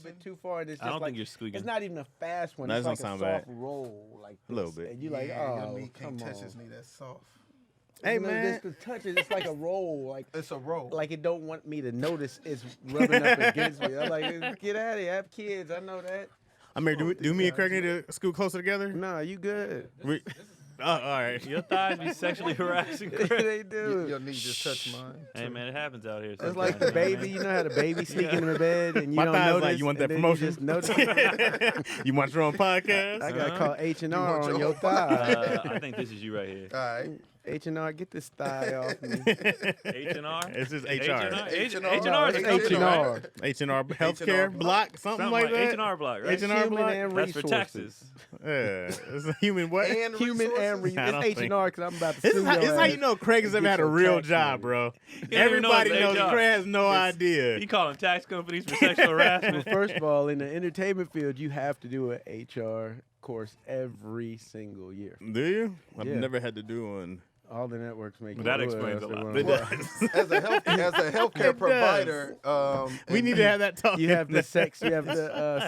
bit too far. And it's I just don't like think you're squeaking. it's not even a fast one. That It's like a doesn't soft sound bad. roll, like A little this. bit. And you like, your oh, meat come can't touch on. his knee. That's soft. Hey, You know, man. just to touch it, it's like a roll. Like It's a roll. like it don't want me to notice it's rubbing up against me. I'm like, get out of here. I have kids. I know that. I mean, do me and Craig need to scoot closer together? Nah, you good. All right. Your thighs be sexually harassing. They do. Your knee just touched mine. Hey man, it happens out here. It's sometimes, like the man. baby. You know how the baby sneak in the bed and you My don't thigh's notice. like, you want that and then promotion? You just notice. You want your own podcast? I gotta call H&R want on your your own thigh. I think this is you right here. All right. H&R, get this thigh off me. H&R? It's just HR. H&R? H&R. H&R is a It's company, right? H&R. H&R Healthcare Block, something like that. H&R block, right? H&R Human Block. and That's for resources. taxes. Yeah. It's a human what? And Human and resources? I don't It's think- H&R because I'm about to This sue is how, your this is how ass. you know Craig has and ever get had a your real tax job, money. bro. don't even know Everybody it's knows HR. Craig has no idea. You calling tax companies for sexual harassment? Well, first of all, in the entertainment field, you have to do an HR course every single year. Do you? I've Yeah. never had to do one. All the networks make Well, that you do it, explains else a they lot. won't It work. does. As a healthcare It provider, We need to have that talk. You have the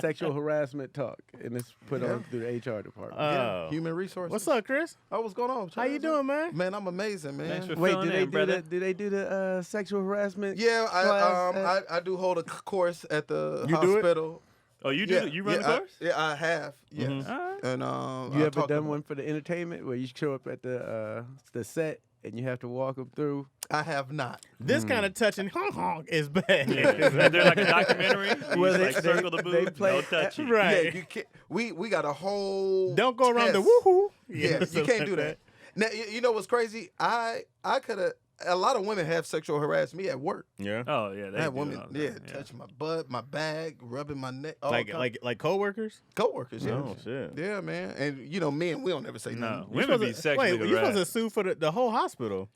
sexual harassment talk, and it's put on through the HR department. Oh. human resources. What's up, Chris? Oh, what's going on? How you Chaz? doing, man? Man, I'm amazing, man. Thanks for Wait, filling in, brother. do they do the sexual harassment? Yeah, class I do hold a course at the You do it? hospital. Oh, you do? Yeah, You run yeah, the course? I have. Yes. Mhm. All right. And You I ever talked done about- one for the entertainment where you show up at the set and you have to walk them through? I have not. This kind of touching honk honk is bad. Is there like a documentary? You Well, just, like circle the they boob, play- no touchy. Right. Yeah, you can't. We got a whole. Don't go around the test. woohoo. Yeah, you something can't like do that. Now, you know what's crazy? I could have. A lot of women have sexual harassed me at work. Yeah. Oh yeah, they I have do women, all that, yeah, touching my butt, my back, rubbing my neck. all kinds- Like coworkers? coworkers. Yeah, Oh shit. yeah, man. And you know, men, we don't ever say No, nothing. women be sexually Wait, you're supposed to harassed. sue for the whole hospital.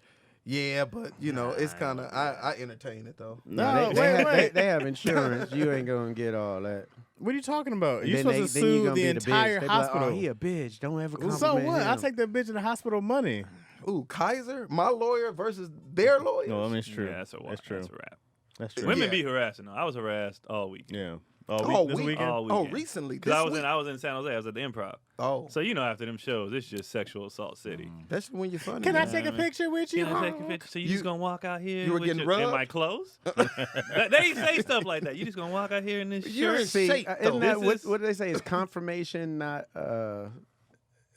Yeah, but you know, it's Nah, kind of I entertain it though. No, They have insurance. You ain't gonna get all that. What are you talking about? And You're then supposed to then you sue gonna the be the bitch. entire They be like, hospital. oh, he a bitch. Don't ever compliment So what? him. I'll take that bitch in the hospital money. Ooh, Kaiser, my lawyer versus their lawyer. No, I mean it's true. Yeah, that's a That's true. That's a wrap. That's true. Women Yeah. be harassing though. I was harassed all week. Yeah. Oh, This week? weekend? All Oh, weekend. recently. Because This I was week? I was in San Jose. I was at the Improv. Oh, So you know, after them shows, it's just sexual assault city. that's when you're funny. Can I man. take a man. picture with you? Can I take a picture? So you just gonna walk out here? you were with getting your, in rubbed? my clothes? They say stuff like that. You just gonna walk out here in this You're shirt? in See, shape, isn't though. that This is- what do they say? It's confirmation, not.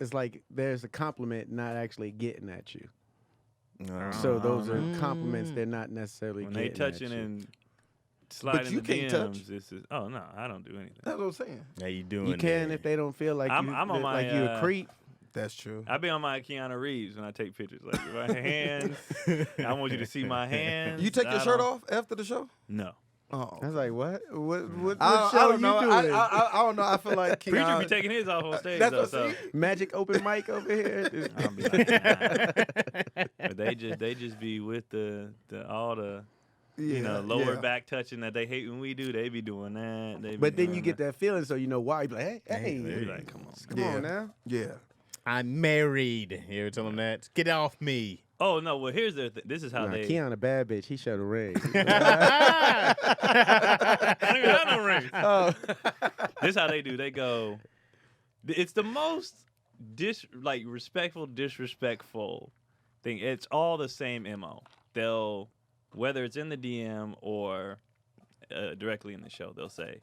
It's like there's a compliment, not actually getting at you. So those are compliments. They're not necessarily When they getting at touching you. and sliding you the can't DMs, touch. this is. Oh no, I don't do anything. That's what I'm saying. How you doing? You can there? if they don't feel like I'm you on like my, you a creep. That's true. I be on my Keanu Reeves when I take pictures. Like my hands. I want you to see my hands. You take your I shirt don't- off after the show? No. Oh, I was like, what? What I show don't know. you doing? I don't know. I feel like Preacher Keon, be taking his off on stage. That's though, what so. see? Magic open mic over here. I'll be like, nah. But they just be with the all the lower back touching that they hate when we do. They be doing that. They be But then doing you get that feeling, so you know why. You be like, hey, They be hey, like, come on. come Yeah. on now. Yeah. I'm married. You ever tell them that? Get off me. Oh no! Well, here's the this is how Nah, they. Keon a bad bitch. He showed a ring. I don't even have no ring. Oh. This is how they do. They go. It's the most respectful, disrespectful thing. It's all the same mo. They'll whether it's in the DM or directly in the show, they'll say,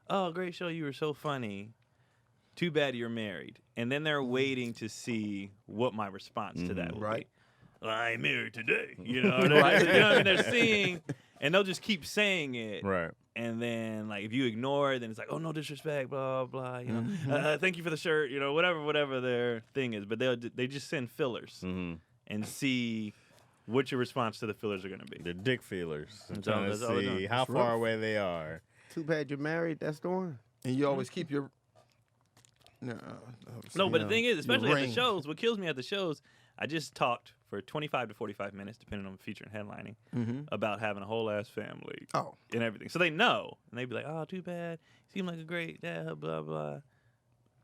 "Oh, great show! You were so funny. Too bad you're married." And then they're waiting to see what my response to that will Right. be. Well, I ain't married today. You know, you know what I mean? They're seeing, and they'll just keep saying it. Right. And then, like, if you ignore it, then it's like, oh, no disrespect, blah, blah, you know. Thank you for the shirt, you know, whatever their thing is. But they just send fillers and see what your response to the fillers are going to be. They're dick feelers. I'm That's all- trying that's all to they're see doing. how It's far rough. away they are. Too bad you're married. That's the one. And you always keep your. No, but the thing is, especially at the ring. shows, what kills me at the shows, I just talked for 25 to 45 minutes, depending on the feature and headlining, about having a whole ass family Oh, and everything. So they know. And they'd be like, oh, too bad. Seem like a great dad, blah, blah.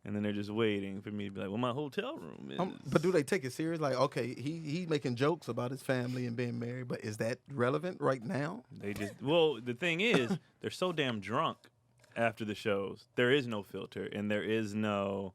And then they're just waiting for me to be like, well, my hotel room is. but do they take it serious? Like, okay, he's making jokes about his family and being married, but is that relevant right now? They just, well, the thing is, they're so damn drunk after the shows. There is no filter, and there is no.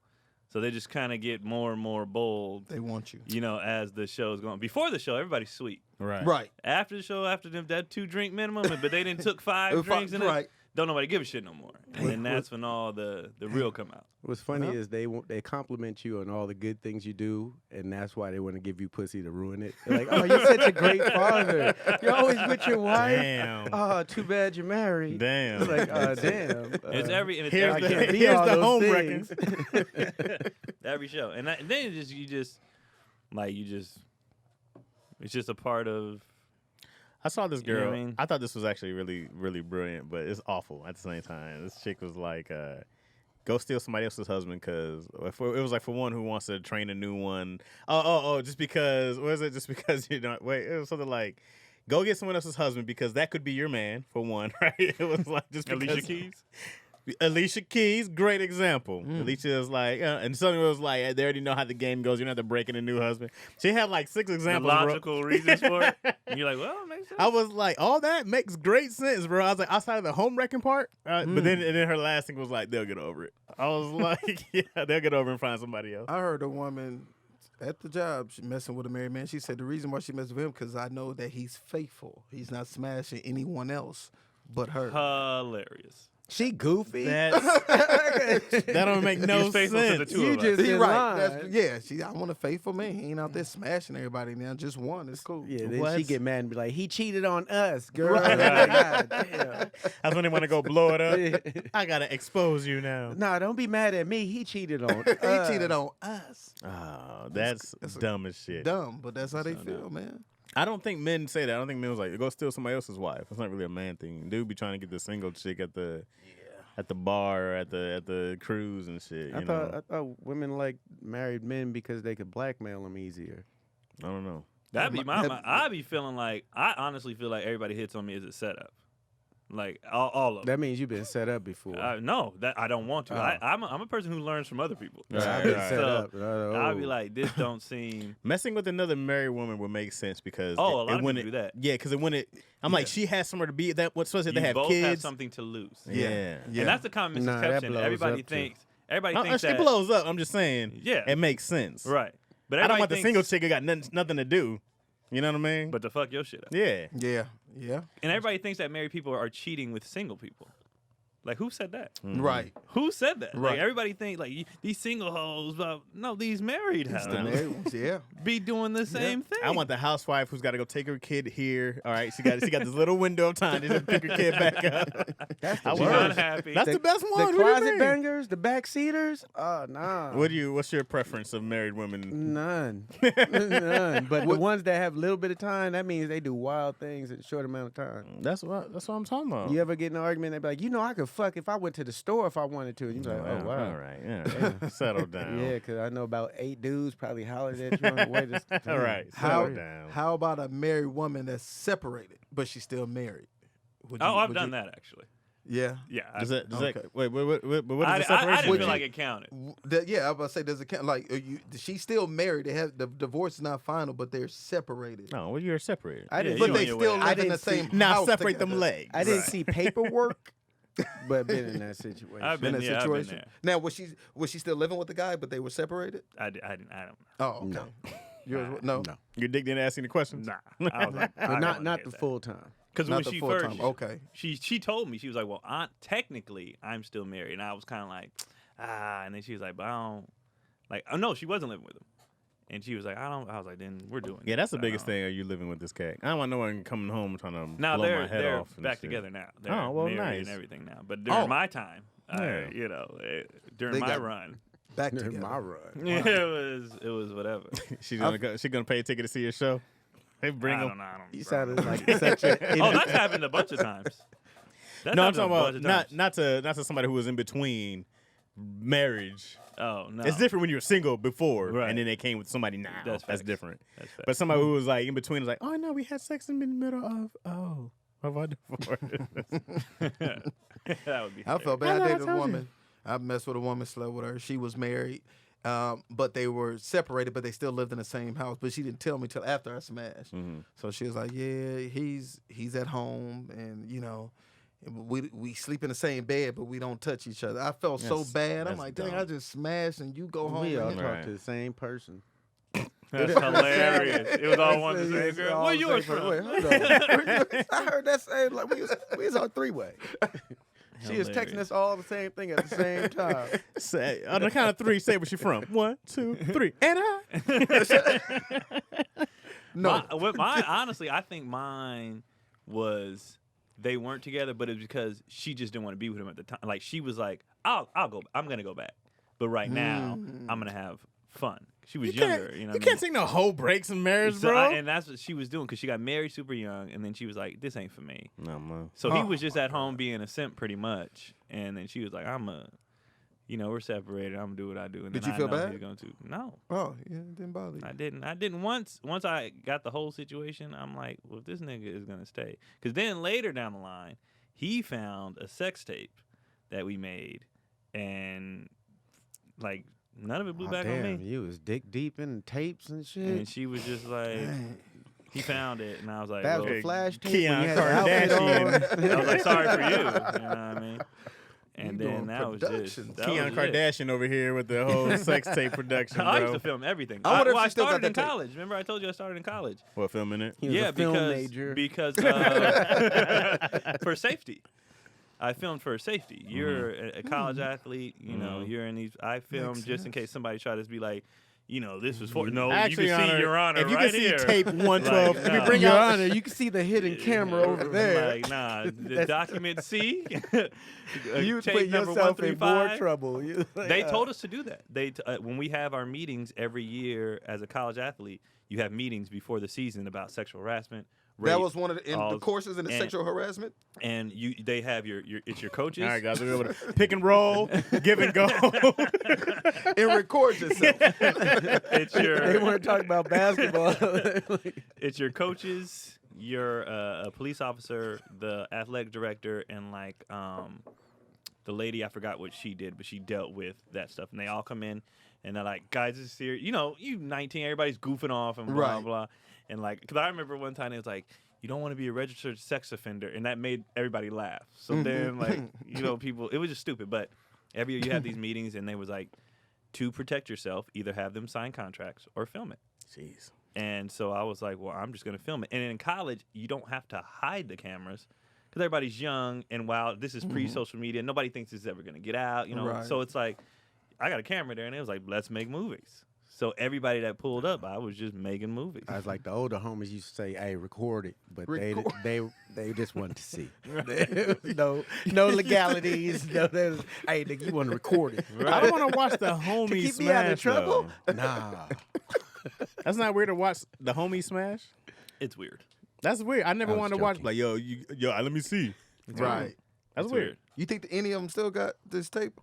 So they just kind of get more and more bold. They want you. You know, as the show's going. Before the show, everybody's sweet. Right. After the show, after them that 2 drink minimum, but they didn't took 5 drinks in it. Don't nobody give a shit no more. And then that's when all the real come out. What's funny is they compliment you on all the good things you do, and that's why they want to give you pussy to ruin it. They're like, "Oh, you're such a great father. You're always with your wife. Damn. Oh, too bad you're married." Damn. It's like, damn. It's every and it's Here's every, the- can't be here's all the those home things. every show, and then you just it's just a part of. I saw this You know girl. what I mean? I thought this was actually really, really brilliant, but it's awful at the same time. This chick was like, go steal somebody else's husband because it was like for one who wants to train a new one. Oh, just because, what is it? Just because you don't, wait, it was something like, go get someone else's husband because that could be your man, for one, right? It was like just because. Alicia Keys. Alicia Keys, great example. Alicia is like, and something was like, they already know how the game goes. You don't have to break in a new husband. She had like 6 The examples. bro. logical reasons for it. And you're like, well, it makes sense. I was like, all that makes great sense, bro. I was like, outside of the home wrecking part, but then her last thing was like, they'll get over it. I was like, yeah, they'll get over it and find somebody else. I heard a woman at the job messing with a married man. She said the reason why she messed with him because I know that he's faithful. He's not smashing anyone else but her. Hilarious. She goofy. That don't make no He's faithful to the sense. two You of us. just He in right. line. I want a faithful man. He ain't out there smashing everybody now. Just one. It's cool. Yeah, then What? she get mad and be like, "He cheated on us, girl." Right. Like, God damn. That's when they want to go blow it up. I gotta expose you now. Nah, don't be mad at me. He cheated on He us. cheated on us. Oh, that's dumb as shit. Dumb, but that's how they feel, man. I don't think men say that. I don't think men was like, go steal somebody else's wife. It's not really a man thing. Dude be trying to get the single chick at the bar, at the cruise and shit. I thought women like married men because they could blackmail them easier. I don't know. That'd be I'd be feeling like I honestly feel like everybody hits on me as a setup. Like all of them. That means you've been set up before. No, that I don't want to. Oh. I'm a person who learns from other people. I've Right, been right. set So, up. I'd be like, this don't seem. Messing with another married woman would make sense because Oh, a lot of wouldn't- people do that. Yeah, because I'm like, she has somewhere to be. That what's supposed to You they have both kids. have something to lose. Yeah. And that's the common Nah, that misconception. blows everybody up, too. thinks. Everybody thinks It that. blows up. I'm just saying. Yeah. It makes sense. Right. But I don't everybody want the thinks, single chick who got nothing to do. You know what I mean? But to fuck your shit up. yeah. Yeah. And everybody thinks that married people are cheating with single people. Like, who said that? Mm-hmm. Right. Who said that? Right. Like, everybody think like these single hoes, but no, these married It's hoes the married ones. Yeah. be doing the same thing. I want the housewife who's got to go take her kid here. All right, she got this little window of time to just pick her kid back up. That's I the She's want- worst. unhappy. That's the best one. The What do you closet mean? bangers, the backseaters. Oh, nah. What's your preference of married women? None. None. But the ones that have a little bit of time, that means they do wild things in a short amount of time. That's what I'm talking about. You ever get in an argument, they be like, I could fuck if I went to the store if I wanted to. And you be like, oh, wow. All right. Yeah. Settle down. Yeah, because I know about 8 dudes probably hollered at you on the way to All right. How Settle down. how about a married woman that's separated but she's still married? I've done that actually. Yeah. Yeah. Does that Okay. wait, what is the I separation? didn't Would feel you- like it counted. Yeah, I was about to say, does it count? Like, she's still married. They have the divorce is not final, but they're separated. No, well, you're separated. I didn't you But on they your still way. I live in the didn't see- same Now house separate them together. legs. I didn't Right. see paperwork, but been in that situation. I've In been, that yeah, I've been situation. there. Now, was she still living with the guy, but they were separated? I don't know. Oh, okay. No. Yours, no. No. Your dick didn't ask any questions. Nah. I was like, But not the full time. Because Not when the she full first, time. Okay. she told me, she was like, well, technically, I'm still married. And I was kind of like, and then she was like, but I don't, like, oh, no, she wasn't living with him. And she was like, I was like, then we're doing Yeah, it. that's the So, biggest thing. Are you living with this cat? I don't want no one coming home trying to Now blow they're my head they're off. and back shit. together now. They're Oh, well, married nice. and everything now. But during my time, Yeah. during They my got- run, Back In together. my run. it was whatever. She's gonna pay a ticket to see your show. They bring I them. don't know. I don't You bro. sounded like such a. Oh, that's happened a bunch of times. That's No, I'm happened talking a about bunch of times. not to somebody who was in between marriage. Oh no, It's different when you were single before, Right. and then they came with somebody now. That's That's facts. different. That's facts. But somebody who was like in between was like, oh no, we had sex in the middle of our divorce. that would be. I felt I bad. know, I I dated a told you. woman. I messed with a woman, slept with her. She was married, but they were separated, but they still lived in the same house. But she didn't tell me till after I smashed. Mhm. So she was like, "Yeah, he's at home, and We sleep in the same bed, but we don't touch each other. I felt so bad. I'm that's like, dang, dumb. I just smashed and you go home. We all and- talk Right. to the same person. That's hilarious. It was all one the same It's girl. all Where the yours same from? person. Wait, hold on. I heard that same, like, we was on three-way. She was texting us all the same thing at the same time. Say, on the count of 3, say where she from. 1, 2, 3. And I. No. Honestly, I think mine was they weren't together, but it was because she just didn't want to be with him at the time. Like she was like, I'm gonna go back, but right now I'm gonna have fun. She was younger, you know. You can't take no whole breaks in marriage, So bro. and that's what she was doing because she got married super young, and then she was like, "This ain't for me." No, man. So he was just at home being a simp pretty much, and then she was like, we're separated. I'm gonna do what I do. And Did then you I feel know bad? He's going to. No, Oh, yeah, it didn't bother you. I didn't. Once I got the whole situation, I'm like, well, if this nigga is gonna stay, because then later down the line, he found a sex tape that we made, and like none of it blew back on Damn, me. you was dick deep in tapes and shit. And she was just like, he found it, and I was like, That was well, the flash tape Keon when you had the outfit Kardashian. I was like, sorry for you. You know what I mean? And You then doing that was just production. that Keon was it. Kardashian over here with the whole sex tape production, I used bro. to film everything. I wonder if I she still got started in that tape. college. Remember, I told you I started in college. What, filming it? He was Yeah, a film major. because for safety. I filmed for safety. You're a college athlete. You know, you're in these. I filmed just in case somebody tried to be like, this was for. No, Actually, you can see Your Honor if you right can here. see tape 112, Like, if we no. bring Your out Honor, you can see the hidden camera over there. Like, nah, the document C. You tape put number yourself in more 135. trouble. You like, They told us to do that. When we have our meetings every year as a college athlete, you have meetings before the season about sexual harassment. That rape, was one of the courses in the and- sexual harassment. and they have it's your coaches. All right, guys, we're able to pick and roll, give and go. And record yourself. It's your They weren't talking about basketball. it's your coaches, your a police officer, the athletic director, and like the lady, I forgot what she did, but she dealt with that stuff. And they all come in and they're like, guys, this is serious. You 19, everybody's goofing off and blah, Right. blah. And like, because I remember one time it was like, you don't want to be a registered sex offender. And that made everybody laugh. So then like, people, it was just stupid. But every year you have these meetings and they was like, to protect yourself, either have them sign contracts or film it. Jeez. And so I was like, well, I'm just going to film it. And in college, you don't have to hide the cameras because everybody's young. And while this is pre-social media, nobody thinks this is ever going to get out, Right. So it's like, I got a camera there, and it was like, let's make movies. So everybody that pulled up, I was just making movies. I was like, the older homies used to say, "Hey, record it," but Record. they just wanted to see. no legalities. No, hey, nigga, you want to record it? I don't want to watch the homie To keep smash. me out of trouble? though. Nah. That's not weird to watch the homie smash. It's weird. That's weird. I never I was wanted to watch. joking. Like, yo, let me see. Right. That's It's weird. You think any of them still got this tape?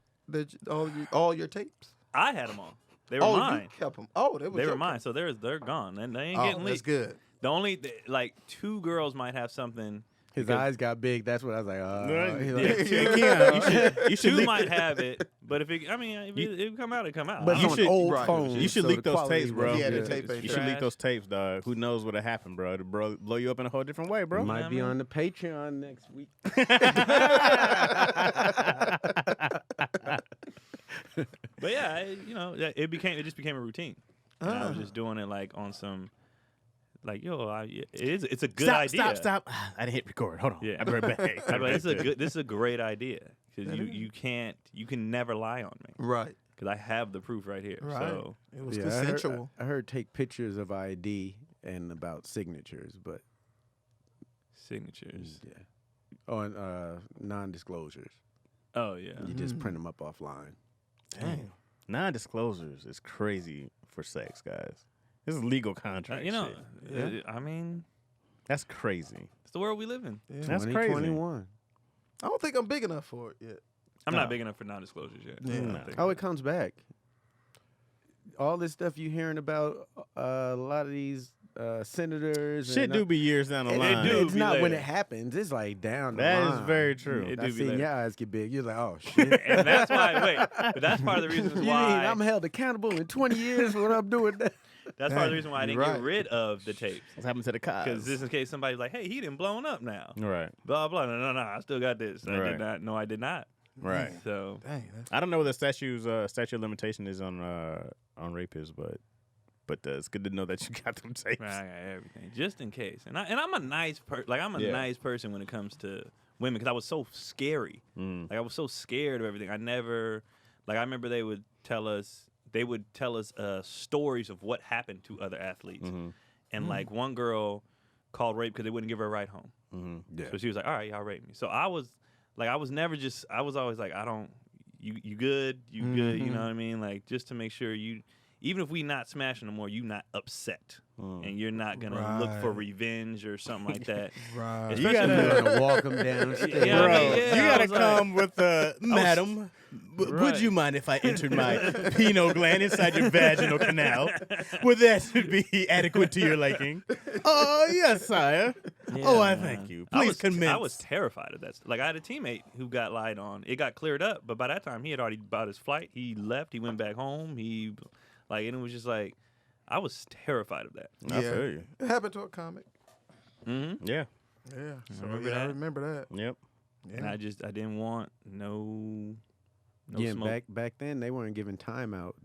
All your tapes? I had them all. They were You mine. kept them. Oh, they They were mine. So they're gone, and they ain't Oh, getting that's leaked. good. The only like 2 girls might have something. His because- eyes got big. That's what I was like. Right. He Yeah, like- you should 2 leak- might have it, but if it come out, it come out. But I it's You don't- on should- old right. phones. You should so leak the those quality tapes, bro. wasn't Yeah, the good. tape ain't You should leak trash. those tapes, dog. Who knows what'll happen, bro? It'll blow you up in a whole different way, bro. It might be man. on the Patreon next week. But yeah, it just became a routine. And I was just doing it like on some, like it's a good idea. Stop. I didn't hit record. Hold on. Yeah. I'll be right back. I'm like, this is a great idea because you can never lie on me Right. because I have the proof right here. Right. So It was Yeah, consensual. I heard take pictures of ID and about signatures, but signatures. yeah, on non-disclosures. Oh yeah. You just print them up offline. Dang. Non-disclosures is crazy for sex, guys. This is legal contract. shit. I mean, That's crazy. it's the world we live in. Yeah. That's crazy. 2021. I don't think I'm big enough for it yet. I'm No. not big enough for non-disclosures yet. Yeah. I don't No. think. Oh, it comes back. All this stuff you hearing about a lot of these senators. Shit and, do be years down the and line. do It's be not when later. it happens. It's like down the That line. is very true. It I do be seen later. your eyes get big. You're like, oh shit. And that's why. But that's part of the reasons You mean why. I'm held accountable in 20 years for what I'm doing? That's part of the reason why I didn't You're get right. rid of the tapes. What's happened to the cops? Because just in case somebody's like, hey, he done blown up now. Right. Blah, blah. No, I still got this. And I Right. did not. No, I did not. Right. So, Dang, that's I don't know what the statute of limitation is on rapists, but it's good to know that you got them tapes. man, I got everything. Just in case. And I'm a nice nice person when it comes to women because I was so scary. Mm. Like, I was so scared of everything. I remember they would tell us stories of what happened to other athletes. Mm-hmm. And, like, one girl called rape because they wouldn't give her a ride home. Mm-hmm. Yeah. So she was like, all right, y'all rape me. So I was always like, you good, you good, you know what I mean? Like, just to make sure even if we not smashing no more, you not upset. And you're not going to look for Right. revenge or something like that. right. You Especially gotta- You're gonna walk them downstairs. Yeah, Bro, I mean, yeah, you I gotta was like- come with madam. Would Right. you mind if I entered my pineal gland inside your vaginal canal? Would that be adequate to your liking? Oh, yes, sire. Oh, I man. thank you. I Please was, commence. I was terrified of that. Like, I had a teammate who got lied on. It got cleared up, but by that time, he had already bought his flight. He left. He went back home. And it was just like, I was terrified of that. I feel you. It happened to a comic. Mm-hmm. Yeah. Yeah. So remember I that. remember that. Yep. Yeah. And I didn't want no Yeah, smoke. back then they weren't giving time out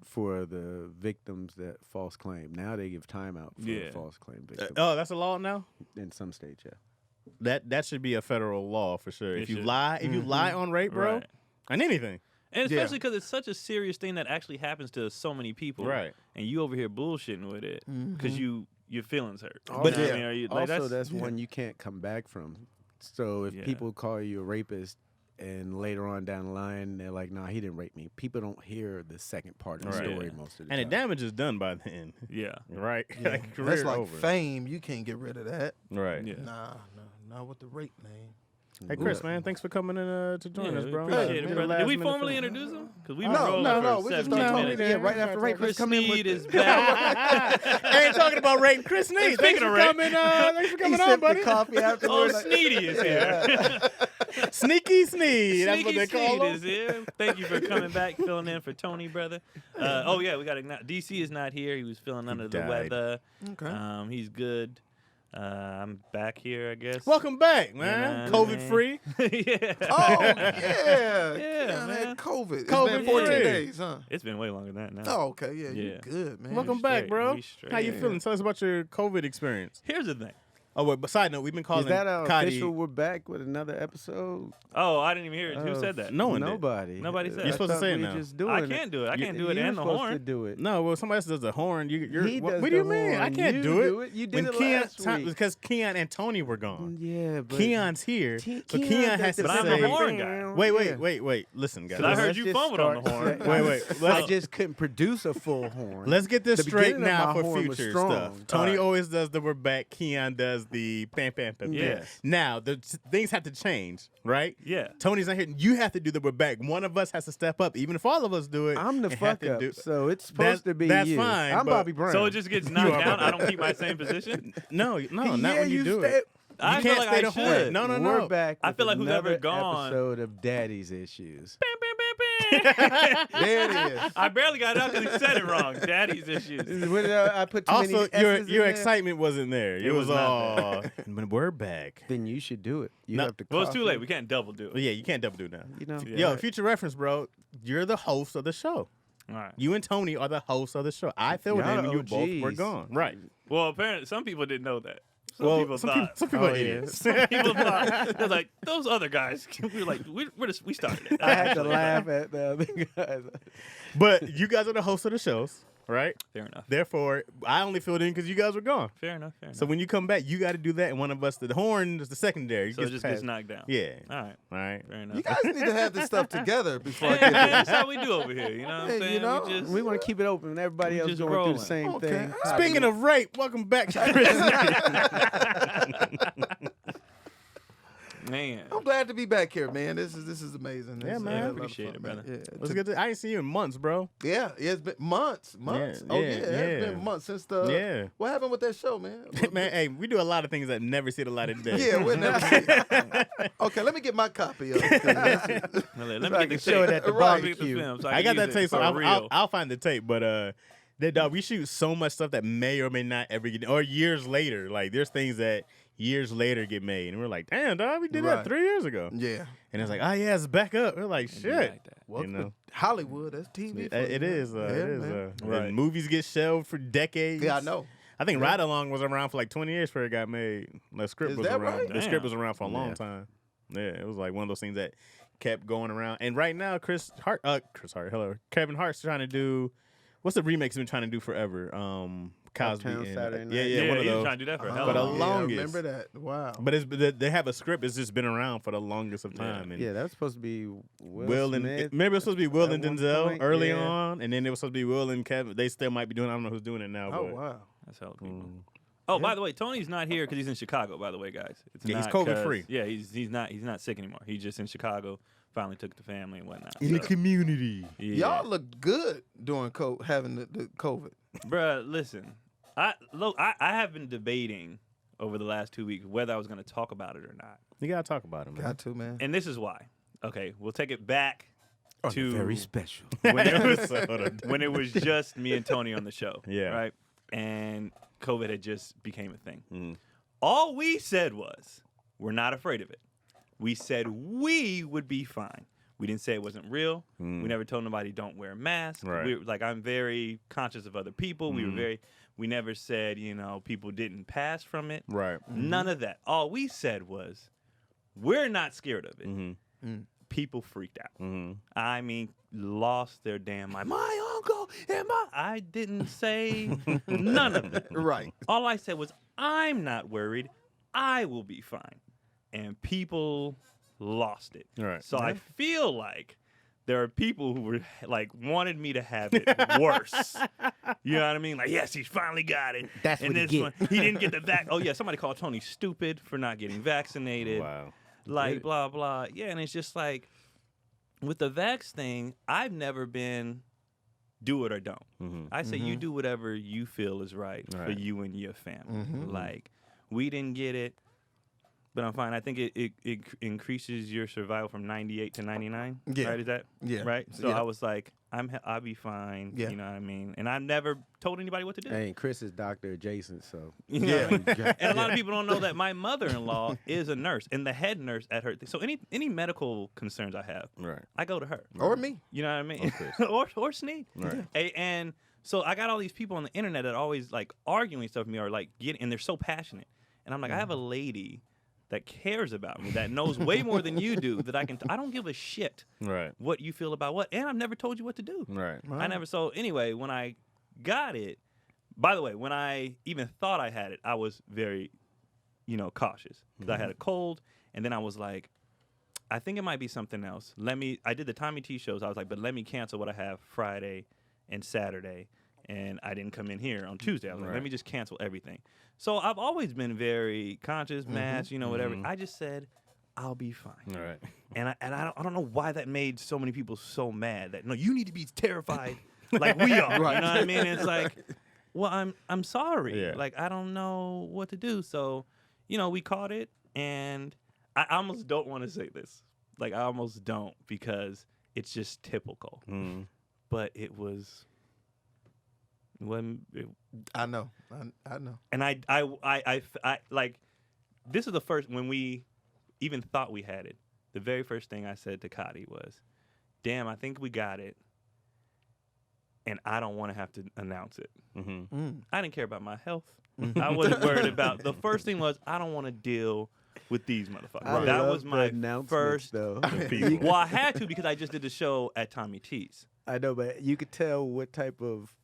for the victims that false claim. Now they give time out for Yeah. false claim victims Oh, that's a law now? in some states. Yeah. That should be a federal law for sure. It If you should. lie on rape, bro, Right. on anything. And Yeah. especially because it's such a serious thing that actually happens to so many people. Right. And you over here bullshitting with it because your feelings hurt. Also, You know what I mean? Are you, like, also, that's that's one you can't come back from. So if Yeah. people call you a rapist and later on down the line they're like, "Nah, he didn't rape me," people don't hear the second part of the Right. story Yeah. most of the And time. the damage is done by then. yeah. Right? Yeah. Like, career That's like over. fame. You can't get rid of that. Right. Yeah. Nah, not with the rape name. Hey, Chris, man, thanks for coming in to join Yeah, us, we bro. appreciate Did it, a brother. Did we last-minute formally thing. introduce him? Because we've No, been rolling no, for we just 17 started minutes. talking. Yeah, right after rape, Chris come in with Sneed is the- back. I ain't talking about rape. Chris Sneed. Thanks Speaking for of rape. coming. Thanks for He coming on, sipped the buddy. coffee Oh, afterwards. Sneedy is here. Sneaky Sneed. That's what Sneaky they call Sneed him. is here. Thank you for coming back, filling in for Tony, brother. Oh, yeah, we got DC is not here. He was feeling under the died. weather. Okay. He's good. I'm back here, I guess. Welcome back, man. man, COVID man. free. Yeah. Oh yeah. Yeah, Keon man. had COVID. It's COVID been 14 free. days, huh? It's been way longer than that now. Oh, okay. Yeah, Yeah. you good, man. Welcome We back, straight. bro. We straight. How you Yeah. feeling? Tell us about your COVID experience. Here's the thing. Oh, wait, but side note, we've been calling Is that Cotty. official? We're back with another episode. Oh, I didn't even hear it. Who of- said that? No one did. Nobody. Nobody said. I You're supposed to thought say it we now. Just doing I it. can't do it. I can't do it You're and the supposed horn. to do it. No, well, somebody else does the horn. You're, He what does do you the mean? I horn. can't You do it. do it. You did when it Keon, last week. because Keon and Tony were gone. Yeah, but Keon's here, so Keon Keon has does to the But I'm say. the horn guy. Wait. Listen, guys. Because I heard Let's you just fumbled on the start- horn. Wait. I Let's, just couldn't produce a full horn. let's get this The straight beginning of now my for horn was future strong. stuff. All Tony right. always does the we're back. Keon does the pam pam pam. Yeah. Pam. Now the things have to change, right? Yeah. Tony's not here. You have to do the we're back. One of us has to step up, even if all of us do it. I'm the and have fuck to up, do- so it's supposed to be that's you. fine, I'm but- Bobby Brown. So it just gets knocked down. I don't keep my same position. No, not Yeah, when you do stay- it. I You feel can't like stay I the should. horn. No. We're back. I with feel like who's ever another gone- episode of Daddy's Issues. Bam, bam, bam, bam. There it is. I barely got it out because he said it wrong. Daddy's issues. What did I put too Also, many S's your in excitement wasn't there. It was was not all. But we're back. There? Then you should do it. You No. have to. Well, it's too cough late. it. We can't double do it. Yeah, you can't double do now. You know. Yeah. Yo, future reference, bro. You're the host of the show. All right. You and Tony are the hosts of the show. I filled Y'all in when the you both were OGs. gone. Right. Well, apparently, some people didn't know that. Some Well, people some thought. people Oh, are yeah. idiots. Some people thought. They're like, those other guys. We were like, we started it. I had to laugh at the other guys. But you guys are the hosts of the shows, right? Fair enough. Therefore, I only filled in because you guys were gone. Fair enough. Fair enough. So when you come back, you got to do that, and one of us, the horn is the secondary. So it just gets knocked down. Yeah. All right. All right. Fair enough. You guys need to have this stuff together before I Hey, get man, there. that's how we do over here. You know what I'm Hey, saying? you know, we just, We want to keep it open. Everybody We else just going through rolling. the same Okay. thing. Speaking of rape, welcome back to man. I'm glad to be back here, man. This is amazing. Yeah, This is man. a lot of Appreciate fun, it, man. brother. Yeah, Let's get to, I ain't seen you in months, bro. it's been months. Yeah, Oh yeah, it's yeah. been months since the. Yeah. What happened with that show, man? Man, hey, we do a lot of things that never see the light of day. Yeah, we'll never see it. Okay, let me get my copy of it. 'cause Let me So I get can the show it tape. at the Let me get the barbecue. film so I got can that use tape, it so for I'll real. find the tape. But we shoot so much stuff that may or may not ever get, or years later. Like there's things that years later get made, and we're like, damn, dog, we did that 3 years ago. Yeah. And it's like, oh yeah, it's back up. We're like, It'd be shit. like that. Well, You know? Hollywood, that's TV. for It you. is. Yeah, It is. man. Right. And movies get shelved for decades. Yeah, I know. I think Ride Along was around for like 20 years before it got made. The script Is was that around. right? The script Damn. was around for a long time. Yeah, it was like one of those things that kept going around. And right now, Kevin Hart's trying to do. What's the remake he's been trying to do forever? Cosby. Uptown and, Saturday Night. yeah, one of he was those. trying to do that for a hell But of the a yeah, I longest. remember that. Wow. But they have a script. It's just been around for the longest of time. And Yeah, that was supposed to be Will and Smith. maybe it was supposed to be Will at and one Denzel point, early yeah. on, and then it was supposed to be Will and Kevin. They still might be doing. I don't know who's doing it now. Oh, but, wow. That's hell of people. Oh, by the way, Tony's not here because he's in Chicago. By the way, guys, it's Yeah, he's not COVID 'cause- free. Yeah, he's not sick anymore. He's just in Chicago. Finally took the family and whatnot. in the community. Yeah. Y'all look good during having the COVID. Bruh, listen. I have been debating over the last 2 weeks whether I was going to talk about it or not. You gotta talk about it, man. Got to, man. And this is why. Okay, we'll take it back to Very special. when it was Episode. when it was just me and Tony on the show. Yeah. Right? And COVID had just became a thing. Mm. All we said was, we're not afraid of it. We said we would be fine. We didn't say it wasn't real. We never told nobody don't wear a mask. Right. I'm very conscious of other people. We never said, people didn't pass from it. Right. None of that. All we said was, we're not scared of it. Mm-hmm. People freaked out. Mm-hmm. I mean, lost their damn mind. My uncle and I didn't say none of it. Right. All I said was, I'm not worried. I will be fine. And people lost it. Right. So I feel like there are people who were like wanted me to have it worse. You know what I mean? Like, yes, he's finally got it. That's and what he this get. one, he didn't get the vac. Oh yeah, somebody called Tony stupid for not getting vaccinated. Wow. Like blah blah. Yeah, and it's just like with the vax thing, I've never been do it or don't. Mm-hmm. I say you do whatever you feel is right for Right. you and your family. Like we didn't get it, but I'm fine. I think it increases your survival from 98 to 99. Yeah. Right? Is that Yeah. right? So Yeah. I was like, I'll be fine. Yeah. You know what I mean? And I've never told anybody what to do. Hey, Chris is doctor adjacent, so You know what I mean? yeah. And a lot of people don't know that my mother-in-law is a nurse and the head nurse at her. So any medical concerns I have, Right. I go to her. Or me. You know what I mean? Or or Sneed. Right. And so I got all these people on the internet that are always like arguing stuff with me or like and they're so passionate. And I'm like, I have a lady that cares about me, that knows way more than you do, that I don't give a shit Right. what you feel about what. And I've never told you what to do. Right. I never. So anyway, when I got it, by the way, when I even thought I had it, I was very, cautious because I had a cold, and then I was like, I think it might be something else. I did the Tommy T shows. I was like, but let me cancel what I have Friday and Saturday, and I didn't come in here on Tuesday. I was like, Right. let me just cancel everything. So I've always been very conscious, mask, whatever. I just said, I'll be fine. All right. And I don't know why that made so many people so mad that no, you need to be terrified like we are. Right. You know what I mean? It's like, well, I'm sorry. Yeah. Like I don't know what to do. So, we caught it, and I almost don't want to say this. Like I almost don't because it's just typical. Mm. But it was I know. I know. and I like this is the first when we even thought we had it. The very first thing I said to Cotty was, "Damn, I think we got it, and I don't want to have to announce it." Mm-hmm. I didn't care about my health. I wasn't worried about. The first thing was I don't want to deal with these motherfuckers. I That love was the my announcements, first. though. Well, I had to because I just did the show at Tommy T's. I know, but you could tell what type of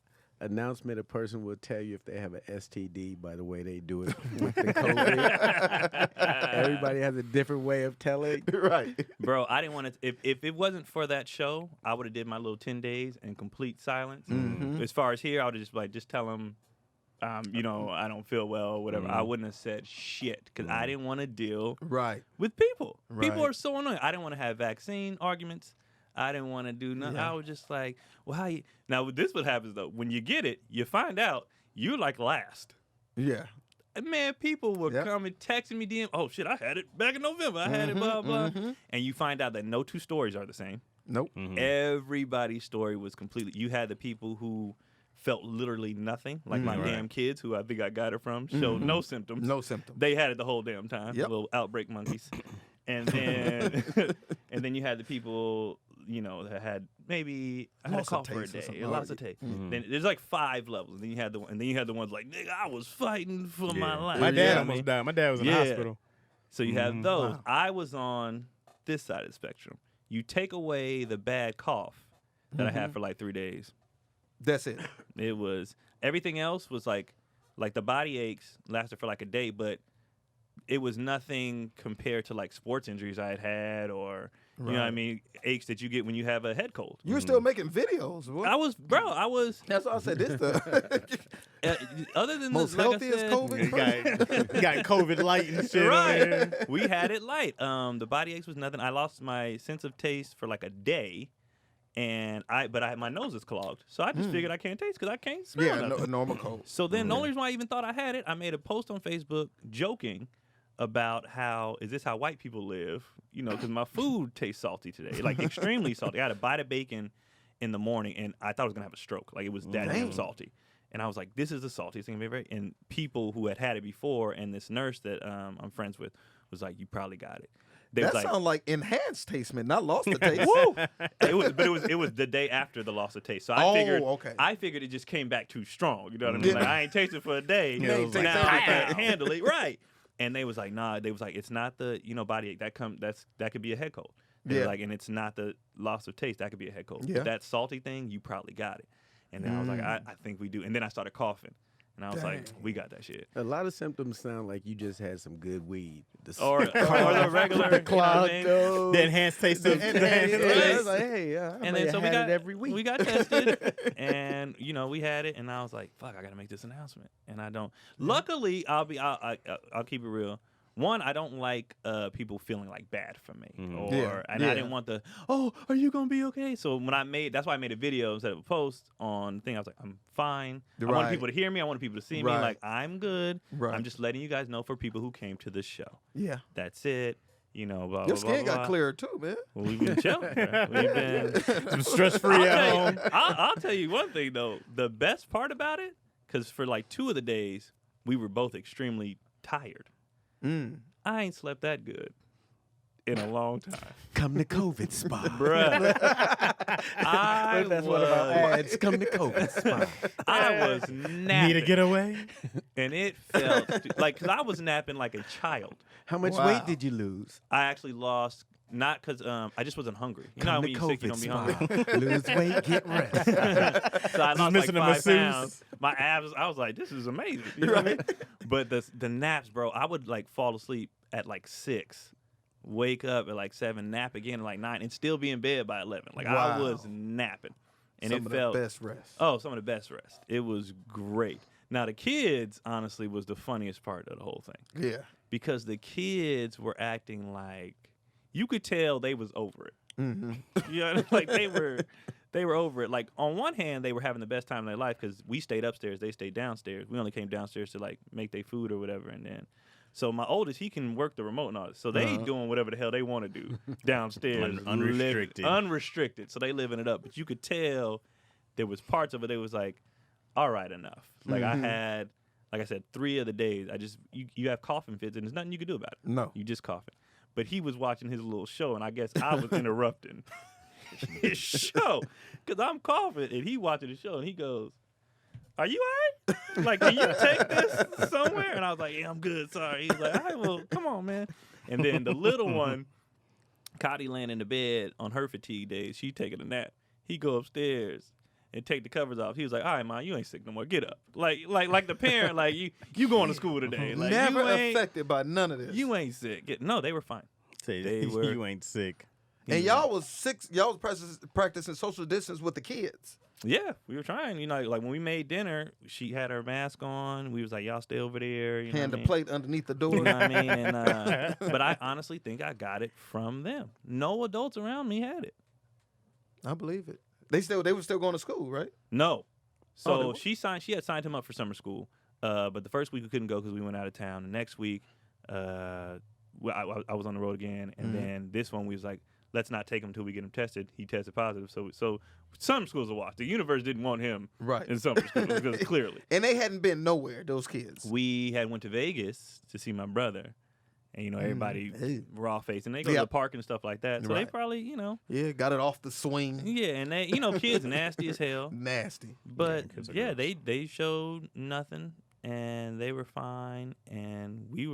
announcement a person will tell you if they have an STD by the way they do it with the COVID. Everybody has a different way of telling. Right. Bro, I didn't want to. If it wasn't for that show, I would have did my little 10 days in complete silence. As far as here, I would have just tell them, I don't feel well, or whatever. I wouldn't have said shit because I didn't want to deal Right. with people. People Right. are so annoying. I didn't want to have vaccine arguments. I didn't want to do nothing. Yeah. I was just like, well, how you? Now, this what happens though. When you get it, you find out you're like last. Yeah. And man, people were Yep. coming, texting me, DM. Oh shit, I had it back in November. I had it, blah blah. And you find out that no two stories are the same. Nope. Everybody's story was completely. You had the people who felt literally nothing. Like my Right. damn kids, who I think I got it from, showed no symptoms. No symptoms. They had it the whole damn time. Yep. Little outbreak monkeys. And then and then you had the people, you know, that had maybe I had a Loss of cough for a taste or day. something. Lots of taste. Then there's like 5 levels. And then you had the ones like, nigga, I was fighting for my life. My You know dad what I almost mean? died. My dad was in the Yeah. hospital. So you have those. Wow. I was on this side of the spectrum. You take away the bad cough that I had for like 3 days. That's it. It was everything else was like the body aches lasted for like a day, but it was nothing compared to like sports injuries I had or you know what I Right. mean, aches that you get when you have a head cold. You were still making videos. Boy. I was That's why I said this stuff. other than Most this, like I healthiest said, COVID He got COVID light and shit. right. We had it light. The body aches was nothing. I lost my sense of taste for like a day. And my nose is clogged, so I just figured I can't taste because I can't smell Yeah, nothing. a normal cold. So then the only reason why I even thought I had it, I made a post on Facebook joking about is this how white people live? You know, because my food tastes salty today, like extremely salty. I had a bite of bacon in the morning, and I thought I was gonna have a stroke. Like it was that damn Dang. salty. And I was like, this is the saltiest thing I've ever. And people who had it before, and this nurse that I'm friends with was like, you probably got it. They That was like, sounds like enhanced taste, man. Not lost the taste. Woo! It was the day after the loss of taste. So okay. I figured it just came back too strong. You know what I mean? Yeah. Like I ain't tasted for a day. Yeah, it was like, now I pow. can handle it. Right. And they was like, nah, they was like, it's not the, body ache. That could be a head cold. They was Yeah. like, and it's not the loss of taste. That could be a head cold. Yeah. But that salty thing, you probably got it. And then I was like, I think we do. And then I started coughing. And I was like, Dang. we got that shit. A lot of symptoms sound like you just had some good weed. Or the regular, you know what I mean? The enhanced taste of I Yes. was like, hey, I And may then have so had it every week. we got tested, and we had it, and I was like, "Fuck, I gotta make this announcement." And I don't. Luckily, I'll keep it real. One, I don't like people feeling like bad for me, or Yeah. and Yeah. I didn't want the are you gonna be okay? So when that's why I made a video instead of a post on the thing. I was like, I'm fine. I wanted Right. people to hear me. I wanted people to see me. Right. Like I'm good. Right. I'm just letting you guys know for people who came to this show. Yeah. That's it. Blah, Your blah, skin blah, got blah. clearer too, man. Well, we've been chilling. Bro. We've been. some stress free at home. I'll tell you one thing though. The best part about it, because for like 2 of the days we were both extremely tired. I ain't slept that good in a long time, Come to COVID spot. bruh. That's one of our ads. Come to COVID spot. I was napping, Need a getaway? and it felt like because I was napping like a child. How much Wow. weight did you lose? I actually lost. Not because I just wasn't hungry. You know how Come when to you're sick, you COVID don't be hungry. spot. Lose weight, get rest. So I lost like missing a 5 masseuse. pounds. My abs, I was like, this is amazing. You know what I mean? But the naps, bro, I would like fall asleep at like 6, wake up at like 7, nap again at like 9, and still be in bed by 11. Like I Wow. was napping. And Some it of felt, the best rest. some of the best rest. It was great. Now the kids, honestly, was the funniest part of the whole thing. Yeah. Because the kids were acting like, you could tell they was over it. Mm-hmm. You know, like they were over it. Like on one hand, they were having the best time of their life because we stayed upstairs, they stayed downstairs. We only came downstairs to like make their food or whatever, and then. So my oldest, he can work the remote and all this. So they doing whatever the hell they want to do downstairs, Unrestricted. unrestricted. So they living it up. But you could tell there was parts of it. They was like, all right, enough. Like I had, like I said, 3 of the days. You have coughing fits and there's nothing you can do about it. No. You just coughing. But he was watching his little show, and I guess I was interrupting his show because I'm coughing, and he watching the show, and he goes, "Are you all right? Like, can you take this somewhere?" And I was like, "Yeah, I'm good. Sorry." He's like, "All right, well, come on, man." And then the little one, Cotty laying in the bed on her fatigue days, she taking a nap. He go upstairs and take the covers off. He was like, "All right, man, you ain't sick no more. Get up." Like the parent, like you going to school today. Like Never you ain't, affected by none of this. you ain't sick. No, they were fine. Say, They were- you ain't sick. and y'all was 6. Y'all was practicing social distance with the kids. Yeah, we were trying. You know, like when we made dinner, she had her mask on. We was like, "Y'all stay over there." You know Hand what the I mean? plate underneath the door. You know what I mean? And, but I honestly think I got it from them. No adults around me had it. I believe it. They were still going to school, right? No. Oh, they So were? she had signed him up for summer school. But the first week we couldn't go because we went out of town. The next week, I was on the road again, and then this one we was like, let's not take him until we get him tested. He tested positive. So some schools are watched. The universe didn't want him Right. in some schools because clearly. And they hadn't been nowhere, those kids. We had went to Vegas to see my brother. And, you know, everybody Hey. raw face. And they go to the park and stuff like that. So they Right. probably, you know. Yeah, got it off the swing. Yeah, and they, you know, kids nasty as hell. Nasty. But kids are yeah, gross. they showed nothing, and they were fine, and we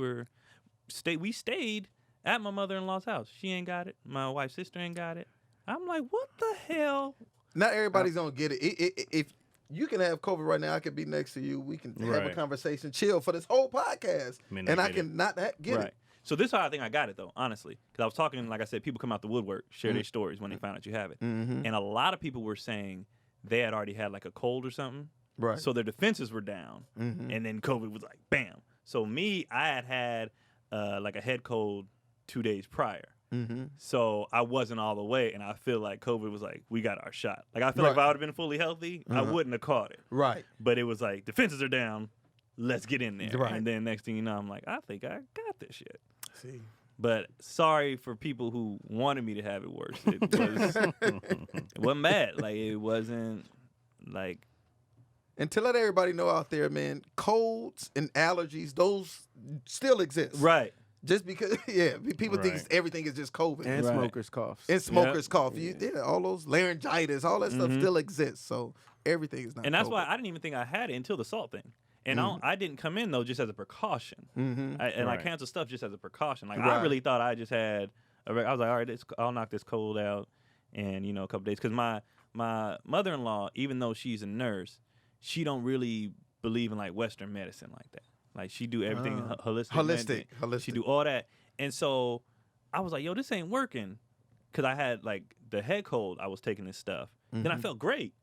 stayed at my mother-in-law's house. She ain't got it. My wife's sister ain't got it. I'm like, what the hell? Not everybody's gonna get it. If you can have COVID right now, I could be next to you. We can have a Right. conversation, chill for this whole podcast, May not and I get can not get Right. it. So this is how I think I got it though, honestly, because I was talking, like I said, people come out the woodwork, share their stories when they found out you have it, Mm-hmm. and a lot of people were saying they had already had like a cold or something, Right. so their defenses were down, Mhm. and then COVID was like bam. So me, I had like a head cold 2 days prior. Mm-hmm. So I wasn't all the way, and I feel like COVID was like, we got our shot. Like I feel like if Right. I would have been fully healthy, I wouldn't have caught it. Right. But it was like defenses are down, let's get in there. Right. And then next thing you know, I'm like, I think I got this shit. See. But sorry for people who wanted me to have it worse. It wasn't bad. Like it wasn't like And to let everybody know out there, man, colds and allergies, those still exist. right. Just because, yeah, people think Right. everything is just COVID. And Right. smokers coughs. And smokers cough. All those laryngitis, all that stuff Mhm. still exists. So everything is not And that's COVID. why I didn't even think I had it until the salt thing. And I didn't come in though just as a precaution. Mm-hmm. I Right. canceled stuff just as a precaution. Like Right. I really thought I just had. I was like, all right, I'll knock this cold out, and you know, a couple days. Because my mother-in-law, even though she's a nurse, she don't really believe in like Western medicine like that. Like she do everything holistic. medicine. Holistic. She do all that, and so I was like, yo, this ain't working. Because I had like the head cold. I was taking this stuff. Then I felt great,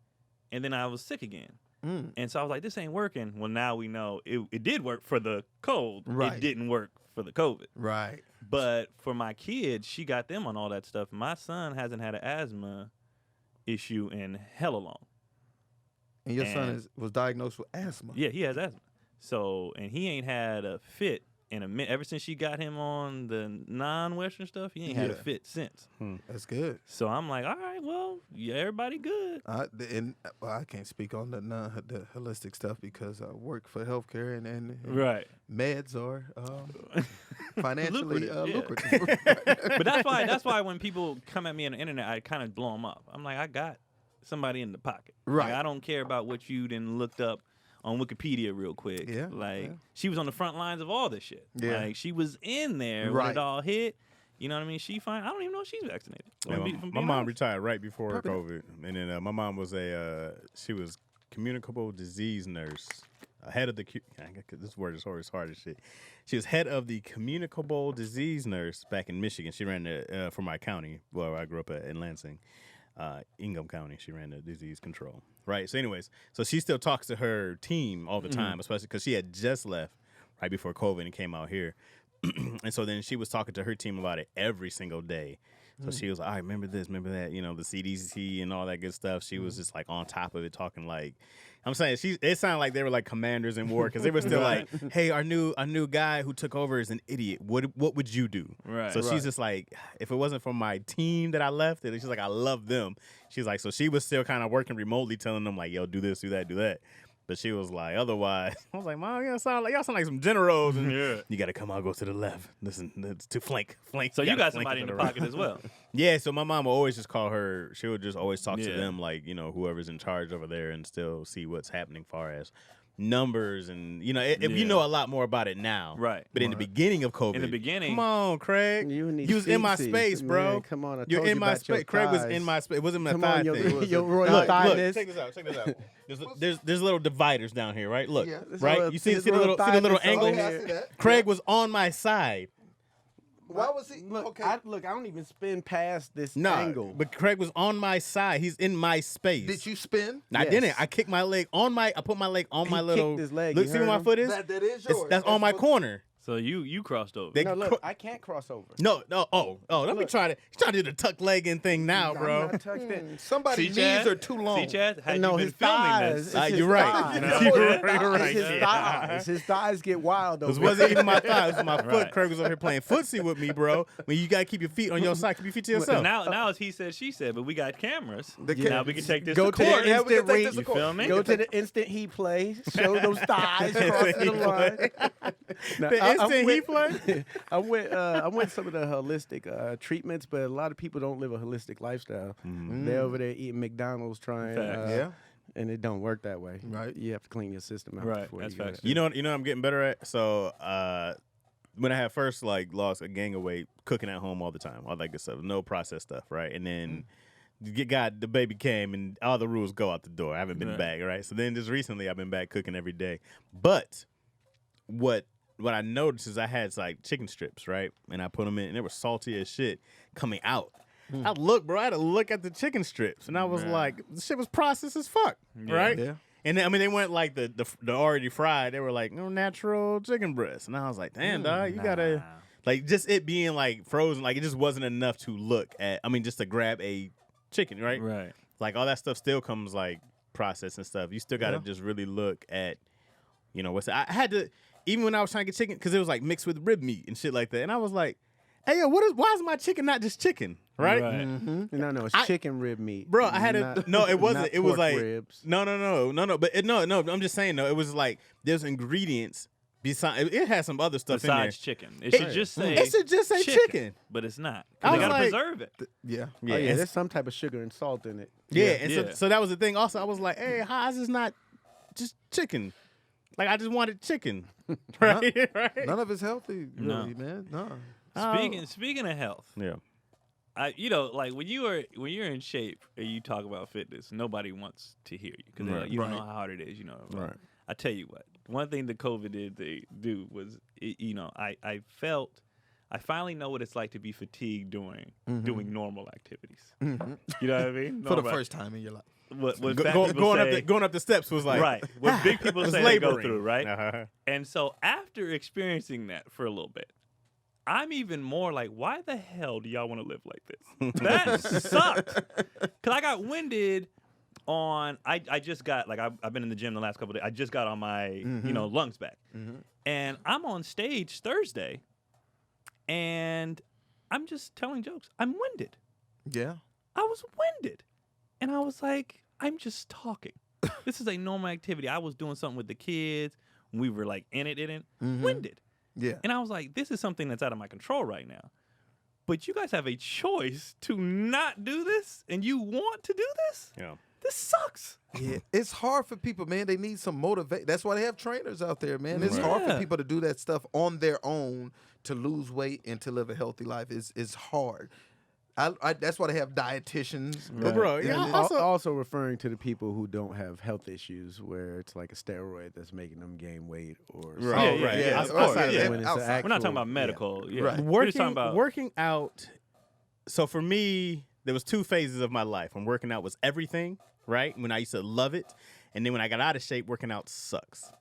and then I was sick again. Mm. And so I was like, this ain't working. Well, now we know it did work for the cold. Right. It didn't work for the COVID. Right. But for my kids, she got them on all that stuff. My son hasn't had an asthma issue in hella long. And your son And- was diagnosed with asthma. Yeah, he has asthma. So, and he ain't had a fit in a minute. Ever since she got him on the non-Western stuff, he ain't had a Yeah. fit since. That's good. So I'm like, all right, well, yeah, everybody good. Well, I can't speak on the holistic stuff because I work for healthcare and Right. meds are financially Lucrative, lucrative. But that's why when people come at me on the internet, I kind of blow them up. I'm like, I got somebody in the pocket. Right. Like, I don't care about what you done looked up on Wikipedia real quick. Yeah, Like yeah. she was on the front lines of all this shit. Yeah. Like she was in there when Right. it all hit. You know what I mean? She fine. I don't even know if she's vaccinated. Yeah, If I'm my being mom honest. retired right before Probably COVID, and then my mom was she was communicable disease nurse, head of the this word is always hard as shit. She was head of the communicable disease nurse back in Michigan. She ran the for my county, where I grew up in Lansing, Ingham County. She ran the disease control. Right. So, anyways, so she still talks to her team all the time, especially because she had just left right before COVID and came out here. And so then she was talking to her team about it every single day. So she was like, all right, remember this, remember that, you know, the CDC and all that good stuff. She was just like on top of it, talking like, I'm saying, it sounded like they were like commanders in war because they were still like, hey, our new guy who took over is an idiot. What would you do? Right. So she's just like, if it wasn't for my team that I left, and she's like, I love them. She's like, so she was still kind of working remotely, telling them like, yo, do this, do that, do that. But she was like, otherwise, I was like, Mom, y'all sound like some generals, and you got to come out, go to the left. Listen, it's to flank. So you gotta got flank somebody to in the right. pocket as well. Yeah, so my mom will always just call her. She would just always talk to Yeah. them, like, you know, whoever's in charge over there, and still see what's happening far as numbers and, you know, if you Yeah. know a lot more about it now. Right. But in the beginning of COVID. In the beginning, Come on, Craig. You and these was in my feetsies, space, bro. man, come on, I You're told in you my about your space. Craig was thighs. in my space. It wasn't my Come thigh on, your, thing. your royal Look, thighness. check this out. Check this out. There's little dividers down here, right? Look, Yeah, right? You see his the little thighness angle? over Yeah, I here. see that. Craig was on my side. Why was he? Look, Okay. I don't even spin past this No, angle. but Craig was on my side. He's in my space. Did you spin? I Yes. didn't. I kicked my leg on my. I put my leg on He my little. kicked his leg, Look, you see where heard my him? foot is? That is It's- yours. that's on my what- corner. So you crossed over. They No, look, I can't cross over. No, let me try to. He's trying to do the tuck legging thing now, bro. I'm not tucked in. Somebody's See, knees Chaz? are too long. See, Chaz, had No, you been his filming thighs. this, It's his You're right. thighs. You're right. It's his thighs. His thighs get wild It over. wasn't even my thighs, it was my foot. Right. Craig was over here playing footsie with me, bro. When you gotta keep your feet on your side, keep your feet to yourself. now it's he said, she said, but we got cameras. The Now we can take this Go to to court. the Yeah, we can instant take read. this to You court. feel me? Go to the instant he plays. Show those thighs crossing the line. Now, The instant he play? I'm with some of the holistic treatments, but a lot of people don't live a holistic lifestyle. They're over there eating McDonald's, trying, Facts. Yeah. and it don't work that way. Right. You have to clean your system out. Right, Before that's you go facts. there. You know what I'm getting better at? So when I had first lost a gang of weight, cooking at home all the time, all that good stuff, no processed stuff, right? And then the baby came and all the rules go out the door. I haven't been Right. back, right? So then just recently I've been back cooking every day. But what I noticed is I had like chicken strips, right? And I put them in and they were salty as shit coming out. I had to look at the chicken strips and I was like, this shit was processed as fuck, right? Yeah. And then, they weren't like the already fried. They were like, no, natural chicken breast. And I was like, damn, dog, you gotta, like, just it being like frozen, like it just wasn't enough to look at. I mean, just to grab a chicken, right? Right. Like all that stuff still comes like processed and stuff. You still gotta just really look at, what's I had to, even when I was trying to get chicken, because it was like mixed with rib meat and shit like that. And I was like, hey, yo, why is my chicken not just chicken? Right? No, it's chicken rib meat. Bro, I had not- to. No, it wasn't. not It was pork like ribs. no. But no. I'm just saying though. It was like there's ingredients besides. It had some other stuff in there. Besides chicken. It should just say It should just say chicken. But it's not. I 'Cause they was gotta like- preserve it. Yeah. Oh, yeah, and there's some type of sugar and salt in it. yeah, and Yeah. so that was the thing. Also, I was like, hey, how is this not just chicken? Like I just wanted chicken, right? Right. None of it's healthy, No. really, man. No. Speaking of health, Yeah. like when you're in shape and you talk about fitness, nobody wants to hear you because Right. you don't know Right. how hard it is. Right. I tell you what, one thing the COVID did do was, I felt. I finally know what it's like to be fatigued doing normal activities. You know what I mean? For the Normal- first time in your life. what fat people say, going up the steps was like right. What big people was say they go laboring. through, right? Uh-huh. And so after experiencing that for a little bit, I'm even more like, why the hell do y'all want to live like this? That sucks. Because I got winded on, I just got, like, I've been in the gym the last couple of days. I just got on my, lungs back. And I'm on stage Thursday, and I'm just telling jokes. I'm winded. Yeah. I was winded. And I was like, I'm just talking. This is a normal activity. I was doing something with the kids. We were like in it, winded. Yeah. And I was like, this is something that's out of my control right now. But you guys have a choice to not do this, and you want to do this? Yeah. This sucks. Yeah, it's hard for people, man. They need some motivation. That's why they have trainers out there, man. It's hard for Yeah. people to do that stuff on their own to lose weight and to live a healthy life. It's hard. That's why they have dietitians. But bro, And yeah, it- also referring to the people who don't have health issues, where it's like a steroid that's making them gain weight, or Right, Yeah, right. yeah, Of of course, course, yeah. when it's Outside. We're not talking actual- about medical. Yeah. Right. We're just talking about working out. So for me, there was 2 phases of my life. When working out was everything, right? When I used to love it, and then when I got out of shape, working out sucks.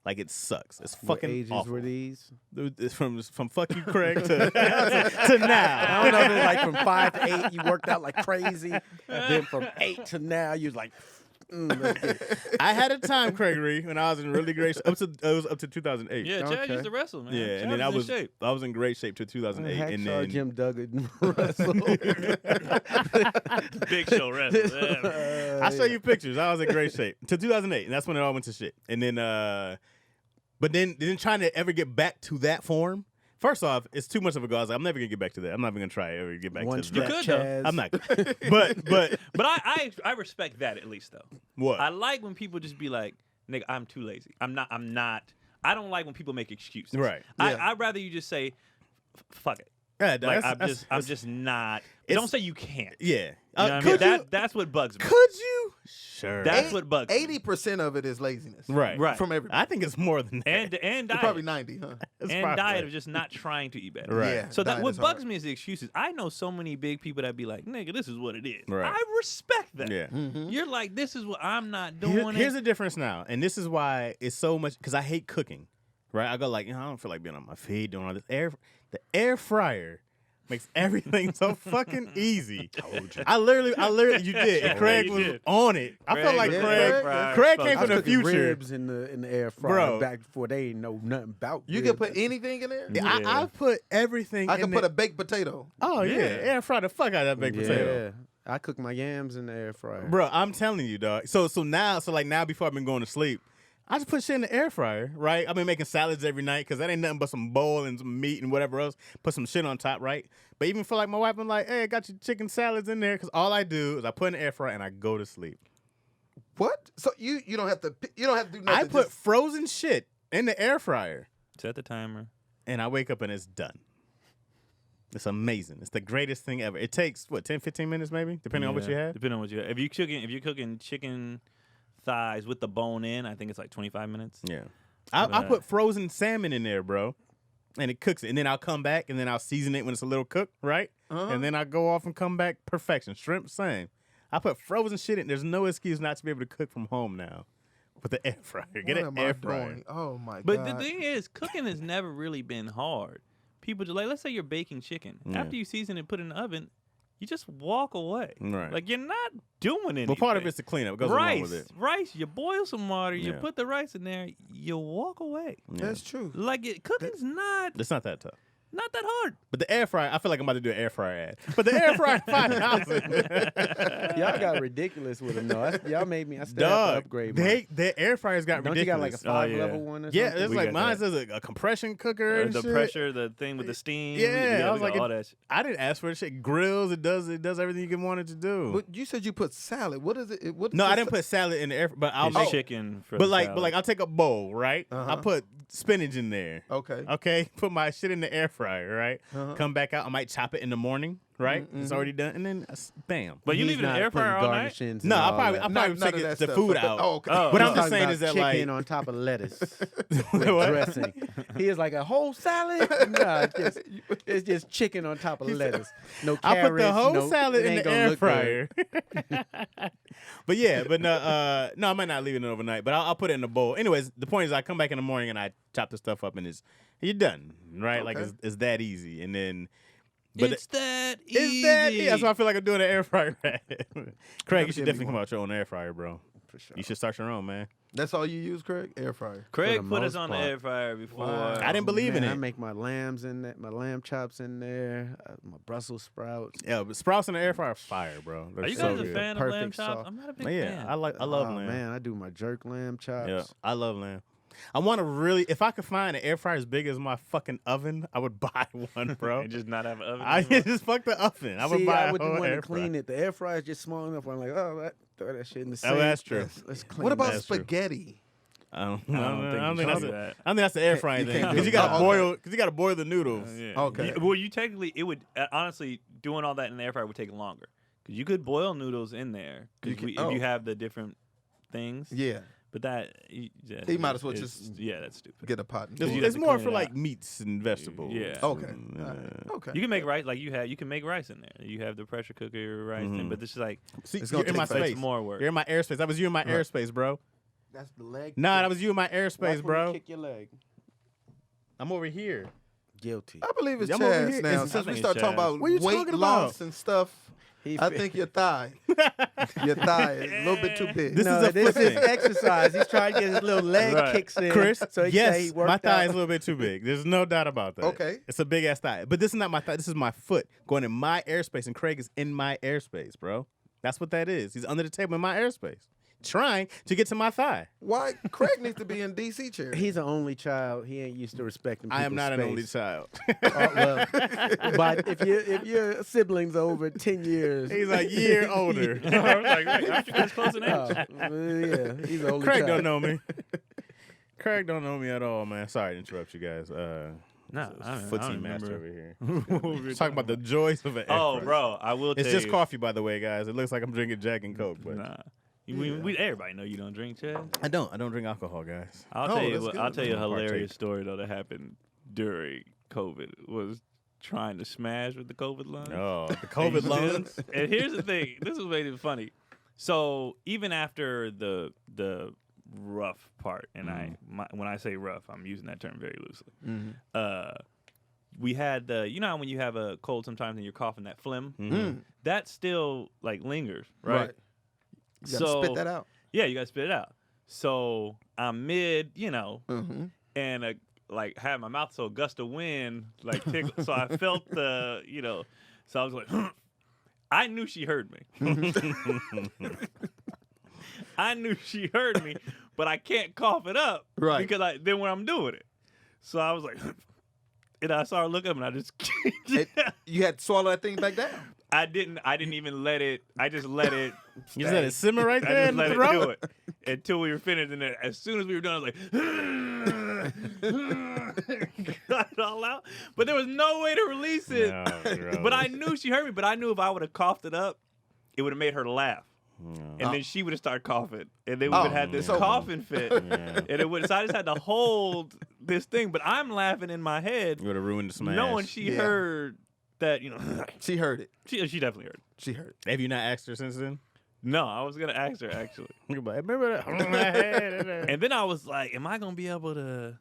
Like it sucks. It's What fucking ages awful. were these? It's from fuck you, Craig, to now. I don't know if it was like from 5 to 8, you worked out like crazy. Then from 8 to now, you was like, let's get it. I had a time, Gregory, when I was in really great shape. It was up to 2008. Yeah, Chad Okay. used to wrestle, man. Yeah, Chad and then I in was shape. I was in great shape till 2008, and then Jim Duggan wrestle. Big Show wrestle. Yeah. I'll show you pictures. I was in great shape till 2008, and that's when it all went to shit. And then, but then trying to ever get back to that form. First off, it's too much of a goal. I was like, I'm never gonna get back to that. I'm not even gonna try ever get back One to strap that. could, though. Chaz. I'm not. But But I respect that at least though. what? I like when people just be like, nigga, I'm too lazy. I'm not. I don't like when people make excuses. Right. Yeah. I'd rather you just say, fuck it. Yeah, Like that's- I'm just not. it's- Don't say you can't. yeah. You know what I mean? Could you? That's what bugs me. Could you? Sure. That's what bugs me. 80% of it is laziness. right. Right. From everybody. I think it's more than that. And diet. Probably 90, huh? It's and probably- diet of just not trying to eat better. Right. Yeah, So that diet what is bugs hard. me is the excuses. I know so many big people that be like, nigga, this is what it is. Right. I respect that. Yeah. You're like, this is what I'm not doing. Here's the difference now, and this is why it's so much because I hate cooking. right? I go like, I don't feel like being on my feet doing all this. The air fryer makes everything so fucking easy. Told you. I literally, you did. And Craig You was did. on it. I felt like Craig came I was from the cooking future. ribs in the air fryer Bro. back before they didn't know nothing about. You ribs. can put anything in there. Yeah. I put everything I in can there. put a baked potato. Oh, yeah. Yeah. Air fry the fuck out of that baked potato. I cook my yams in the air fryer. Bro, I'm telling you, dog. So now before I've been going to sleep, I just put shit in the air fryer, right? I've been making salads every night because that ain't nothing but some bowl and some meat and whatever else. Put some shit on top, right? But even for like my wife, I'm like, hey, I got your chicken salads in there because all I do is I put in the air fryer and I go to sleep. What? So you don't have to do nothing. I put frozen shit in the air fryer Set the timer. and I wake up and it's done. It's amazing. It's the greatest thing ever. It takes, 10, 15 minutes maybe, depending on what you have? Depending on what you have. If you're cooking chicken thighs with the bone in, I think it's like 25 minutes. Yeah. I put frozen salmon in there, bro. And it cooks it. And then I'll come back and then I'll season it when it's a little cooked, right? And then I go off and come back. Perfection. Shrimp, same. I put frozen shit in. There's no excuse not to be able to cook from home now with the air fryer. Get an air fryer. Oh my But god! the thing is, cooking has never really been hard. People just like, let's say you're baking chicken. Yeah. After you season and put it in the oven, you just walk away. Right. Like you're not doing anything. Well, part of it's the cleanup. It goes along rice, with it. rice. You boil some water. You Yeah. put the rice in there. You walk away. Yeah. That's true. Like cooking's not It's not that tough. that hard. But the air fryer, I feel like I'm about to do an air fryer ad. But the air fryer 5,000. Y'all got ridiculous with them though. Y'all made me. I still have Dog, to upgrade. Mine. their air fryers got Don't ridiculous. you got like a 5 yeah. level one or Yeah, something? it's We like got mine that. says a compression cooker and The shit. pressure, the thing with the steam. Yeah, I was we got like, all that shit. I didn't ask for the shit. Grills, it does everything you can want it to do. But you said you put salad. What is it? What is No, I the didn't put salad in the air, but I'll It's make. chicken for But the like, salad. I'll take a bowl, right? Uh-huh. I put spinach in there. Okay. Okay, put my shit in the air fryer, right? Uh-huh. Come back out. I might chop it in the morning, right? Mm-hmm. It's already done, and then bam. But you He's leave it in the not air fryer putting all night. garnishings No, and I'll all probably that. take none of that the stuff, food but out. oh, okay. Oh, But he's I'm just talking saying about is that chicken like on top of lettuce with What? dressing. He is like a whole salad. Nah, it's just chicken on top of lettuce. No I carrots. put the whole no, salad it in ain't the gonna air look fryer. But yeah, but no, I might not leave it overnight, but I'll put it in a bowl. Anyways, the point is I come back in the morning and I chop the stuff up and you're done, right? Like Okay. it's that easy. And then, but It's that easy. it's that easy. That's why I feel like I'm doing an air fryer. Craig, you should give me definitely come one. out with your own air fryer, bro. For sure. You should start your own, man. That's all you use, Craig? Air fryer. Craig For the put us most on the part. air fryer before. Wow. I didn't believe in Man, I it. make my lambs in there, my lamb chops in there, my Brussels sprouts. Yeah, but sprouts in the air fryer are fire, bro. They're Are you so guys a good. fan of lamb Perfect chops? sauce. I'm not a big Yeah, fan. I love Oh lamb. man, I do my jerk lamb chops. Yeah, I love lamb. I want to really, if I could find an air fryer as big as my fucking oven, I would buy one, bro. And just not have an oven. I anymore. just fuck the oven. I would See, buy I a wouldn't whole want air to clean fryer. it. The air fryer is just small enough where I'm like, oh, throw that shit in the Oh, sink. that's true. Let's clean What about That's true. spaghetti? I don't I don't think you that's should do that. I think that's the air frying You thing can't do because you it. gotta Oh, okay. boil because you gotta boil the noodles. Yeah. Okay. Well, you technically it would honestly doing all that in the air fryer would take longer because you could boil noodles in there You because can- if you oh. have the different things. Yeah. But that He might as well it's- just yeah, that's stupid. Get a pot. and It's, do you it. it's have to more clean for it like out. meats and vegetables. Yeah. Okay. Mm, All right. Okay. You can make rice like you can make rice in there. You have the pressure cooker rice thing, Mhm. but this is like See, It's you're gonna in my take space. it's more work. You're in my airspace. That was you in my Right. airspace, bro. That's the leg. Nah, that was you in my Watch airspace, when you bro. Kick your leg. I'm over here. Guilty. I believe it's I'm over Chaz here. now. It's- Since we I think start it's talking Chaz. about What are you weight talking loss about? and stuff, He I fi- think your thigh is a little bit too big. This no, is a this foot is thing. exercise. He's trying to get his little leg Right. kicks in. Chris, so he can say he yes, worked my thigh out. is a little bit too big. There's no doubt about that. Okay. It's a big ass thigh. But this is not my thigh. This is my foot going in my airspace, and Craig is in my airspace, bro. That's what that is. He's under the table in my airspace, trying to get to my thigh. Why Craig needs to be in DC chair? He's an only child. He ain't used to respecting I am people's not an space. only child. Well, but if your siblings over 10 years, He's a year older. I was like, wait, aren't you guys close in age? yeah, he's an only Craig child. don't know me. Craig don't know me at all, man. Sorry to interrupt you guys. No, I don't footsie master remember. over here. Talking about the joys of an air Oh, fryer. bro, I will tell It's just you. coffee, by the way, guys. It looks like I'm drinking Jack and Coke, but Nah. Everybody know you don't drink, Chaz. I don't drink alcohol, guys. I'll Oh, tell you that's what. good. I'll tell you a Don't partake. hilarious story though that happened during COVID. Was trying to smash with the COVID lunch. Oh, the COVID lungs. And here's the thing. This was made it funny. So even after the rough part, and when I say rough, I'm using that term very loosely. We had you know how when you have a cold sometimes and you're coughing, that phlegm, that still like lingers, right? You gotta spit that out. Yeah, you gotta spit it out. So I'm mid, you know, and like had my mouth so a gust of wind like tickle, so I felt the, you know, so I was like, I knew she heard me. I knew she heard me, but I can't cough it up, Right? Because then when I'm doing it, so I was like, and I saw her look up, and I just You had to swallow that thing back down. I didn't even let it. I just let it. You just let it simmer right I there just in let the it throat? do it until we were finished, and then as soon as we were done, I was like, got it all out. But there was no way to release it. No, But I knew she heard me. But I knew if I would have coughed it up, it would have made her laugh. And then she would have started coughing, and then we would have had this coughing fit, and it would. So I just had to hold this thing, but I'm laughing in my head, You would have ruined the smash. knowing she heard that. You know, She heard it. she definitely heard it. She heard it. Have you not asked her since then? No, I was gonna ask her actually, You're like, remember that? and then I was like, "Am I gonna be able to,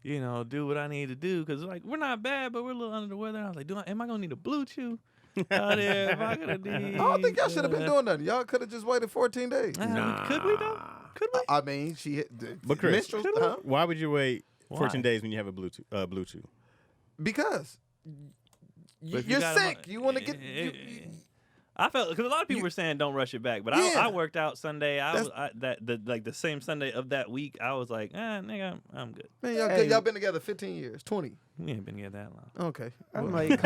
you know, do what I need to do? Because like we're not bad, but we're a little under the weather." And I was like, am I gonna need a blue chew out there? Am I gonna need? I don't think y'all should have been doing nothing. Y'all could have just waited 14 days. Could we though? Could we? I mean, she hit But Chris, minstrels, huh? why would you wait 14 Why? days when you have a Bluetooth? Because But you're got 'em sick. on- You want to get. I felt because a lot of people were saying don't rush it back, but Yeah. I worked out Sunday. The same Sunday of that week. I was like, nigga, I'm good. Man, Hey. y'all been together 15 years, 20. We ain't been together that long. Okay. I'm Well, like,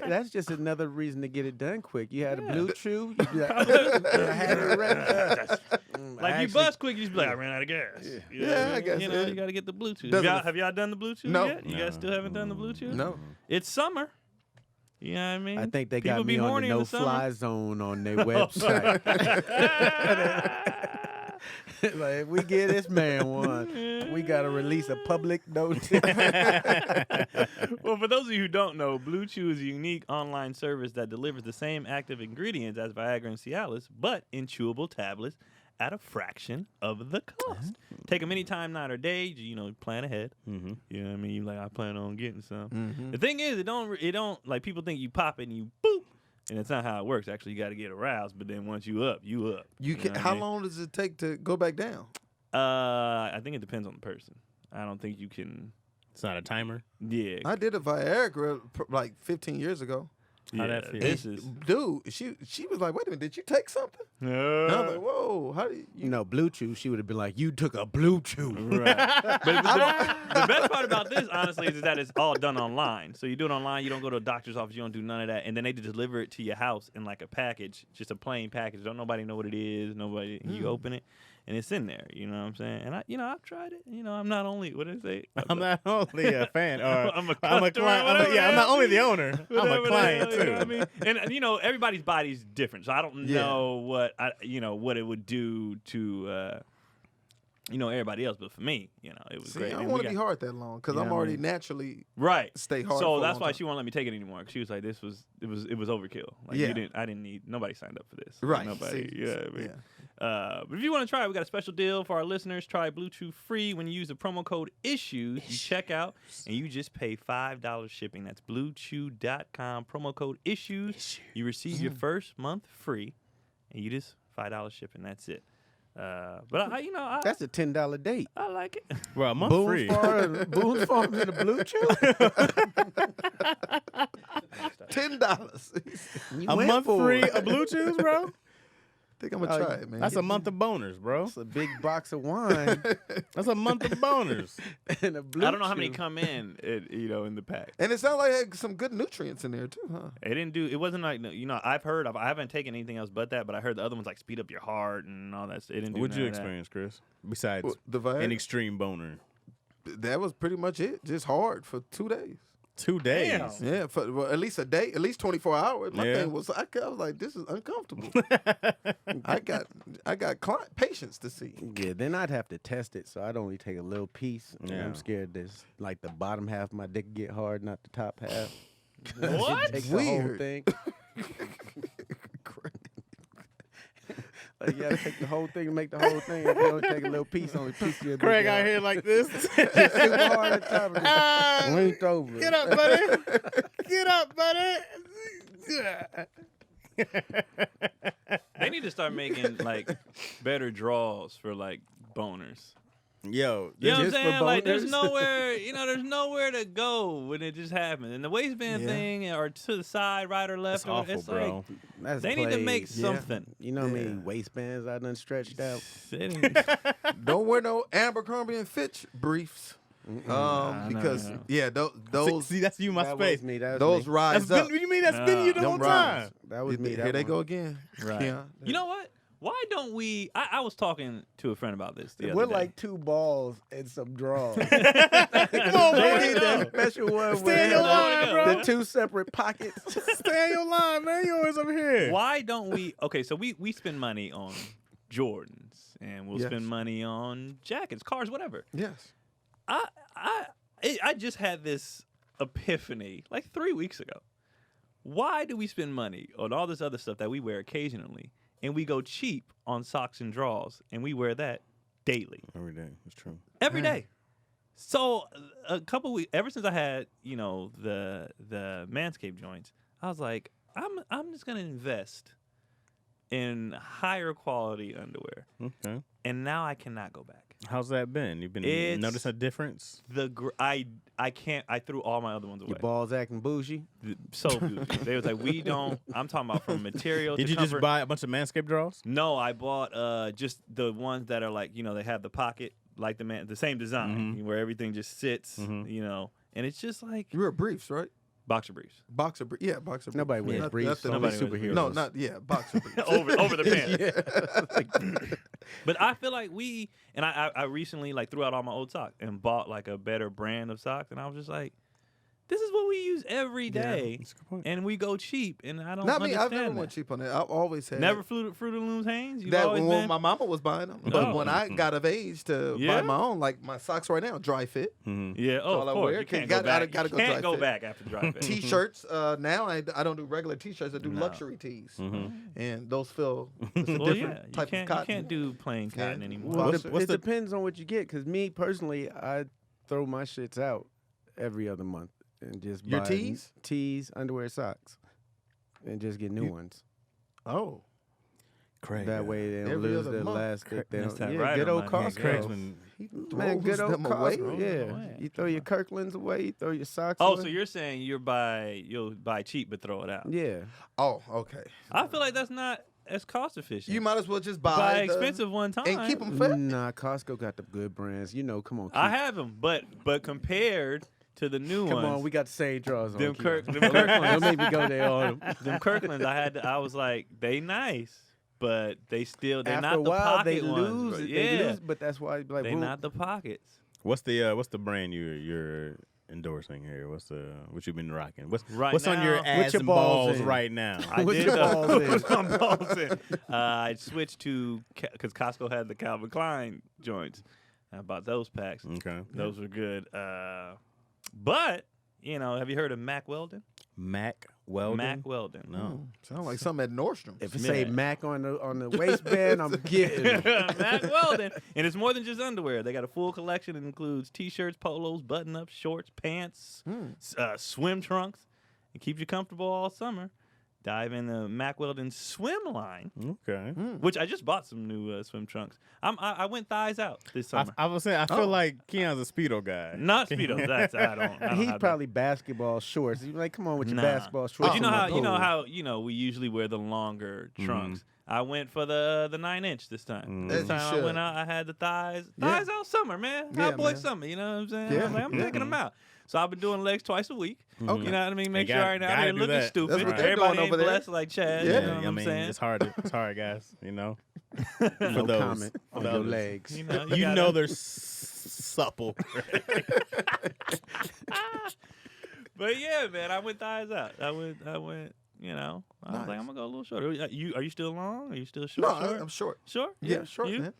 that's just another reason to get it done quick. You had a blue chew. You had it ready. Like you bust quick, you just be like, I ran out of gas. You know Yeah, what I mean? guess, You know, yeah. you got to get the Bluetooth. Doesn't Have y'all done the Bluetooth No. yet? You guys still haven't done the Bluetooth? no. It's summer. You know what I mean? I think they People got be me on horny the in no summer. fly zone on their website. Like, if we give this man one, we got to release a public notice. Well, for those of you who don't know, Blue Chew is a unique online service that delivers the same active ingredients as Viagra and Cialis, but in chewable tablets at a fraction of the cost. Take them anytime, night or day. You know, plan ahead. Mm-hmm. You know what I mean? You like, I plan on getting some. Mhm. The thing is, it don't like people think you pop it and you boop, and it's not how it works. Actually, you got to get aroused. But then once you up, you up. You can. know what I How mean? long does it take to go back down? I think it depends on the person. I don't think you can. It's not a timer. Yeah. I did a Viagra like 15 years ago. How'd yeah, that feel? This is Dude, she was like, "Wait a minute, did you take something?" And I was like, "Whoa, how do you?" You know, blue chew, she would have been like, you took a blue chew. right. But the best part about this, honestly, is that it's all done online. So you do it online. You don't go to a doctor's office. You don't do none of that. And then they deliver it to your house in like a package, just a plain package. Don't nobody know what it is. Nobody. You open it, and it's in there. You know what I'm saying? And I've tried it. You know, I'm not only what did I say? I'm not only a fan, or I'm a I'm a customer, client. whatever I'm the not hell. only the owner. I'm a Whatever the client hell, you know too. what I mean? And you know, everybody's body's different, so I don't know what it would do to everybody else. But for me, it was See, great. I And don't we want to be got- hard that long because Yeah, I'm I already mean- naturally right. stay hard. for So a that's long why time. she won't let me take it anymore. 'Cause she was like, "This was it was overkill. Like Yeah. I didn't need nobody signed up for this. Right. Nobody. See, You know what I mean? yeah. But if you want to try it, we got a special deal for our listeners. Try Blue Chew free when you use the promo code ISSUES. You check out and you just pay $5 shipping. That's BlueChew.com. Promo code ISSUES. You receive your first month free, and you just $5 shipping. That's it. But I That's a $10 date. I like it. Well, a month free. Boone's Farm and the blue chew. $10. A month free of Bluetooth, bro. Think I'm gonna try it, man. That's a month of boners, bro. It's a big box of wine That's a month of boners. and a blue I don't know how many chew. come in, in the pack. And it sounds like it had some good nutrients in there too, huh? It wasn't like, I haven't taken anything else but that, but I heard the other ones like speed up your heart and all that stuff. It didn't do What'd you none of that. experience, Chris? Besides Well, the Viagra, an extreme boner. that was pretty much it. Just hard for 2 days. 2 days. Damn. Yeah, for at least a day, at least 24 hours. My Yeah. thing was, I was like, this is uncomfortable. I got patients to see. Yeah, then I'd have to test it, so I'd only take a little piece. And Yeah. I'm scared this, like the bottom half of my dick get hard, not the top half. What? Take the whole Weird. thing. Like, you gotta take the whole thing to make the whole thing. If you don't take a little piece, only piece you. Craig out here like this. Just super hard at the top of it. Linked over. Get up, buddy. Get up, buddy. They need to start making like better draws for like boners. Yo, You know what I'm Just for saying? Like, there's boners? nowhere, there's nowhere to go when it just happened. And the waistband Yeah. thing, or to the side, right or left, that's awful, it's bro. like That's they need to played. make something. You know how many Yeah. waistbands I done stretched out? Don't wear no Abercrombie and Fitch briefs. Because no. yeah, those See, that's you, my That space. was me. That was those me. rise That's up. been, you mean that's been you the Them whole rise. time? That was me. Here That they one. go again. Right. Yeah. You know what? Why don't we? I was talking to a friend about this the We're other day. like two balls and some draws. Come on, They bro. need that special one Stay with in your line, the bro. two separate pockets. Stay in your line, man. You always over here. Why don't we? Okay, so we spend money on Jordans, and we'll Yes. spend money on jackets, cars, whatever. Yes. I just had this epiphany like 3 weeks ago. Why do we spend money on all this other stuff that we wear occasionally, and we go cheap on socks and drawers, and we wear that daily, Every day. It's true. every day? So a couple weeks, ever since I had the Manscaped joints, I was like, I'm just gonna invest in higher quality underwear, Okay. and now I cannot go back. How's that been? You've been It's- notice a difference? I can't. I threw all my other ones away. Your balls acting bougie. So bougie. They was like, we don't. I'm talking about from material. Did to you just comfort. buy a bunch of Manscaped draws? No, I bought just the ones that are like they have the pocket like the same design where everything just sits, and it's just like You wear briefs, right? boxer briefs Boxer briefs. Yeah, boxer briefs. Nobody wears Not- briefs. nothing- Only Nobody wears superheroes. No, not boxer briefs. over the pants. Yeah. But I feel like I recently like threw out all my old socks and bought like a better brand of socks, and I was just like, this is what we use every day, That's a good point. and we go cheap, and I don't Not me. understand I've never that. went cheap on that. I've always had Never Fruit of Looms Hanes? You've that always when been? my mama was buying them. But Oh. when I got of age to Yeah? buy my own, like my socks right now, dry fit. Yeah, all of I course. wear. You can't Gotta- go back. gotta You go can't dry go fit. back after dry fit. T-shirts. Now I don't do regular T-shirts. I do No. luxury tees, and those feel it's a Well, different yeah, you type of can't, cotton. you can't do plain cotton anymore. Well, What's it the- depends on what you get. Because me personally, I throw my shits out every other month and just Your buy tees? underwear, socks, and just get new ones. Oh, Craig. That way they don't Every lose other the month. elastic. They That's don't, that yeah, rider good old money. Costco. Craig's been he Man, good throws old them away. Costco. Yeah, away. you throw your Kirklands away. You throw your socks. Oh, away. so you're saying you'll buy cheap but throw it out? Yeah. Oh, okay. I feel like that's not as cost efficient. You might as well just buy buy the- expensive one time and keep them fresh. Nah, Costco got the good brands. You know, come on. I Keith. have them, but compared to the new Come ones, on, we got the same draws on. them Keith. Kirk, them Don't Kirklands, make me go there on them. them Kirklands, I was like, they nice, but they're After not a the while, pocket they ones. lose. bro. They Yeah, lose, but that's why, like, they boom. not the pockets. What's the brand you're endorsing here? What you've been rocking? Right what's on your now- ass Put your and balls balls in. right now? I Put did your balls in. put my balls in. I switched to because Costco had the Calvin Klein joints. I bought those packs. Okay. Those were good. But have you heard of Mack Weldon? Mac Weldon. Mack Weldon. No. Sound like something at Nordstrom's. If it say Yeah. Mac on the waistband, I'm getting it. Mack Weldon, and it's more than just underwear. They got a full collection. It includes t-shirts, polos, button-ups, shorts, pants, swim trunks. It keeps you comfortable all summer. Dive in the Mack Weldon swim line, Okay. which I just bought some new swim trunks. I went thighs out this summer. I was saying I feel like Keon's a Speedo guy. Not Speedos. That's I don't He's have probably basketball shorts. He's like, come on with your Nah. basketball shorts. But you know on how the we usually wear the longer trunks. I went for the 9-inch this time. This As you time I should. went out. I had the thighs Yeah. out summer, man. Yeah, Hot boy man. summer. You know what I'm saying? Yeah. I'm taking them out. So I've been doing legs twice a week. Okay. You know what I mean? Make You sure got- I ain't out gotta here do looking that. stupid. That's what they're Everybody doing ain't over there. blessed like Chaz. Yeah. You know what I I'm mean, saying? it's hard. It's hard, guys. You know. No those. comment For on the your others. legs. You know, You gotta- know they're supple. But yeah, man, I went thighs out. I went. I was Nice. like, I'm gonna go a little shorter. Are you still long? Are you still No, short? I'm short. Short? Yeah, short, You? man.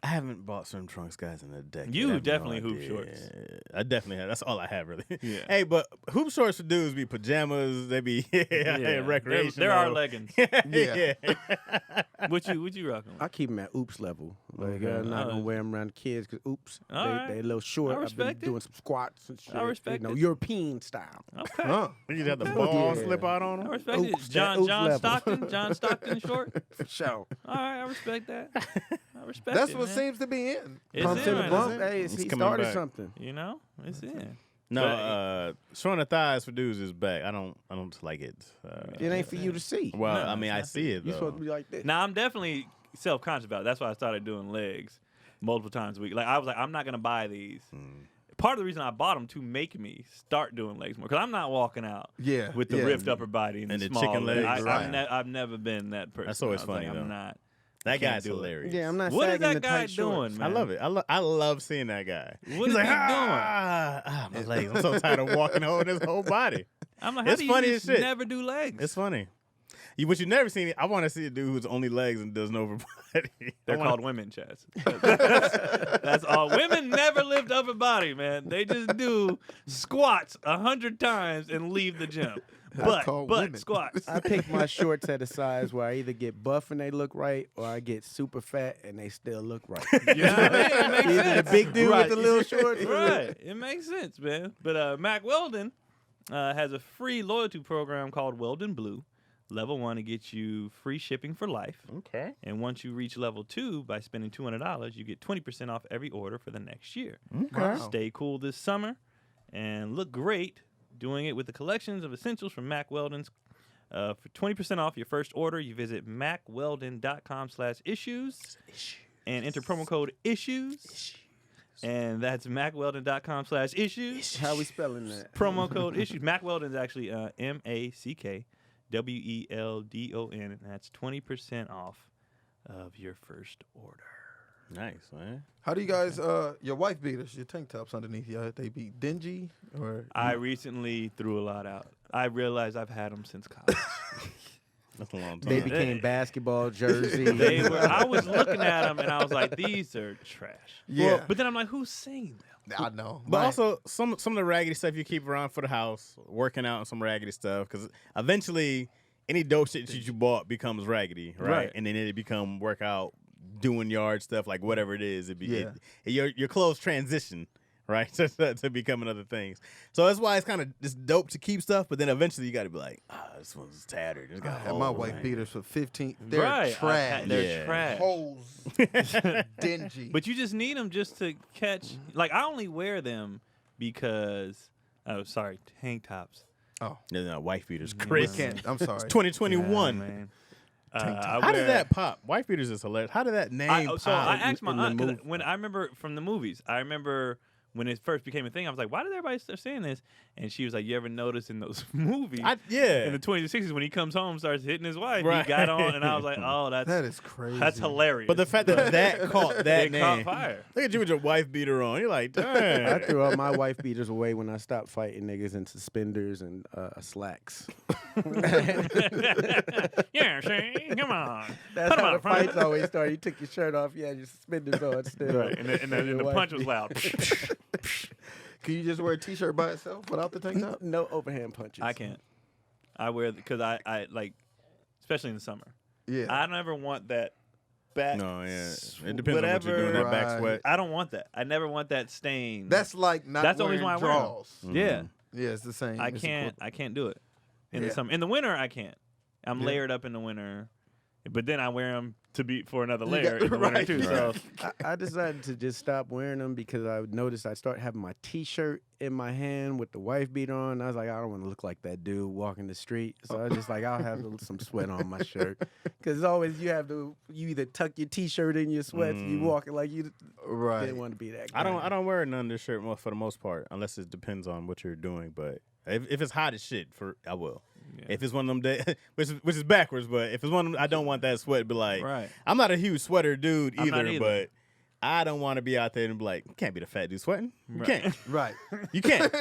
I haven't bought swim trunks, guys, in a decade. You I have definitely no hoop idea. shorts. I definitely have. That's all I have, really. Yeah. Hey, but hoop shorts for dudes be pajamas. They be recreational. There are leggings. Yeah. What you rocking? I keep them at oops level. Like Okay. I'm not gonna wear them around the kids because oops, All right. they a little short. I I've been respect it. doing some squats and shit. respect it. European style. Okay. Huh. You got the ball Yeah. slip out on I them. respect Oops, it. that oops John level. Stockton. John Stockton short. For sure. All right, I respect that. I respect That's it, what man. seems to be in. It's Pumps in in the right bump. now. Hey, It's he coming started back. something. You know, it's in. No, showing the thighs for dudes is back. I don't like it. It ain't for you to see. Well, No, I mean, it's I not see it You're though. supposed to be like this. Now I'm definitely self-conscious about it. That's why I started doing legs multiple times a week. Like I was like, I'm not gonna buy these. Part of the reason I bought them to make me start doing legs more, because I'm not walking out Yeah. with the yeah. ripped upper body and And the the small chicken legs. legs, right. I've never been that person. That's always I was like, funny, though. I'm not. That can't guy's do it. hilarious. Yeah, I'm not What is sagging the that guy tight shorts. doing, man? I love it. I love seeing that guy. What He's is like, he my legs. I'm so tired of walking holding his whole body. I'm like, how It's do you funny just as shit. never do legs? It's funny. What you never seen. I want to see a dude who's only legs and does no upper body. They're called women, Chaz. That's all. Women never lift upper body, man. They just do squats 100 times and leave the gym. That's called But women. squats. I pick my shorts at a size where I either get buff and they look right, or I get super fat and they still look right. You know what I mean? It makes Either the sense. big dude Right. with the little shorts, Right. It makes sense, man. But Mac Weldon has a free loyalty program called Weldon Blue. Level 1 to get you free shipping for life. Okay. And once you reach level 2, by spending $200, you get 20% off every order for the next year. Wow. Stay cool this summer and look great doing it with the collections of essentials from Mac Weldon's. For 20% off your first order, you visit macweldon.com/issues and enter promo code issues. And that's macweldon.com/issues. How we spelling that? Promo code issues. Mac Weldon is actually MACKWELDON, and that's 20% off of your first order. Nice, man. How do you guys, your wife beaters, your tank tops underneath you, they be dingy? Or I recently threw a lot out. I realized I've had them since college. That's a long time. They became basketball jerseys. I was looking at them and I was like, these are trash. Yeah. Well, but then I'm like, who's saying them? I know. But Mine- also some of the raggedy stuff you keep around for the house, working out and some raggedy stuff, because eventually any dope shit that you bought becomes raggedy, right? Right. And then it become workout, doing yard stuff, like whatever it is. Yeah. Your clothes transition, right, to becoming other things. So that's why it's kind of just dope to keep stuff, but then eventually you got to be like, this one's tattered. It's I got had my holes, wife man. beaters for 15. They're Right. trash. They're Yeah. trash. Holes. Dingy. But you just need them just to catch. Like, I only wear them because, tank tops. oh, No, wife beaters, we Chris. can't. I'm sorry. It's 2021. Yeah, man. Tank top. How did that pop? Wife beaters is hilarious. How did that name pop? I asked my in the aunt 'cause movie. when I remember from the movies. I remember when it first became a thing. I was like, "Why did everybody start saying this?" And she was like, "You ever notice in those movies Yeah. in the 20s, when he comes home, starts hitting his wife, Right. he got on?" And I was like, "Oh, That that's is crazy. hilarious." But the fact that that caught that it name. caught fire. Look at you with your wife beater on. You're like, I dang. threw all my wife beaters away when I stopped fighting niggas in suspenders and slacks. Yeah, see, come on. That's Put 'em how the up front. fights always start. You took your shirt off, you had your suspenders on still. Right, and the Your wife punch was beat- loud. Can you just wear a t-shirt by itself without the tank top? No overhand punches. I can't. I wear because I like, especially in the summer. Yeah. I never want that back. No, yeah. It depends on what you're doing. whatever- That back Right. sweat. I don't want that. I never want that stain. That's like not That's the only wearing reason why I wear 'em. draws. yeah. Yeah, it's the same. I It's can't. equivalent. I can't do it in Yeah. the summer. In the winter, I can't. I'm Yeah. layered up in the winter, but then I wear them to be for another You layer got- in the winter right. too. So I decided to just stop wearing them because I noticed I started having my T-shirt in my hand with the wife beater on. I was like, I don't want to look like that dude walking the street. So I was just like, I'll have some sweat on my shirt because always you either tuck your T-shirt in your sweats, you walking like you Right. didn't want to be that guy. I don't wear none of this shirt for the most part, unless it depends on what you're doing. But if it's hot as shit, I will. Yeah. If it's one of them days, which is backwards, but if it's one of them, I don't want that sweat. Be like, Right. I'm not a huge sweater dude I'm not either, either. but I don't want to be out there and be like, you can't be the fat dude sweating. You Right. can't. Right. You can't.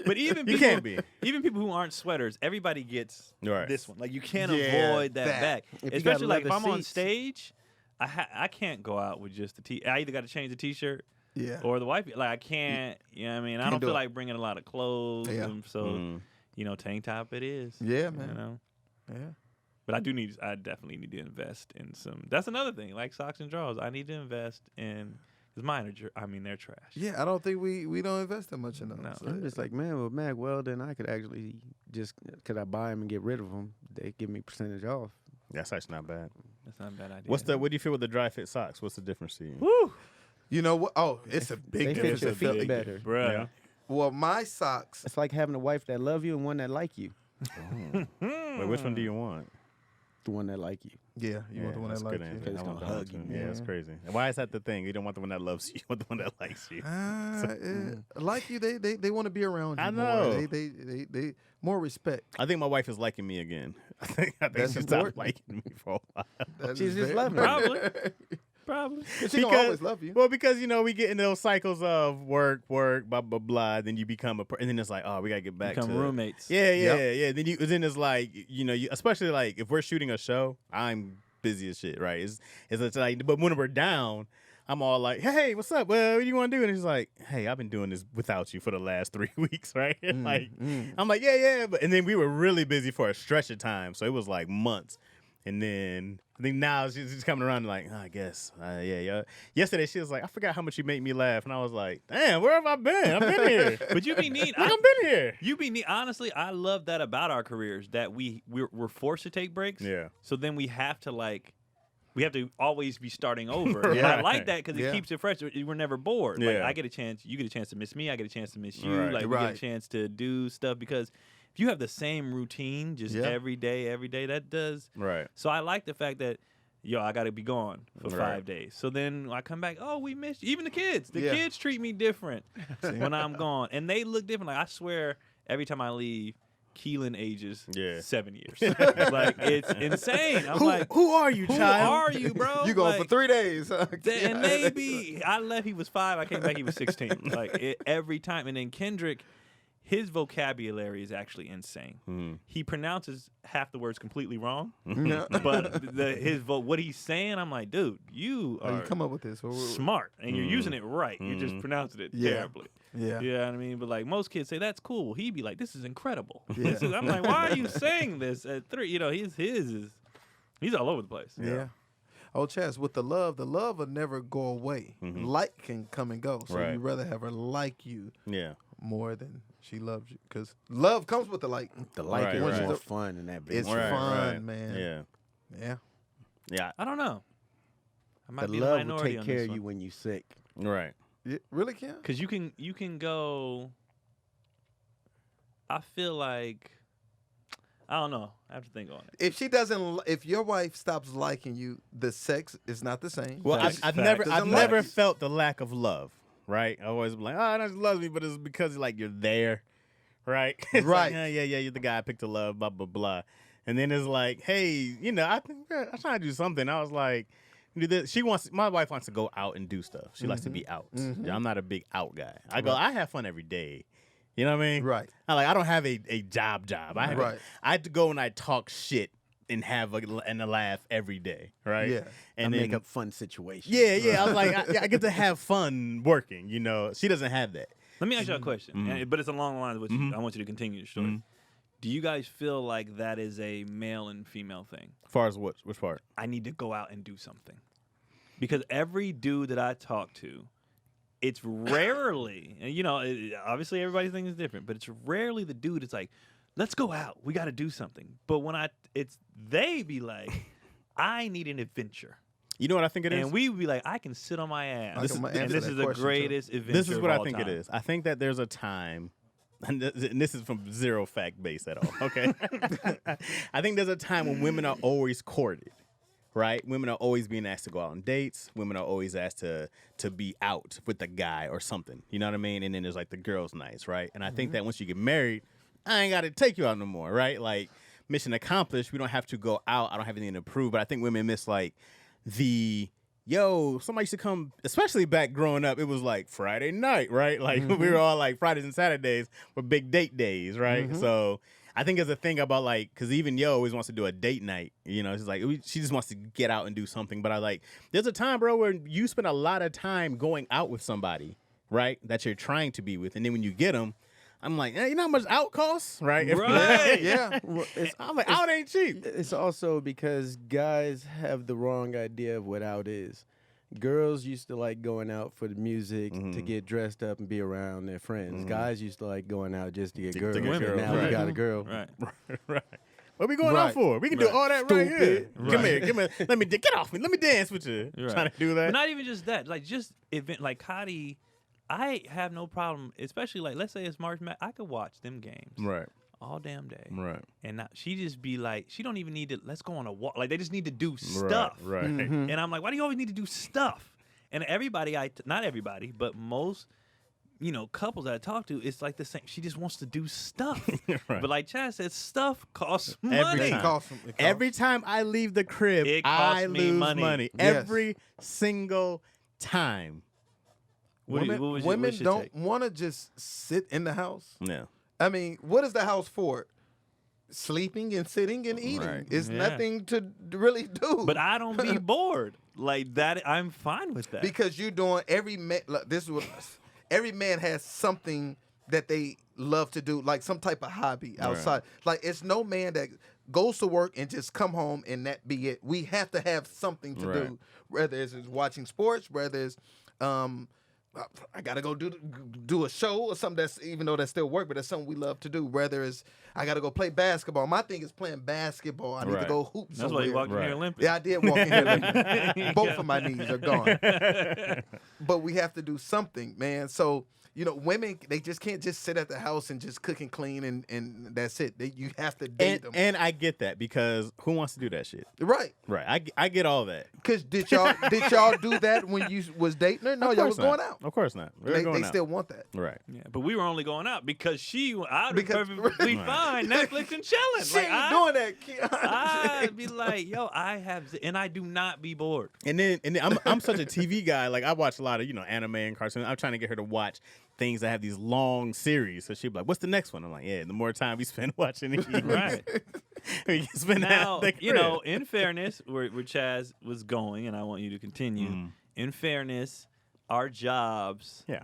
But even You people, can't be. even people who aren't sweaters, everybody gets Right. this one. Like you can't Yeah, avoid that that. back. If you got Especially like if leather I'm on seats. stage, I can't go out with just the I either got to change the t-shirt Yeah. or the white. Like I can't. You know what I mean? I Can't don't do feel it. like bringing a lot of clothes. Yeah. And so tank top it is. Yeah, man. You know. Yeah. But I definitely need to invest in some. That's another thing, like socks and drawers. I need to invest in because mine are. They're trash. Yeah, I don't think we don't invest that much in those. No. I'm just like, man, with Mag Weldon, I could actually just, because I buy them and get rid of them, they give me percentage off. That's actually not bad. That's not a bad idea. What do you feel with the dry fit socks? What's the difference to you? Woo, You know what? Oh, it's a big They difference. fit your in feet feel- better. bruh? Yeah. Well, my socks. It's like having a wife that love you and one that like you. Wait, which one do you want? The one that like you. Yeah, you want the one that's that a good likes you. answer. It's I want gonna that hug one you. too. Yeah, that's crazy. And why is that the thing? You don't want the one that loves you. You want the one that likes you. Like you, they want to be around you. I More. know. They more respect. I think my wife is liking me again. I think That's she stopped important. liking me for a while. That She's is just very- loving you. Probably. She gonna always love you. Well, because we get in those cycles of work, blah blah blah. Then you become and then it's like, oh, we gotta get back Become to roommates. Yeah. Yep. Then it's like, you especially like if we're shooting a show, I'm busy as shit, right? It's like, but when we're down, I'm all like, hey, what's up? Well, what do you want to do? And he's like, hey, I've been doing this without you for the last 3 weeks, right? I'm like, yeah, and then we were really busy for a stretch of time, so it was like months. And then I think now she's just coming around and like, I guess, yeah. Yesterday she was like, I forgot how much you make me laugh, and I was like, damn, where have I been? I've been here. But you be neat. I've been here. You be neat. Honestly, I love that about our careers that we're forced to take breaks. Yeah. So then we have to always be starting over. Yeah. I like that because Yeah. it keeps it fresh. We're never bored. Like Yeah. I get a chance. You get a chance to miss me. I get a chance to miss you. Right. Like we get Right. a chance to do stuff because if you have the same routine just Yeah. every day, that does. Right. So I like the fact that. I got to be gone for Right. 5 days. So then I come back, we missed you. Even the kids. The Yeah. kids treat me different when I'm gone. And they look different. Like I swear, every time I leave, Keelan ages 7 years. Like, it's insane. I'm like, Who are you, who child? are you, bro? You going like, for 3 days? and maybe I left, he was 5. I came back, he was 16. Like, every time. And then Kendrick, his vocabulary is actually insane. He pronounces half the words completely wrong, but what he's saying, I'm like, dude, you Oh, are you come up with this? smart, and you're using it right. You're just pronouncing it Yeah. terribly. Yeah. You know what I mean? But like most kids say, that's cool. He'd be like, this is incredible. Yeah. I'm like, why are you saying this at 3? He's all over the place. Yeah. Oh, Chaz, with the love will never go away. Like can come and go. So Right. you'd rather have her like you Yeah. more than she loves you. Because love comes with the like. The like Right, is right. more fun than that. It's bitch. fun, man. Yeah. Yeah. Yeah. I don't know. I might The be love the will minority take on care this of one. you when you sick. Right. Really, Keon? Because you can go. I feel like I don't know. I have to think on it. If your wife stops liking you, the sex is not the same. Well, Facts. I've Facts. never Facts. felt the lack of love. Right. I always be like, oh, that loves me, but it's because like you're there. Right. It's Right. Like, yeah. You're the guy I picked to love. Blah blah blah. And then it's like, hey, I think I'm trying to do something. I was like, do this. My wife wants to go out and do stuff. She likes to be out. Yeah, I'm not a big out guy. I go, I have fun every day. You know what I mean? Right. I don't have a job. Right. I have to go and I talk shit and have a laugh every day. Right. Yeah. And I then, make up fun situations. Yeah. I was like, I get to have fun working. She doesn't have that. Let me ask you a question, but it's along the lines of what I want you to continue your story. Do you guys feel like that is a male and female thing? As far as which part? I need to go out and do something. Because every dude that I talk to, it's rarely, and obviously everybody's thing is different, but it's rarely the dude is like, let's go out. We got to do something. But when they be like, I need an adventure. You know what I think it is? And we would be like, I can sit on my ass. I can And answer this that is the question, too. greatest adventure This is what of I all think time. it is. I think that there's a time, and this is from zero fact base at all, okay? I think there's a time when women are always courted, right? Women are always being asked to go out on dates. Women are always asked to be out with a guy or something. You know what I mean? And then there's like the girls' nights, right? And I think that once you get married, I ain't got to take you out no more, right? Like, mission accomplished. We don't have to go out. I don't have anything to prove. But I think women miss like somebody used to come, especially back growing up, it was like Friday night, right? Like we were all like Fridays and Saturdays were big date days, right? So I think there's a thing about like, because even Yo always wants to do a date night. You know, she's like, she just wants to get out and do something. But I like, there's a time, bro, where you spend a lot of time going out with somebody, right, that you're trying to be with. And then when you get them, I'm like, you know how much out costs, right? Right. Yeah. Well, I'm like, out ain't cheap. it's also because guys have the wrong idea of what out is. Girls used to like going out for the music, to get dressed up and be around their friends. Guys used to like going out just to get girls. get girls, Now we right. got a girl. Right. Right. What we going Right. out for? We can do all that right here. Stupid. Come here. Let me get off me. Let me dance with you. Right. Trying to do that. But not even just that. Like just event like Cotty, I have no problem, especially like let's say it's March Madness. I could watch them games Right. all damn day. Right. And not, she just be like, she don't even need to. Let's go on a walk. Like they just need to do stuff. Right. And I'm like, why do you always need to do stuff? And everybody, not everybody, but most, couples that I talk to, it's like the same. She just wants to do stuff. Right. But like Chaz said, stuff costs Every money. time. It costs them. Every time I leave the crib, It costs I me lose money. Yes. Every single time. Women don't want to just sit in the house. Yeah. I mean, what is the house for? Sleeping and sitting and eating. Right. It's Yeah. nothing to really do. But I don't be bored like that. I'm fine with that. because you're doing every man. Look, this is what every man has something that they love to do, like some type of hobby outside. Like it's no man that goes to work and just come home and that be it. We have to have something to Right. do, whether it's watching sports, whether it's I gotta go do a show or something that's, even though that's still work, but that's something we love to do. Whether it's I gotta go play basketball. My thing is playing basketball. I need to Right. go hoop That's somewhere. why you walked in Right. here Olympic. Yeah, I did walk in here. Both of my knees are gone. But we have to do something, man. So, women, they just can't just sit at the house and just cook and clean and that's it. You have to date them. And I get that, because who wants to do that shit? Right. Right. I get all that. Because did y'all do that when you was dating her? No, Of y'all course was going not. out. Of course not. We're They going out. still want that. Right. Yeah, but we were only going out because I'd be Because- perfectly Right. fine Netflix and chilling. She ain't doing that, Keon. I'd be like, yo, and I do not be bored. And then I'm such a TV guy. Like I watch a lot of anime and cartoons. I'm trying to get her to watch things that have these long series. So she'd be like, "What's the next one?" I'm like, "Yeah, the more time we spend watching it, Right. we can spend Now, at the crib." in fairness, where Chaz was going, and I want you to continue. In fairness, our jobs Yeah.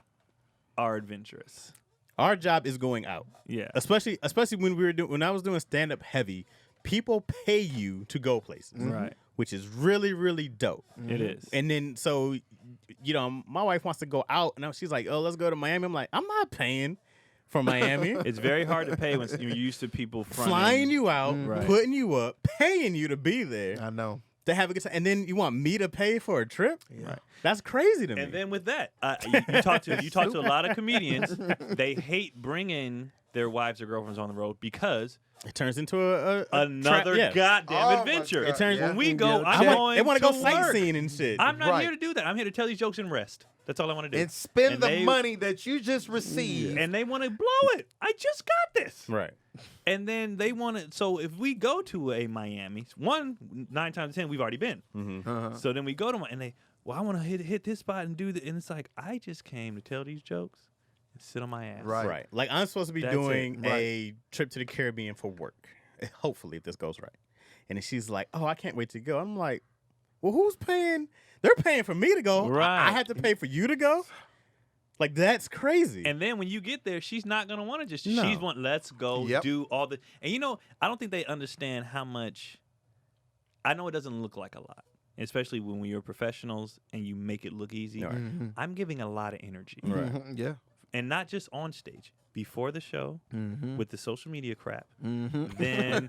are adventurous. Our job is going out, Yeah. especially when I was doing stand up heavy. People pay you to go places, Right. which is really, really dope. It is. And then so, my wife wants to go out, and she's like, "Oh, let's go to Miami." I'm like, "I'm not paying for Miami." It's very hard to pay when you're used to people fronting. Flying you out, Right. putting you up, paying you to be there, I know. to have a good time, and then you want me to pay for a trip? Right. That's crazy to me. And then with that, you talk to a lot of comedians. They hate bringing their wives or girlfriends on the road because it turns into a another yeah. goddamn Oh, my adventure. God, It turns yeah. When we go, Yeah. I'm going they want to to go work. sightseeing and shit. I'm not Right. here to do that. I'm here to tell these jokes and rest. That's all I want to do. And spend And the they- money that you just received. And they want to blow it. I just got this. right. And then they want to. So if we go to a Miami, 9 times out of 10 we've already been. Uh-huh. So then we go to and they, I want to hit this spot and do that. And it's like, I just came to tell these jokes and sit on my ass. Right. Right. Like I'm supposed to be That's it. doing Right. a trip to the Caribbean for work. Hopefully, if this goes right. And then she's like, "Oh, I can't wait to go." I'm like, "Well, who's paying? They're paying for me to go. Right. I have to pay for you to go. Like that's crazy." And then when you get there, she's not gonna want to just. No. She's want. Let's go Yep. do all the. And I don't think they understand how much. I know it doesn't look like a lot, especially when you're professionals and you make it look easy. Right. Mhm. I'm giving a lot of energy, Right. Mhm. Yeah. and not just on stage. Before the show, Mm-hmm. with the social media crap, Mm-hmm. then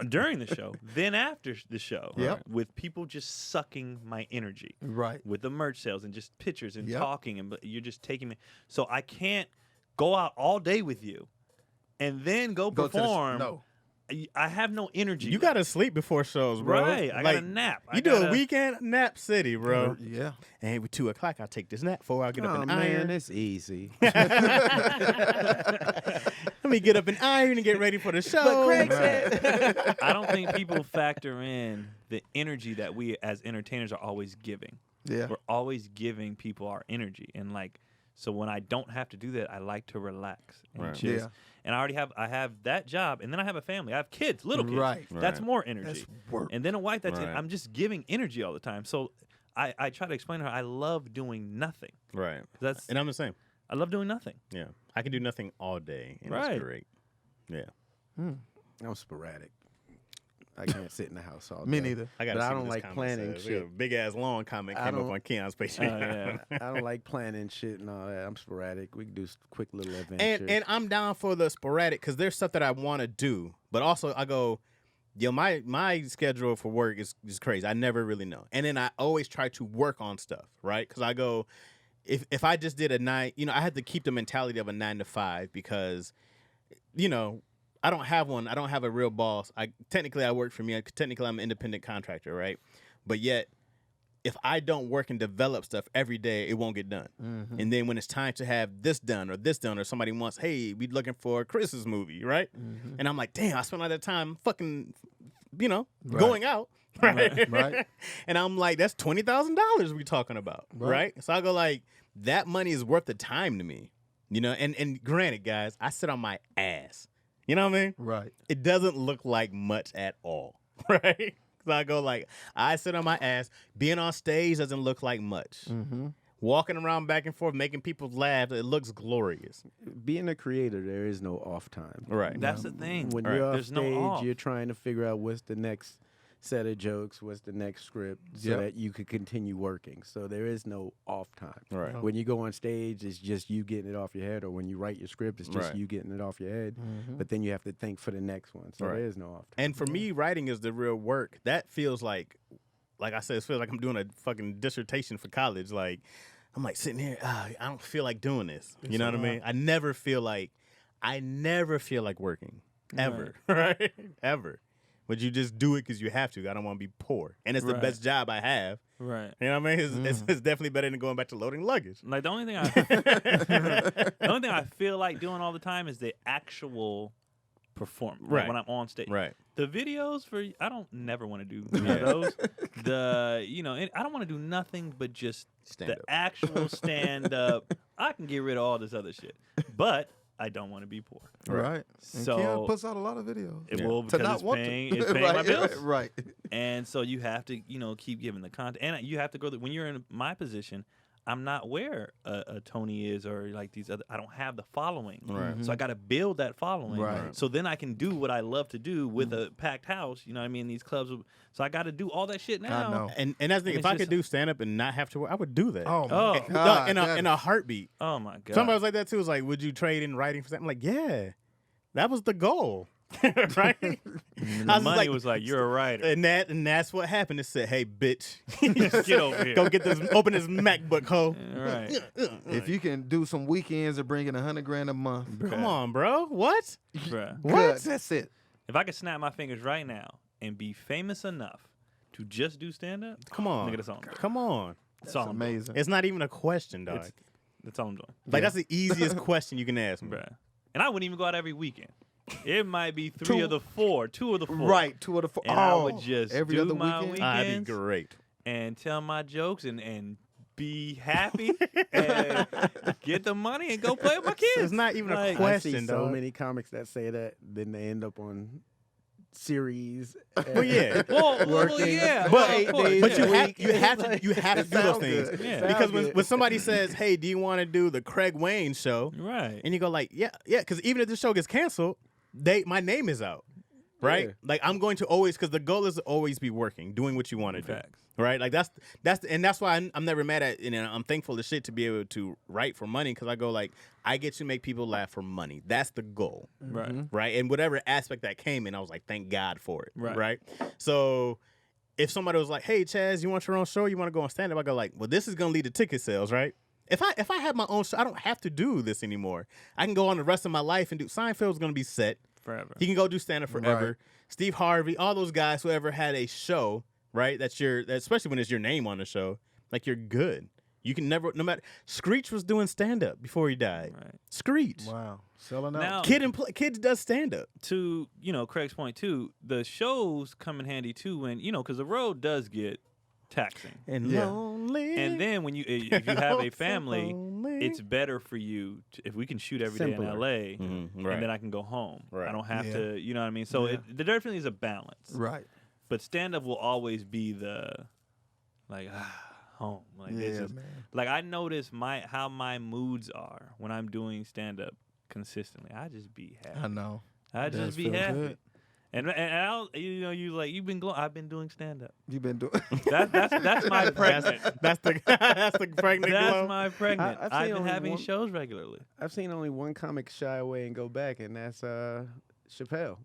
during the show, then after the show, Yep. with people just sucking my energy. Right. With the merch sales and just pictures and Yep. talking, and you're just taking me. So I can't go out all day with you, and then go Go to the perform. no. I have no energy. You gotta sleep before shows, bro. right. I like, got to nap. You do a weekend nap city, bro. Yeah. And with 2:00, I'll take this nap before I get up Oh and man, iron. it's easy. Let me get up and iron and get ready for the show. But Craig said- I don't think people factor in the energy that we as entertainers are always giving. Yeah. We're always giving people our energy, and So when I don't have to do that, I like to relax and Right. just. Yeah. And I have that job, and then I have a family. I have kids, little kids. Right. That's Right. more energy. That's work. And then a wife. Right. I'm just giving energy all the time. So I try to explain to her I love doing nothing. Right. That's And I'm the same. I love doing nothing. Yeah. I can do nothing all day, and Right. that's great. Yeah. I'm sporadic. I can't sit in the house all day. Me neither. I got. But I don't like planning shit. Big ass long comment I came up don't- on Keon's page. yeah. I don't like planning shit and all that. I'm sporadic. We can do quick little adventures. And I'm down for the sporadic because there's stuff that I want to do, but also I go, yo, my schedule for work is crazy. I never really know, and then I always try to work on stuff, right? Because I go, if I just did a 9, I had to keep the mentality of a 9 to 5 because, I don't have one. I don't have a real boss. Technically I work for me. Technically I'm an independent contractor, right? But yet, if I don't work and develop stuff every day, it won't get done. Mm-hmm. And then when it's time to have this done, or somebody wants, hey, we looking for a Christmas movie, right? Mm-hmm. And I'm like, damn, I spent all that time fucking, going out. Right. Right. And I'm like, that's $20,000 we talking about. Right. So I go like, that money is worth the time to me. And granted, guys, I sit on my ass. You know what I mean? Right. It doesn't look like much at all. Right. So I go like, I sit on my ass. Being on stage doesn't look like much. Mm-hmm. Walking around back and forth, making people laugh, it looks glorious. being a creator, there is no off time. Right. That's the thing. When Right. you're off There's stage, no off. you're trying to figure out what's the next set of jokes, what's the next script, so Yep. that you could continue working. So there is no off time. Right. When you go on stage, it's just you getting it off your head, or when you write your script, it's just Right. you getting it off your head. Mm-hmm. But then you have to think for the next one. So Right. there is no off time. And for me, writing is the real work. That feels like I said, it feels like I'm doing a fucking dissertation for college. Like, I'm like sitting here, I don't feel like doing this. You know what I mean? I never feel like working. Ever. Right? Ever. But you just do it because you have to. I don't want to be poor. And it's the Right. best job I have. Right. You know what I mean? It's definitely better than going back to loading luggage. Like the only thing I feel like doing all the time is the actual performance. Right. When I'm on stage. Right. The videos I don't never want to do Yeah. those. I don't want to do nothing but just Stand the up. actual stand up. I can get rid of all this other shit, but I don't want to be poor. Right. And So- Keon puts out a lot of videos. It Yeah. will To because not it's want paying, to. it's paying my bills. Right. And so you have to, keep giving the content. And you have to go, when you're in my position, I'm not where a Tony is or like these other, I don't have the following. Right. So I got to build that following. Right. So then I can do what I love to do with a packed house, you know what I mean? These clubs. So I got to do all that shit now. I know. And that's the thing. And If I it's could just- do stand up and not have to work, I would do that. Oh, Oh. my Dog, God. in a heartbeat. Oh my God. Somebody was like that too. Was like, would you trade in writing for that? I'm like, yeah, that was the goal, right? And I the was money was like, you're a writer. and that's what happened. It said, hey, bitch, Get over here. go get this, open this MacBook, ho. Right. If you can do some weekends and bring in $100,000 a month, Come on, bro. What? Bruh. What? good, that's it. If I could snap my fingers right now and be famous enough to just do stand up, Come on. nigga, that's all I'm doing. Come on. That's all It's I'm doing. amazing. It's not even a question, dog. That's all I'm doing. Like that's the easiest question you can ask me. Bruh. And I wouldn't even go out every weekend. It might be two Two of the four. Two of the four. And I would just every do other my weekend. That'd weekends be great. and tell my jokes and be happy and get the money and go play with my kids. It's not even a Like, question. I see so dog. many comics that say that, then they end up on series. Well, yeah. Well, Working yeah. But, well, of course, but yeah. you have to do those sound things good. Yeah. because Sound when good. somebody says, "Hey, do you want to do the Craig Wayne show?" Right. and you go like, "Yeah, because even if the show gets canceled, my name is out, right? Yeah. Like I'm going to always because the goal is to always be working, doing what you want to do, Facts. right? Like that's why I'm never mad at. I'm thankful as shit to be able to write for money because I go like I get to make people laugh for money. That's the goal. Right. Right? And whatever aspect that came in, I was like, thank God for it. Right. So if somebody was like, hey, Chaz, you want your own show? You want to go on stand-up? I go like, well, this is going to lead to ticket sales, right? If I have my own show, I don't have to do this anymore. I can go on the rest of my life and do. Seinfeld's going to be set. Forever. He can go do stand-up forever. Right. Steve Harvey, all those guys who ever had a show, right? Especially when it's your name on the show, like you're good. You can never, no matter. Screech was doing stand-up before he died. Right. Screech. Wow. Selling out. Now, Kids does stand-up. to Craig's point too, the shows come in handy too when because the road does get taxing. And Yeah. lonely. And then when if you have a So family, lonely. it's better for you if we can shoot every day in Simpler. LA, Right. and then I can go home. Right. I don't have Yeah. to, you know what I mean? So Yeah. there definitely is a balance. Right. But stand up will always be the like home. Like it's Yeah, just, man. like I notice how my moods are when I'm doing stand up consistently. I just be happy. I know. I It just does be feel happy. good. And I'll, you like you've been I've been doing stand up. You've been doing. That's my pregnant. That's the pregnant That's glow. my pregnant. I've I've seen been only having one- shows regularly. I've seen only one comic shy away and go back, and that's Chappelle,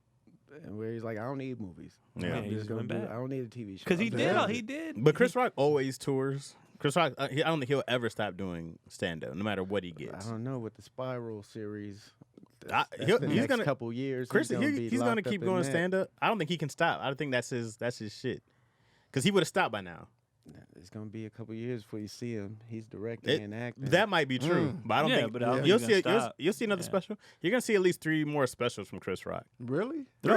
and where he's like, I don't need movies. Yeah. I'm he's just gonna going do. back. I don't need a TV show. Because he I'm did. just- He did. But Chris Rock always tours. Chris Rock, I don't think he'll ever stop doing stand up, no matter what he I gets. don't know with the Spiral series. I- That's he'll- the he's next gonna- couple years. Chris, he's gonna keep going stand up. I don't think he can stop. I don't think that's his shit. Because he would have stopped by now. It's gonna be a couple years before you see him. He's directing and acting. That might be true, but I don't Yeah, think but I don't think you'll he's see gonna stop. you'll see another Yeah. special. You're gonna see at least 3 more specials from Chris Rock. Really? Oh,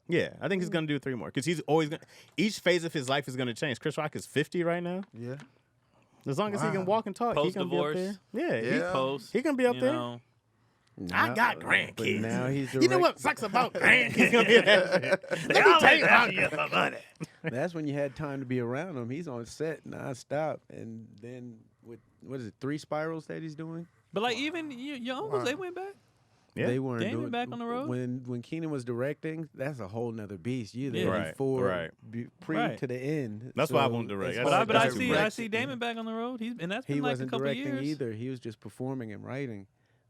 yeah. I think he's gonna do 3 more because he's always gonna. Each phase of his life is gonna change. Chris Rock is 50 right now. Yeah. As long as he can Wow. walk and talk, he can be up Post-divorce. there. Yeah, Yeah. Post. he can be up you there. know. I Now- got but grandkids. now he's You know what sucks about grandkids? He's gonna be that shit. Let me tell you about you for money. That's when you had time to be around him. He's on set nonstop, and then with what is it, 3 spirals that he's doing? But like even your uncles, they went back. Yeah. They weren't They ain't doing back on the road? when Keenan was directing. That's a whole nother beast. You there Yeah. Right, before right. Pre Right. to the end. That's why I So won't direct. as That's But far I as see directing, Damon back on the road. And that's He been like a wasn't couple directing years. either. He was just performing and writing.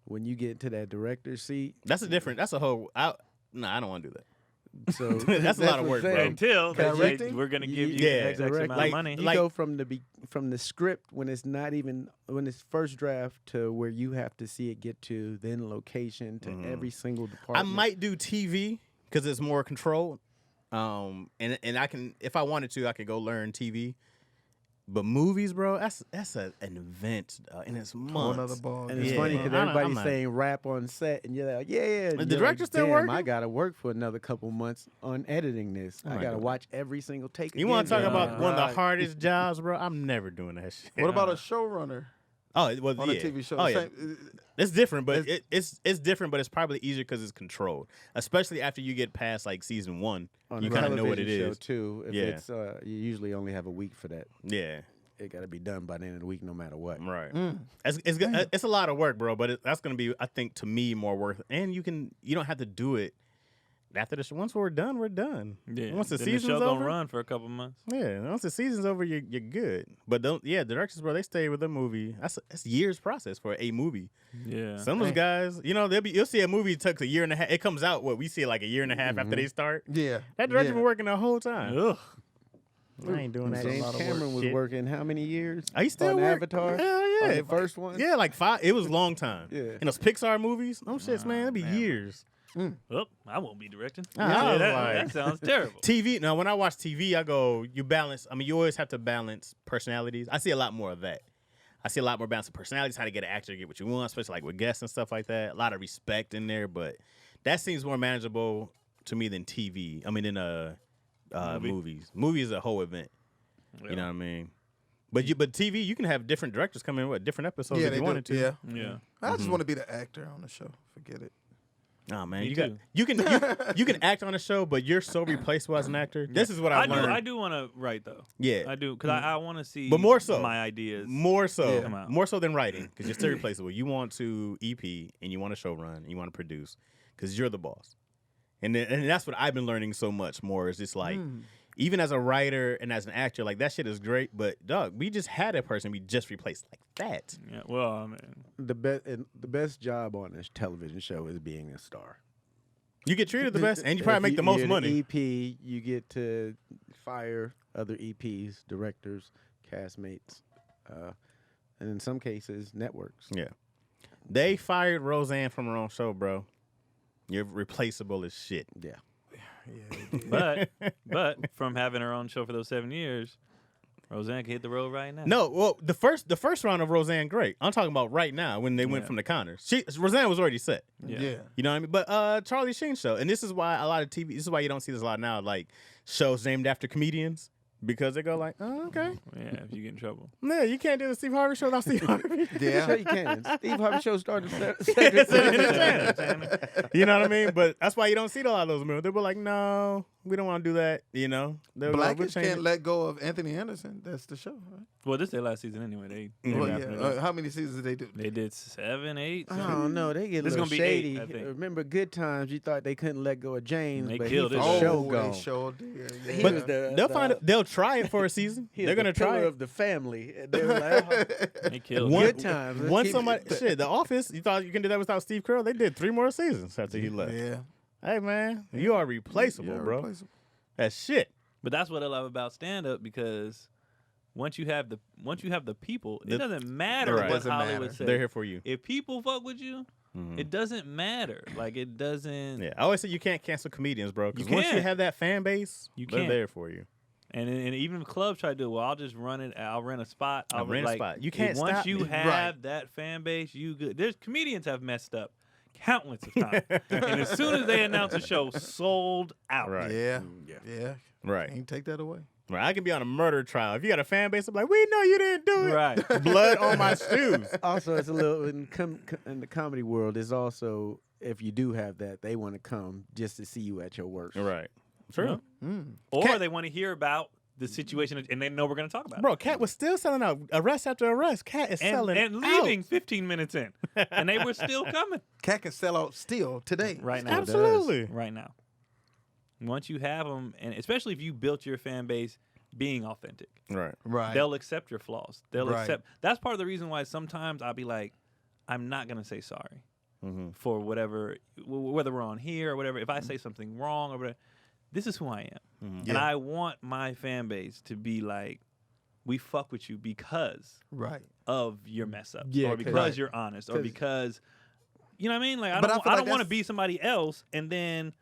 When you get to that director's seat, That's a whole. I don't want to do that. so That's a lot of what work, I'm bro. saying. Until they say, Directing? we're gonna give you Yeah, X amount direct- of like- money. You go from the script when it's not even when it's first draft to where you have to see it get to, then location to every single I department. might do TV because it's more controlled. And I can, if I wanted to, I could go learn TV. But movies, bro, that's an event, and it's Whole months. nother ball. And it's Yeah. funny because I'm everybody's not- saying rap on set, and you're like, yeah. And The you're director like, still "Damn, working? I gotta work for another couple months on editing this. I'm I not gotta doing watch every single take. You want to talk again. about one of the Right. hardest jobs, bro? I'm never doing that shit. What about a showrunner Oh, it was on yeah. a TV show? Oh yeah, Same- it's different, but it's different, but it's probably easier because it's controlled. Especially after you get past like season 1, On you a kind of know what it television show is. too. If Yeah. it's you usually only have a week for that. Yeah, It got to be done by the end of the week, no matter what. right. Mm. It's a lot of work, bro. But that's gonna be, I think, to me, more worth. And you don't have to do it after the show. Once we're done, we're done. Yeah. Once the Then season's show over, gonna run for a couple months. yeah. Once the season's over, you're good. But directors, bro, they stay with a movie. That's years process for a movie. Yeah. Some of those guys, you'll see a movie it took a year and a half. It comes out we see like a year and a half after they start. Yeah. That director Yeah. been working the whole time. Ugh. I ain't doing that. That's a James lot of Cameron work. was Shit. working how many years? Are you still on work? Avatar? Hell yeah. On the first one? Yeah, like 5. It was a long time. Yeah. And those Pixar movies, shits, man, it'd be man. years. Oh, I won't be directing. I Yeah, was that, like- that sounds terrible. TV. Now, when I watch TV, I go, you balance. I mean, you always have to balance personalities. I see a lot more of that. I see a lot more balance of personalities, how to get an actor to get what you want, especially like with guests and stuff like that. A lot of respect in there, but that seems more manageable to me than TV. I mean, than Movie. movies. Movies is a whole event. You know what I mean? But TV, you can have different directors come in with different episodes Yeah, if they you do. wanted to. Yeah. Yeah. I just want to be the actor on the show. Forget it. Oh man, Me you too. you can act on a show, but you're so replaceable as an actor. This is what I've learned. I do want to write though. Yeah, I do because I want to see, But more so. my ideas. more so, Come out. more so than writing, because you're still replaceable. You want to EP and you want to show run and you want to produce, because you're the boss. And that's what I've been learning so much more. Is just like, even as a writer and as an actor, like that shit is great. But dog, we just had a person we just replaced like that. Yeah. Well, I mean, The best job on this television show is being a star. You get treated the best, and you probably If make the most you're money. EP, you get to fire other EPs, directors, castmates, and in some cases, networks. Yeah, they fired Roseanne from her own show, bro. You're replaceable as shit. Yeah. but from having her own show for those 7 years, Roseanne can hit the road right now. No, well, the first round of Roseanne, great. I'm talking about right now when they went Yeah. from the counters. Roseanne was already set. Yeah. You know what I mean? But Charlie Sheen show, and this is why a lot of TV. This is why you don't see this a lot now. Like shows named after comedians, Because they go like, oh, okay. Yeah, if you get in trouble. Yeah, you can't do the Steve Harvey show without Steve Harvey. Yeah. Sure you can. Steve Harvey show started It's entertainment. You know what I mean? But that's why you don't see a lot of those movies. They were like, no, we don't want to do that. You know, they were like, we'll Blackish change can't it. let go of Anthony Anderson. That's the show, right? Well, this is their last season anyway. They Well, wrapping it yeah. up. How many seasons did they do? They did 7, 8. I don't know. They get a This is little gonna be shady. 8, I think. Remember Good Times? You thought they couldn't let go of James, They but killed he it. for Oh, show they gone. sure did. He But was the- they'll the- find it. They'll try it for a season. He They're was gonna the pillar try it. of the family. And they were like, oh, They killed One- it. Good Times. Let's Once keep somebody, it. shit, The Office. You thought you can do that without Steve Carell? They did 3 more seasons after he left. Yeah. Hey man, you are replaceable, Yeah, bro. replaceable. That's shit. But that's what I love about stand up because once you have the people, it The- doesn't matter Right. what Doesn't Hollywood matter. says. They're here for you. If people fuck with you, Mhm. it doesn't matter. Like it doesn't. Yeah, I always say you can't cancel comedians, bro. Because You once you can't. have that fan base, You they're can't. there for you. And even if clubs try to do it, well, I'll just run it. I'll rent a spot. I'll rent a like, spot. You can't Once stop you me. have Right. that fan base, you good. There's comedians have messed up countless of times, and as soon as they announce a show, sold out. Right. Yeah. Yeah. Yeah. Right. Can't take that away. Right. I can be on a murder trial. If you got a fan base, I'm like, we know you didn't do it. Right. Blood on my shoes. Also, it's a little in the comedy world. It's also if you do have that, they want to come just to see you at your worst. Right. True. Or Cat- they want to hear about the situation, and they know we're going to talk about Bro, it. Cat was still selling out arrest after arrest. Cat is selling And leaving 15 minutes in, and they were still coming Cat can sell out still today. right now. out. Absolutely. Right now. Once you have them, and especially if you built your fan base being authentic, Right. Right. they'll accept your flaws. They'll Right. accept. That's part of the reason why sometimes I'll be like, I'm not going to say sorry for whatever, whether we're on here or whatever. If I say something wrong or whatever, this is who I am. And Yeah. I want my fan base to be like, we fuck with you because Right. of your mess ups, Yeah, or 'cause- because Right. you're honest, or 'cause- because you know what I mean. Like I But don't, I feel I like don't want to that's- be somebody else, and then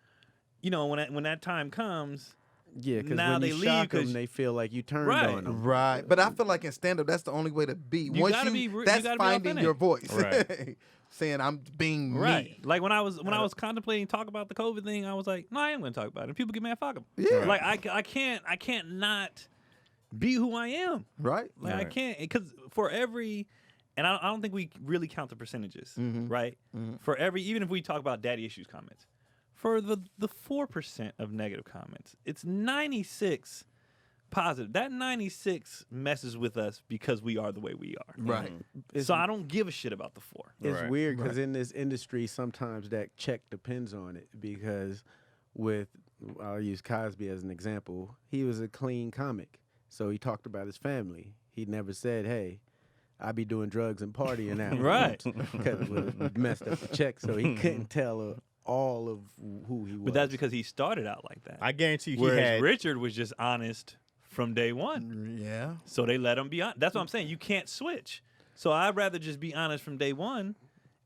when that time comes, Yeah, because Now when they you leave shock 'cause- them, they feel like you turned Right. on them. Right. But I feel like in stand up, that's the only way to be. You Once gotta be re- you that's gotta be finding authentic. your voice. Right. Saying I'm being right? me. Like when I was contemplating talk about the COVID thing, I was like, no, I am going to talk about it. And people get mad, fuck them. Yeah. Like I can't not be who I am. Right. Like I Right. can't, because for every, and I don't think we really count the percentages, right? For every, even if we talk about daddy issues comments, for the 4% of negative comments, it's 96 positive. That 96 messes with us because we are the way we are. Right. It's, So I don't give a shit about the 4. it's Right. weird because in this industry, sometimes that check depends on it. Because I'll use Cosby as an example. He was a clean comic, so he talked about his family. He never said, "Hey, I be doing drugs and partying now," Right. Because it would have messed up the check, so he couldn't tell all of who he was. But that's because he started out like that. I guarantee you he Whereas had. Richard was just honest from day one. Yeah. So they let him be honest. That's what I'm saying. You can't switch. So I'd rather just be honest from day one.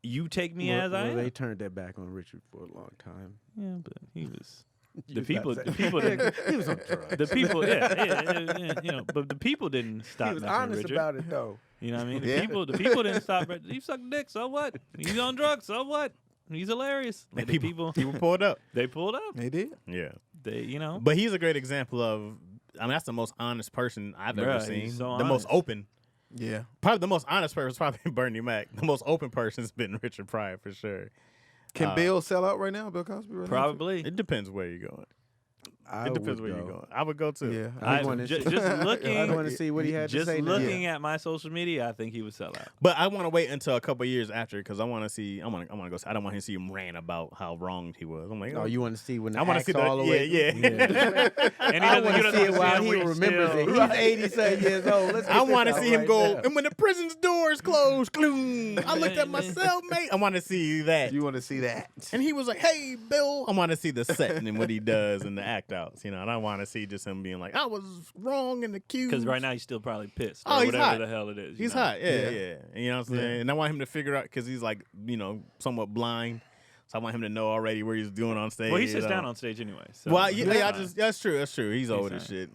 You take me as I am. They turned that back on Richard for a long time. Yeah, but he was You the was about people. to The say- people didn't. he was on drugs. The people. Yeah. But the people didn't stop. He was messing with honest Richard. about it though. You know what I mean? Yeah. The people didn't stop. He sucked dick. So what? He's on drugs. So what? He's hilarious. Like the people. People pulled up. They pulled up. They did. Yeah. They. You know. But he's a great example of, I mean, that's the most honest person I've ever Bruh, seen. he's so the most honest. open. Yeah. Probably the most honest person is probably Bernie Mac. The most open person's been Richard Pryor for sure. Can Bill sell out right now? Bill Cosby right Probably. It depends where you're going. I It depends would where you're go. going. I would go too. now? Yeah. I wanna just see- looking. I want to see what he had to Just say. now. looking at my social media, I think he would sell out. But I want to wait until a couple years after because I want to see. I want to go. I don't want him to see him rant about how wrong he was. I'm like, Oh, you want to see when the I want to axe see the all the way? yeah. And I he want to doesn't see it while understand he where he's remembers still- it. He's 87 years old. Let's I want to see him go, and when the prison's doors closed, gloom, I looked at my cellmate. I want to see that. You want to see that? And he was like, "Hey, Bill." I want to see the set and what he does and the act outs, and I want to see just him being like, "I was wrong and accused." Because right now he's still probably pissed. Oh, Or he's whatever hot. the hell it is. you he's know? hot, yeah. Yeah. And you know what I'm saying. And I want him to figure out because he's like, somewhat blind, so I want him to know already where he's doing on stage. Well, he sits down on stage anyway. So Well, it's yeah, fine. that's true. That's true. He's old as fine.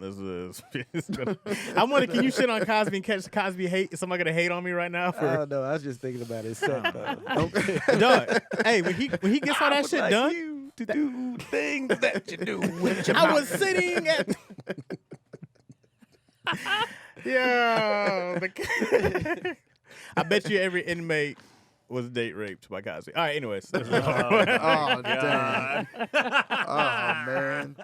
shit. I wonder, can you shit on Cosby and catch Cosby hate? Is somebody gonna hate on me right now for? Oh no, I was just thinking about his set though. Dog, hey, when he gets all that shit done, You to do things that you do with your I mouth. was sitting at. Yeah. I bet you every inmate was date raped by Cosby. All right, anyways. Oh, damn. Oh, man.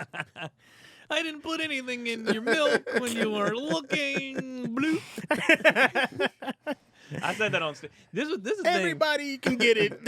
I didn't put anything in your milk when you were looking blue. I said that on stage. This is the thing. Everybody can get it.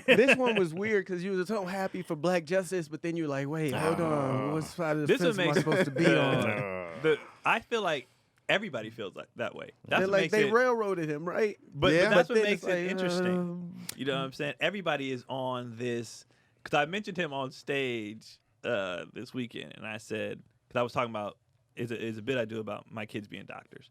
This one was weird because you were so happy for Black justice, but then you're like, wait, hold on, what side of the This fence one am I makes supposed to be on? I feel like everybody feels like that way. That's They're what like makes they it. railroaded him, right? But Yeah. that's But what then makes it's it like, interesting. You know what I'm saying? Everybody is on this because I mentioned him on stage this weekend, and I said because I was talking about is a bit I do about my kids being doctors,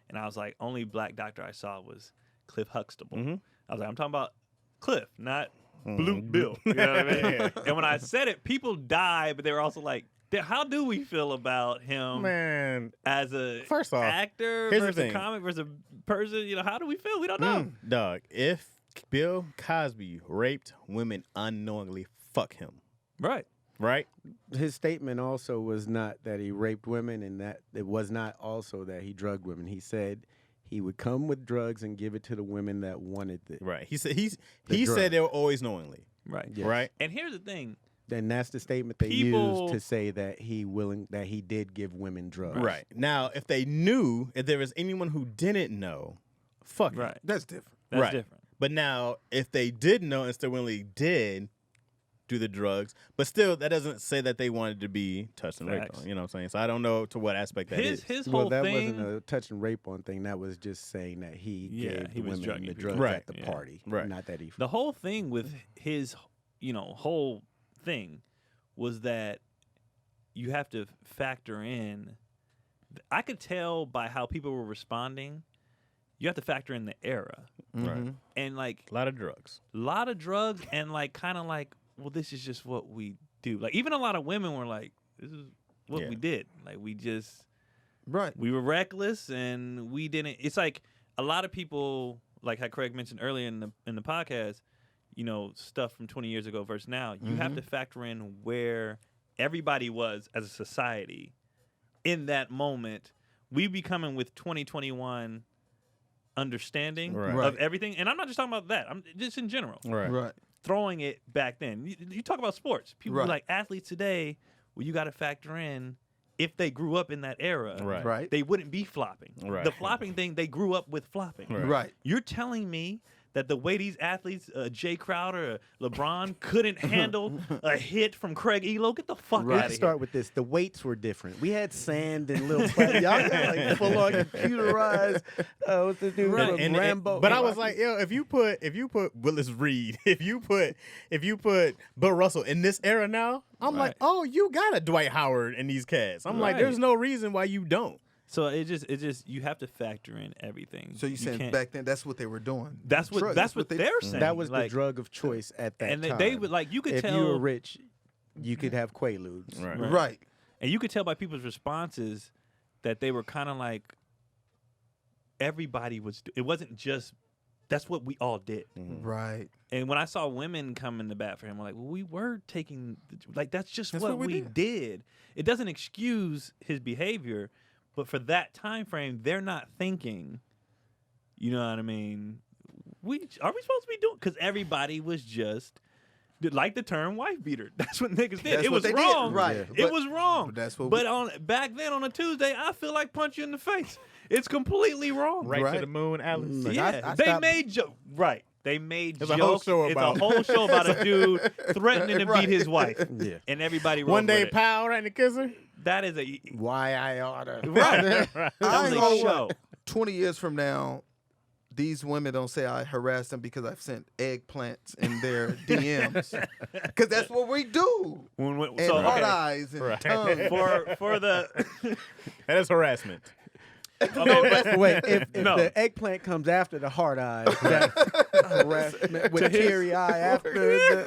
and I was like, only Black doctor I saw was Cliff Huxtable. I was like, I'm talking about Cliff, not Blue Bill. You know what I mean? And when I said it, people died, but they were also like, how do we feel about him Man, as a first off, actor here's the versus a thing. comic versus a person? You know, how do we feel? We don't know. dog, if Bill Cosby raped women unknowingly, fuck him. Right. Right? His statement also was not that he raped women, and that it was not also that he drugged women. He said he would come with drugs and give it to the women that wanted it. Right. He said The drug. said they were always knowingly. Right. Yes. Right? And here's the thing. And that's the statement they People- used to say that he did give women drugs. Right. Now, if they knew, if there was anyone who didn't know, fuck him. Right. That's different. That's Right. different. But now, if they did know and still willingly did do the drugs, but still, that doesn't say that they wanted to be touched and raped Facts. on. You know what I'm saying? So I don't know to what aspect that is. His Well, whole that thing. wasn't a touch and rape on thing. That was just saying that he Yeah, gave he the was women drugging the people. drugs Right. at the Yeah. party. Right. Not that he. The whole thing with his, whole thing was that you have to factor in. I could tell by how people were responding. You have to factor in the era Right. and like A lot of drugs. a lot of drugs and like kind of like, well, this is just what we do. Like even a lot of women were like, this is what Yeah. we did. Like we just. Right. We were reckless and we didn't. It's like a lot of people, like how Craig mentioned earlier in the podcast, stuff from 20 years ago versus now. You have to factor in where everybody was as a society in that moment. We be coming with 2021 understanding Right. of everything, and I'm not just talking about that. I'm just in general Right. Right. throwing it back then. You talk about sports. People Right. be like athletes today. Well, you got to factor in. If they grew up in that era, Right. Right. they wouldn't be flopping. Right. The flopping thing, they grew up with flopping. Right. Right. You're telling me that the way these athletes, Jay Crowder, LeBron, couldn't handle a hit from Craig Elo? Get the fuck We out have of to here. start with this. The weights were different. We had sand and little y'all got like full on computerized. What's this dude Right. from Rambo? But I was like, yo, if you put Willis Reed, if you put Bill Russell in this era now, I'm like, Right. oh, you got a Dwight Howard in these cats. I'm like, Right. there's no reason why you don't. So it just you have to factor in everything. So you saying can't- back then that's what they were doing? that's what Drugs, that's what they're saying. that was like, the drug of choice at that and time. they would like you could if tell you were rich, you could have Quaaludes. Right. Right. And you could tell by people's responses that they were kind of like everybody was. It wasn't just that's what we all did. Right. And when I saw women come in the bat for him, I'm like, well, we were taking like that's just That's what what we we did. It doesn't excuse his behavior, but for that time frame, they're not thinking. You know what I mean? Are we supposed to be doing? Because everybody was just. Like the term wife beater. That's what niggas did. That's It what was they did, wrong. right. It But- was wrong. but that's what But we- back then on a Tuesday, I feel like punch you in the face. It's completely wrong. Right, to Right. the moon, Alice. Look, Yeah, I they stopped- made right. They made There's jokes. a whole show it's about- a whole show about a dude threatening to Right. beat his wife, Yeah. and everybody rolled One day, with it. pow, right in the kisser. That is a Why I oughta. right. That I was know a show. what, 20 years from now, these women don't say I harassed them because I've sent eggplants in their DMs. Because that's what we do. And So hard okay, eyes and Right. tongue. for the That is harassment. okay, but Wait, if No. the eggplant comes after the hard eyes, that's harassment with teary eye after the.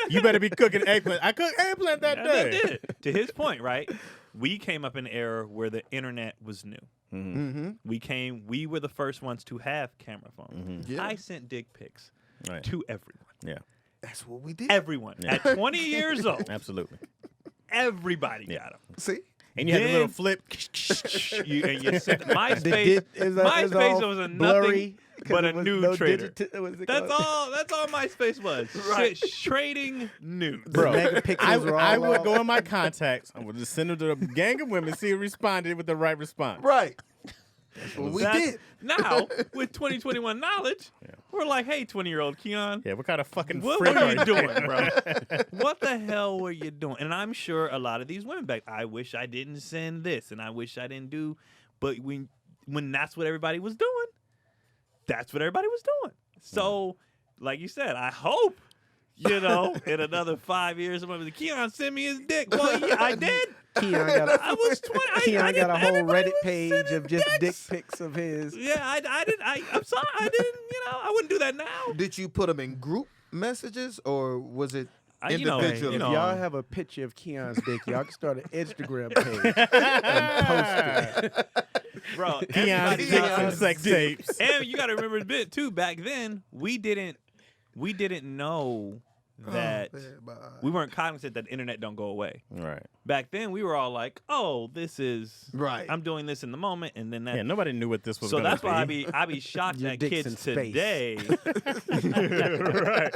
You better be cooking eggplant. I cooked eggplant that yeah, day. they did. To his point, right? We came up in an era where the internet was new. Mm-hmm. We were the first ones to have camera phones. Yeah. I sent dick pics Right. to everyone. Yeah, That's what we did. Everyone. Yeah. At 20 years old, absolutely. everybody got them. See? and you had the little Then- flip. and you sent MySpace. It MySpace all was a blurry, nothing 'cause but it a was nude no trader. what is it That's called? all. That's all MySpace was. Right. Trading nudes. The Bro, megapixels were I all would off. go in my contacts. I would just send them to a gang of women, see who responded with the right response. Right. That's what we That's- did. Now, with 2021 knowledge, we're like, hey, 20-year-old Keon, Yeah, what kind of fucking what freak were are you doing, bro? What the hell were you doing? And I'm sure a lot of these women back, I wish I didn't send this, and I wish I didn't do. But when that's what everybody was doing, that's what everybody was doing. So, like you said, I hope, in another 5 years, somebody was like, Keon sent me his dick. Well, yeah, I did. Keon got I was 20. Keon got a whole everybody Reddit was page sending of just dick dicks. pics of his. Yeah, I didn't. I'm sorry, I didn't. I wouldn't do that now. Did you put them in group messages or was it You know, individually? If you know. y'all have a picture of Keon's dick, y'all can start an Instagram page and post it. Bro, Keon's everybody dicks got and a sex dick. tapes. And you got to remember a bit too. Back then, we didn't know that we weren't cognizant that the internet don't go away. Right. Back then, we were all like, "Oh, this is Right. I'm doing this in the moment," and then that. Yeah, nobody knew what this was so going to that's be. why I be shocked Your that dick's kids in space. today. Right.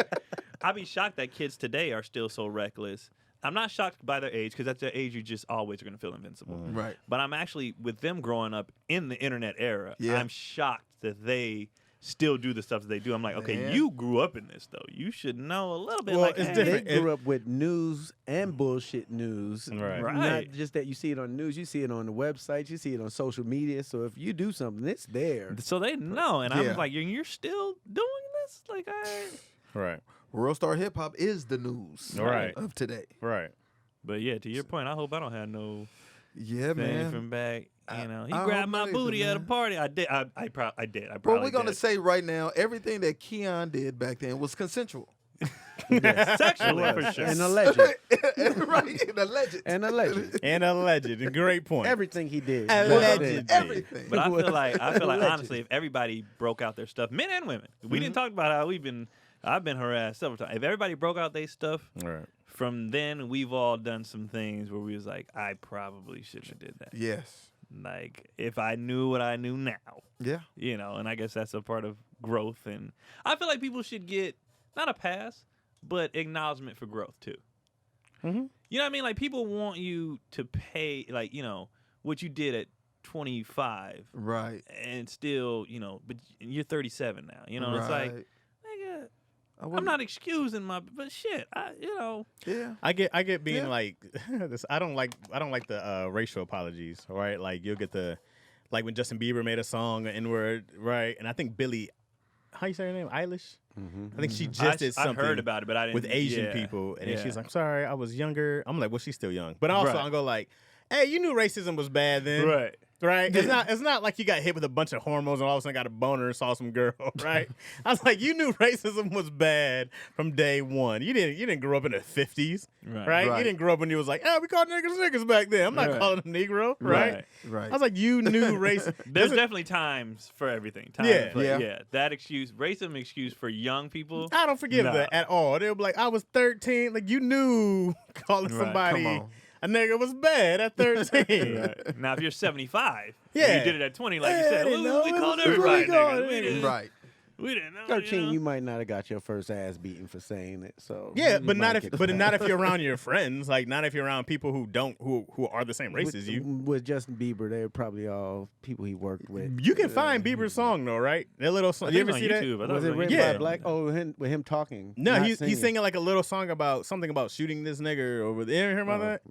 I be shocked that kids today are still so reckless. I'm not shocked by their age because at their age you just always are going to feel invincible. Right. But I'm actually with them growing up in the internet era. Yeah. I'm shocked that they still do the stuff that they do. I'm like, okay, Man. you grew up in this though. You should know a little bit. Well, like, it's hey, different. They grew up with news and bullshit news. Right. Right. Not just that you see it on news, you see it on the website, you see it on social media. So if you do something, it's there. So they know, and I Yeah. was like, you're still doing this? Like, Right. World Star Hip Hop is the news Right. of today. Right. But yeah, to your point, I hope I don't have no Yeah, thing man. from back. You know, he I grabbed hope my not either, booty at a man. party. I did. I probably Bro, we're gonna did. say right now, everything that Keon did back then was consensual. Sexually for sure. And alleged. Right, and alleged. And alleged. And alleged. Great point. Everything he did. Alleged. Everything. But I feel like Alleged. honestly, if everybody broke out their stuff, men and women, we didn't talk about how I've been harassed several times. If everybody broke out their stuff Right. from then, we've all done some things where we was like, I probably shouldn't have did that. Yes. Like if I knew what I knew now, Yeah. and I guess that's a part of growth. And I feel like people should get not a pass, but acknowledgement for growth too. Mhm. You know what I mean? Like people want you to pay, like what you did at 25, Right. and still, but you're 37 now. It's like, nigga, I'm not excusing but shit, Yeah. I get being Yeah. like this. I don't like the racial apologies. Right, like you'll get the like when Justin Bieber made a song, an N-word, right? And I think Billie, how you say her name, Eilish? I think she just did something. I've heard about it, but I didn't. with Asian yeah, people, and then yeah. she's like, "Sorry, I was younger." I'm like, "Well, she's still young," but also Right. I go like, "Hey, you knew racism was bad then, right. Right? It's not like you got hit with a bunch of hormones and all of a sudden got a boner and saw some girl, right? I was like, you knew racism was bad from day one. You didn't grow up in the 50s, right? Right. You didn't grow up when you was like, we called niggas back then. I'm not Right. calling them Negro, right? Right. I was like, you knew race. There's definitely times for everything. Times Yeah. for- Yeah. That racism excuse for young people. I don't forgive Nah. that at all. They'll be like, I was 13. Like, you knew calling Right. somebody Come on. a nigga was bad at 13. Right. Now, if you're 75, Yeah. and you did it at 20, like you Yeah, I said, didn't we know. called It was everybody really niggas. good. We didn't, Right. we didn't know. 13, you might not have got your first ass beaten for saying it. So Yeah, you but might not if get but the not pass. if you're around your friends, like not if you're around people who are the same race as you. With Justin Bieber, they're probably all people he worked with. You can find Bieber's song though, right? That little song. I You think ever it's see on that? YouTube. I thought Was it on written Yeah. by Black? Oh, with him talking. No, not he's singing like a little song about something about shooting this nigga over there. You ever hear about that?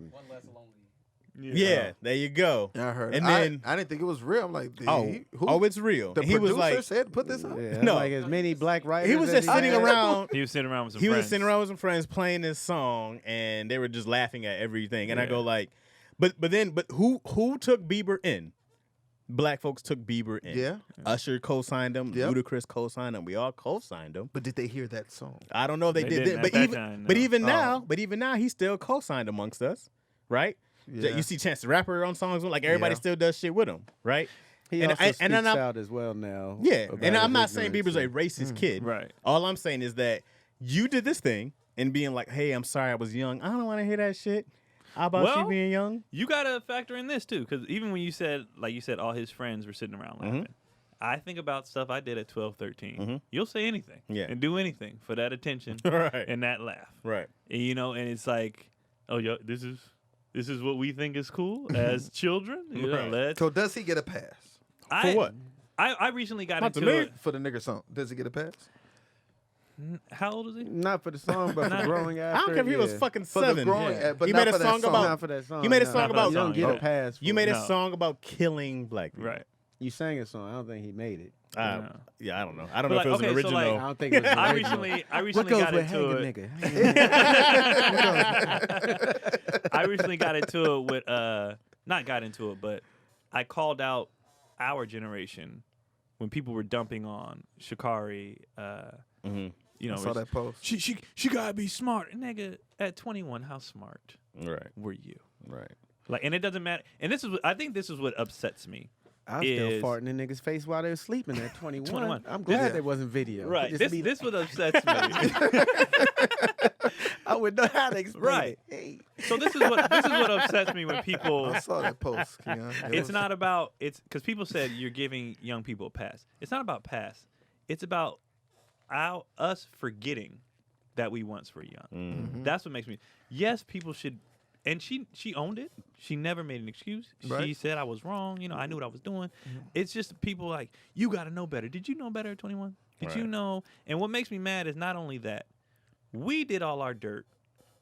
Yeah, there you go. Yeah, I heard. And And then I didn't think it was real. I'm like, oh, it's real. the And he producer was like, said put this out. Yeah, No. like as many black writers. he was as just sitting had. around. He was sitting around with some He was friends. just sitting around with some friends playing this song, and they were just laughing at everything. And I Yeah. go like, but who took Bieber in? Black folks took Bieber in. Yeah. Usher co-signed him. Yep. Ludacris co-signed him. We all co-signed him. But did they hear that song? I don't know if they, They did, didn't but at that even time, but no. even now, he's still co-signed amongst us, right? Yeah. You see Chance the Rapper on songs, like everybody Yeah. still does shit with him, right? He And also I- speaks and then I'm- out as well now. Yeah, about and I'm his not saying ignorance Bieber's a and- racist kid. Right. All I'm saying is that you did this thing and being like, "Hey, I'm sorry, I was young. I don't want to hear that shit." How about you being young? You gotta factor in this too, because even when you said, all his friends were sitting around laughing. I think about stuff I did at 12, 13. You'll say anything and do anything for that attention and that laugh. Right. And, and it's like, oh, yo, this is what we think is cool as children. So does he get a pass? For what? I recently got into me. it. For the nigger song. Does he get a pass? How old is he? Not for the song, but for growing after. I don't care if he was fucking For the 7. growing, but You not made a for that song song. about- Not for that song. You made a no. song about- You don't get a No. pass. You for made it. a song about killing black people. Right. You sang a song. I don't think he made it. Yeah, I don't know. I don't But know if it was like, an okay, so original. like- I don't think it was. I original. recently What goes got with into hanging it. nigga? I recently got into it with not got into it, but I called out our generation when people were dumping on Sha'Carri. I saw that post. She gotta be smart, nigga. At 21, how smart Right. were you? Right. Like, and it doesn't matter. And I think this is what upsets me. I was still farting in niggas' face while they were sleeping at 21. 21. I'm glad Yeah. there wasn't video. Right. Just me- This what upsets me. I would know how to explain Right. it. Hey. So this is what upsets me when people. I saw that post, Keon. It's not about because people said you're giving young people a pass. It's not about pass. It's about us forgetting that we once were young. That's what makes me. Yes, people should. And she owned it. She never made an excuse. Right. She said I was wrong. I knew what I was doing. It's just people like, you got to know better. Did you know better at 21? Did you Right. know? And what makes me mad is not only that, we did all our dirt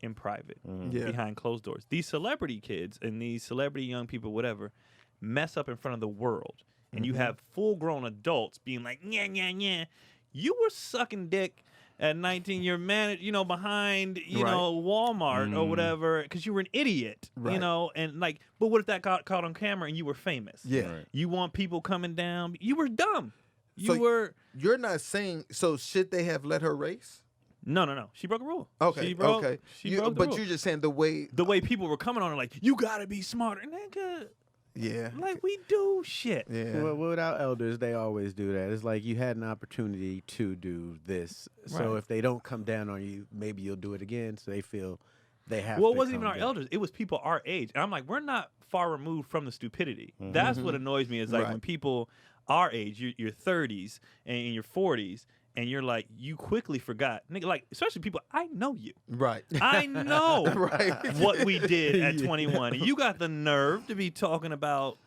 in private, Yeah. behind closed doors. These celebrity kids and these celebrity young people, whatever, mess up in front of the world. And you have full-grown adults being like, yeah, yeah, yeah. You were sucking dick at 19, you're behind, Walmart or whatever, because you were an idiot, Right. and like, but what if that got caught on camera and you were famous? Yeah. Right. You want people coming down. You were dumb. So You were. You're not saying, so should they have let her race? No. She broke a rule. Okay. She broke, okay. She broke the But rule. you're just saying the way. The way people were coming on her like, you gotta be smarter, nigga. Yeah. Like, we do shit. Yeah. Well, without elders, they always do that. It's like you had an opportunity to do this. So Right. if they don't come down on you, maybe you'll do it again. So they feel they have Well, to it wasn't even come our down. elders. It was people our age. And I'm like, we're not far removed from the stupidity. That's what annoys me is like Right. when people our age, your 30s and in your 40s, and you're like, you quickly forgot. Nigga, like, especially people, I know you. Right. I know Right. what we did at 21. And you got the nerve to be talking about,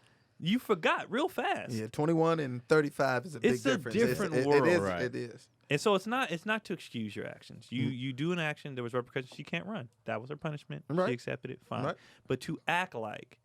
you forgot real fast. Yeah. 21 and 35 is a big It's a difference. different It world. is. Right. It is. And so it's not to excuse your actions. You do an action, there was repercussions, she can't run. That was her punishment. Right. She accepted it, fine. Right. But to act like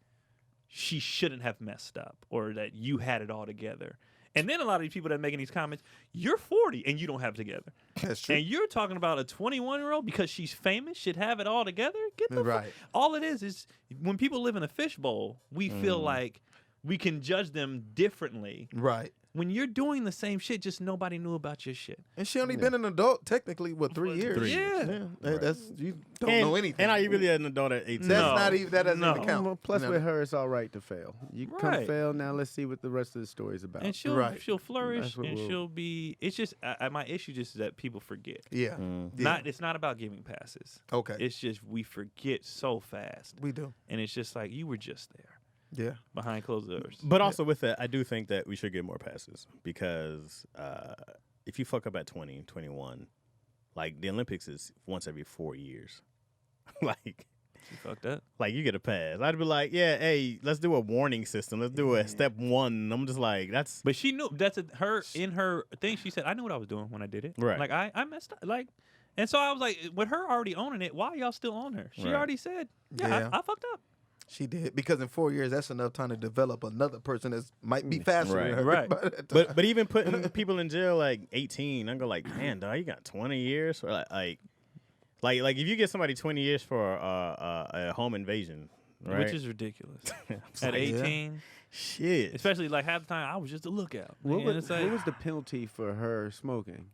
she shouldn't have messed up or that you had it all together. And then a lot of these people that are making these comments, you're 40 and you don't have it together. That's true. And you're talking about a 21-year-old because she's famous should have it all together? Get the Right. all it is when people live in a fishbowl, we feel like we can judge them differently. Right. When you're doing the same shit, just nobody knew about your shit. And she only been an adult technically, 3 years? 3 years. Yeah. Right. That's you don't know anything. And are you really an adult at 18? That's No. not even. That doesn't No. even count. Well, plus, You know? with her, it's all right to fail. You come Right. fail, now let's see what the rest of the story's about. And she'll Right. flourish That's what and we'll- she'll be. It's just my issue just is that people forget. Yeah. Yeah. It's not about giving passes. Okay. It's just we forget so fast, We do. and it's just like you were just there Yeah. behind closed doors. But also with that, I do think that we should get more passes because if you fuck up at 20, 21, like the Olympics is once every 4 years. like She fucked up. you get a pass. I'd be like, yeah, hey, let's do a warning system. Let's do a step 1. I'm just like, that's But she knew her thing. She said, "I knew what I was doing when I did it. Right. Like I messed up. Like, and so I was like, with her already owning it, why are y'all still on her? She Right. already said, yeah, Yeah. I fucked up. She did because in 4 years, that's enough time to develop another person that might be faster Right. than her. Right. by that time. but even putting people in jail like 18, I go like, man, dog, you got 20 years or like if you get somebody 20 years for a home invasion, right? Which is ridiculous. It's At like, 18, shit. especially like half the time, I was just a lookout. what, man. was, It's like what was the penalty for her smoking?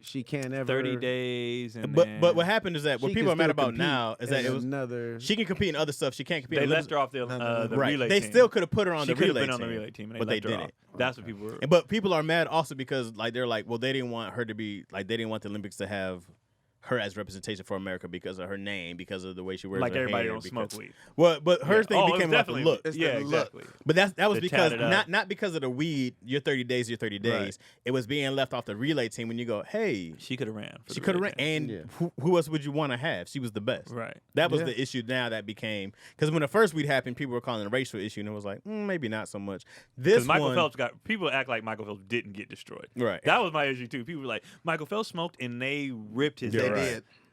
She can't ever. 30 days, and But then what happened is that what she people can are mad still about compete now is that in it was another. she can compete in other stuff. She can't compete. they in left her off the right. relay They team. still could have put her on She the could have relay been on team, the relay team, and but they left her didn't. off. That's what people were. But people are mad also because like they're like, well, they didn't want her to be like they didn't want the Olympics to have her as representation for America because of her name, because of the way she wears Like her everybody hair. don't smoke weed. Well, but her thing Oh, it was became about the definitely- look. It's yeah, the look. exactly. But that was The because tatted up. not because of the weed. Your 30 days, your 30 days. Right. It was being left off the relay team when you go, hey, She could have ran. For she the could have relay ran. team. And Yeah. who else would you want to have? She was the best. Right. That was Yeah. the issue. Now that became because when the first weed happened, people were calling it a racial issue, and it was like maybe not so much. This Because Michael one, Phelps got people act like Michael Phelps didn't get destroyed. right, That was my issue too. People were like, Michael Phelps smoked and they ripped his Yeah, They ass. right.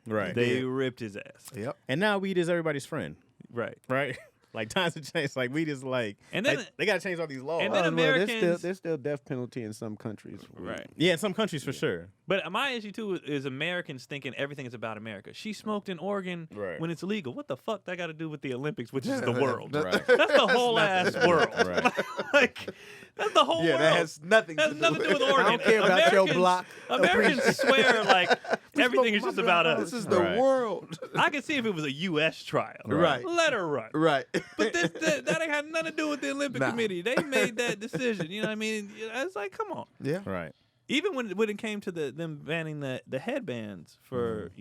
did. right, They ripped his ass. Yep. and now weed is everybody's friend, Right. right? Like times have changed. Like weed is like, And then- like, they got to change all these laws. and then Well, Americans- there's still death penalty in some countries. Right. yeah, in some countries for sure. But my issue too is Americans thinking everything is about America. She smoked in Oregon Right. when it's illegal. What the fuck that got to do with the Olympics, which is Yeah, the world? that- Right. That's the whole ass world. Right. Like that's the whole Yeah, world. that has nothing Has to do nothing to do with I Oregon. don't care about your Americans- block. Americans swear like everything is just about us. This is the Right. world. I can see if it was a U.S. trial. Right. Let her run. Right. But that ain't had nothing to do with the Olympic Nah. Committee. They made that decision. You know what I mean? It's like, come on. Yeah. Right. Even when it came to them banning the headbands for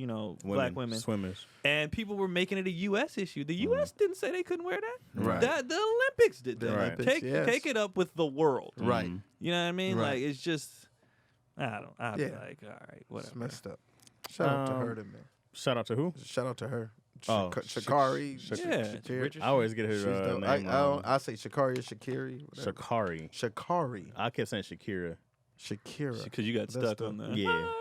black women, swimmers. and people were making it a U.S. issue. The U.S. didn't say they couldn't wear that. Right. The Olympics did that. The Olympics, Take yes. take it up with the world. Right. You know what I mean? Right. Like it's just I'm Yeah. like, all right, It's whatever. messed up. Shout out to her, then, man. Shout out to who? Shout out to her. Oh, Shakari. Yeah, Richard- I always get her She's dope. name wrong. I say Shakari or Shakiri. whatever. Shakari. Shakari. I kept saying Shakira. Shakira. Because you got That's stuck the- on the. Yeah.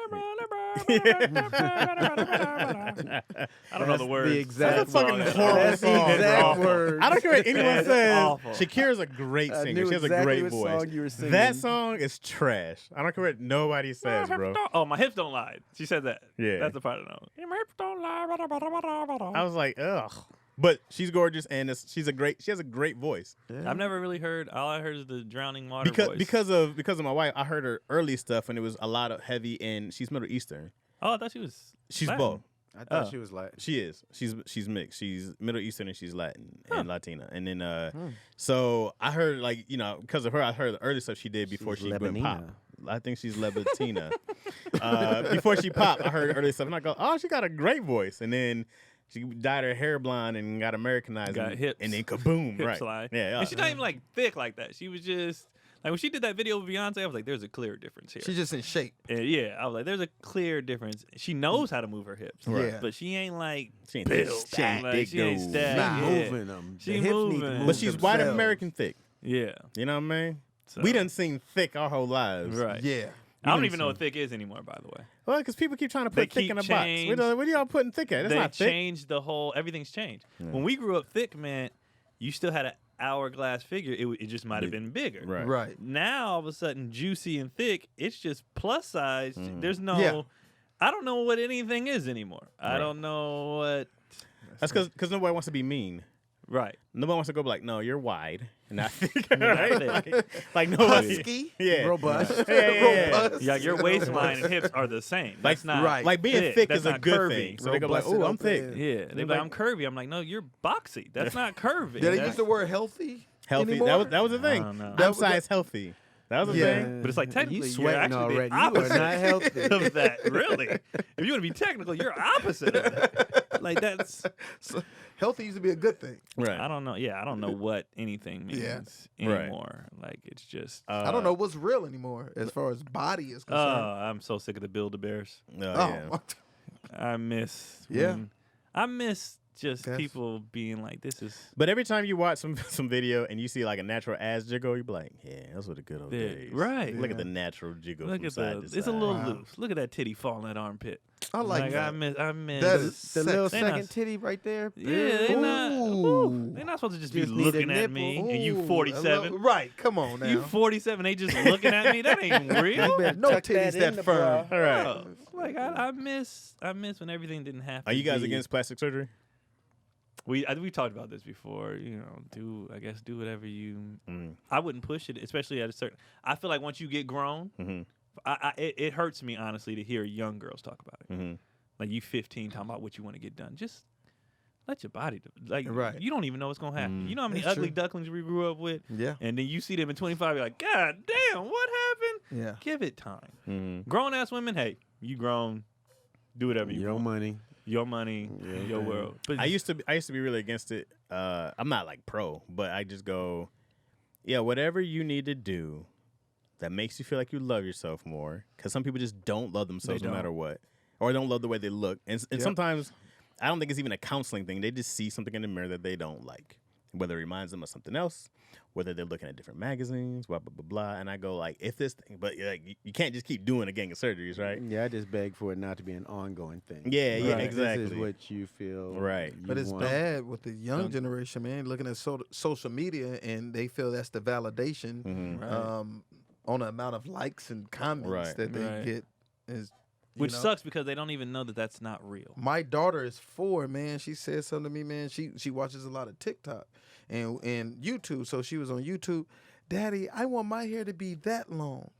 I don't know the words. The exact That's a fucking song. horrible That's the song, exact bro. word. I don't care what anyone It's says. awful. Shakira's a great I singer. knew She has exactly a great what voice. song you were singing. That song is trash. I don't care what nobody says, bro. Oh, my hips don't lie. She said that. Yeah. That's the part I know. My hips don't lie. I was like, ugh. But she's gorgeous and she has a great voice. Yeah. I've never really heard. All I heard is the drowning water voice. Because of my wife, I heard her early stuff and it was a lot of heavy and she's Middle Eastern. Oh, I thought she was. She's Latin. both. I thought Oh. she was Latin. She is. She's mixed. She's Middle Eastern and she's Latin and Latina. And then Hmm. so I heard because of her, I heard the early stuff she did before She's she went pop. Lebanina. I think she's Lebatina. Before she popped, I heard early stuff and I go, oh, she got a great voice. And then she dyed her hair blonde and got Americanized. Got and, hips. and then kaboom, Hips right? lie. Yeah. And she's not even like thick like that. She was just like when she did that video with Beyonce. I was like, there's a clear difference here. She's just in shape. And yeah, I was like, there's a clear difference. She knows how to move her hips, Right. Yeah. but she ain't like She ain't built. stacked, Like, big she ain't goals. stacked. Nah. Yeah. Moving them. She the hips need to moving. move But she's white themselves. American thick. Yeah. You know what I mean? So, We done seen thick our whole lives. right. Yeah. I don't done even know seen- what thick is anymore. By the way, Well, because people keep trying to They put thick keep in a box. change- What are y'all putting thick at? That's they not thick. changed the whole. Everything's changed. Yeah. When we grew up, thick meant you still had an hourglass figure. It just might have been bigger. Right. Right. Now all of a sudden, juicy and thick, it's just plus size. There's no. Yeah. I don't know what anything is anymore. I Right. don't know what. That's because nobody wants to be mean. Right. Nobody wants to go be like, no, you're wide. And not thick. Not right? thick. like nobody. Husky. Yeah. Robust. Yeah. Robust. Yeah, your waistline and hips are the same. That's not right. Like being thick That's is a not good curvy. thing. So they go like, Robust oh, it I'm up thick. in. Yeah, they're like, I'm curvy. I'm like, no, you're boxy. That's not curvy. Did they That's- use the word healthy? Healthy. Anymore? That was a thing. I don't know. I'm was- size healthy. That was a Yeah. thing. But it's like technically you you're sweating actually already. the You are opposite not healthy. of that. Really, if you want to be technical, you're opposite of that. Like that's. So, healthy used to be a good thing. Right. I don't know. Yeah, I don't know what anything means Yeah. Right. anymore. Like it's just. I don't know what's real anymore as far as body is concerned. I'm so sick of the Build-A-Bears. Yeah. I miss. Yeah. when- I miss just That's- people being like, "This is." But every time you watch some video and you see like a natural ass jiggle, you be like, yeah, those were the good old Yeah, days. right. Look Yeah. at the natural jiggle Look from at side the. to It's a side. little Wow. loose. Look at that titty fall in that armpit. I like I that. miss. I miss. That The is little They second not- titty right there. Yeah, they not. Ooh. Ooh, they not supposed to just be Just need a looking at me. nipple. And you Ooh, 47. Right. Come on now. You 47. They just looking at me. That ain't real. You better No tuck titties in that the firm. bra. All right. Oh, like I miss when everything didn't happen. Are you guys against plastic surgery? We talked about this before. You know, do whatever you. Mm. I wouldn't push it, especially at a certain. I feel like once you get grown, Mm-hmm. it hurts me honestly to hear young girls talk about it. Mm-hmm. Like you 15 talking about what you want to get done. Just let your body do. Like Right. you don't even know what's gonna happen. Mm. You know how many That's ugly true. ducklings we grew up with, Yeah. and then you see them in 25. You're like, God damn, what happened? Yeah. Give it time. Mm-hmm. Grown ass women, hey, you grown. Do whatever you Your want. money. Your money, Your your thing. world. But I used to be really against it. I'm not like pro, but I just go, yeah, whatever you need to do that makes you feel like you love yourself more. Because some people just don't love themselves They no don't. matter what, or don't love the way they look. And Yep. sometimes I don't think it's even a counseling thing. They just see something in the mirror that they don't like, whether it reminds them of something else, whether they're looking at different magazines, blah blah blah blah. And I go like, if this thing, but like you can't just keep doing a gang of surgeries, right? Yeah, I just beg for it not to be an ongoing thing. Yeah, yeah, Like, exactly. This is what you feel. Right. you But it's want. bad with the young generation, man, looking at social media, and they feel that's the validation Mhm. Right. on the amount of likes and comments Right. that they Right. get. Is which know? sucks because they don't even know that that's not real. My daughter is 4, man. She said something to me, man. She watches a lot of TikTok and YouTube. So she was on YouTube. Daddy, I want my hair to be that long.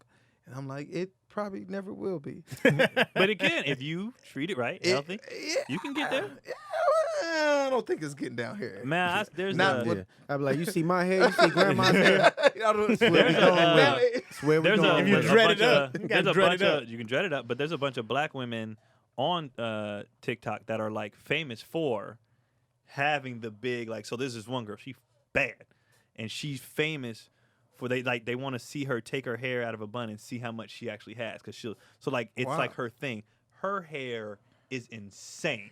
And I'm like, it probably never will be. But again, if you treat it right, healthy, Yeah, you can get there. Yeah, I don't think it's getting down here. Man, there's Not a, with- Yeah. I'd be like, you see my hair, you see grandma's hair. I don't Where we There's a, going with uh, it? It's where we there's going a, If you with it. dread bunch it up, of, you there's gotta a dread bunch it up. of, you can dread it up, but there's a bunch of black women on TikTok that are like famous for having the big, like, so this is one girl, she's bad, and she's famous for they want to see her take her hair out of a bun and see how much she actually has, because so like it's Wow. like her thing. Her hair is insane,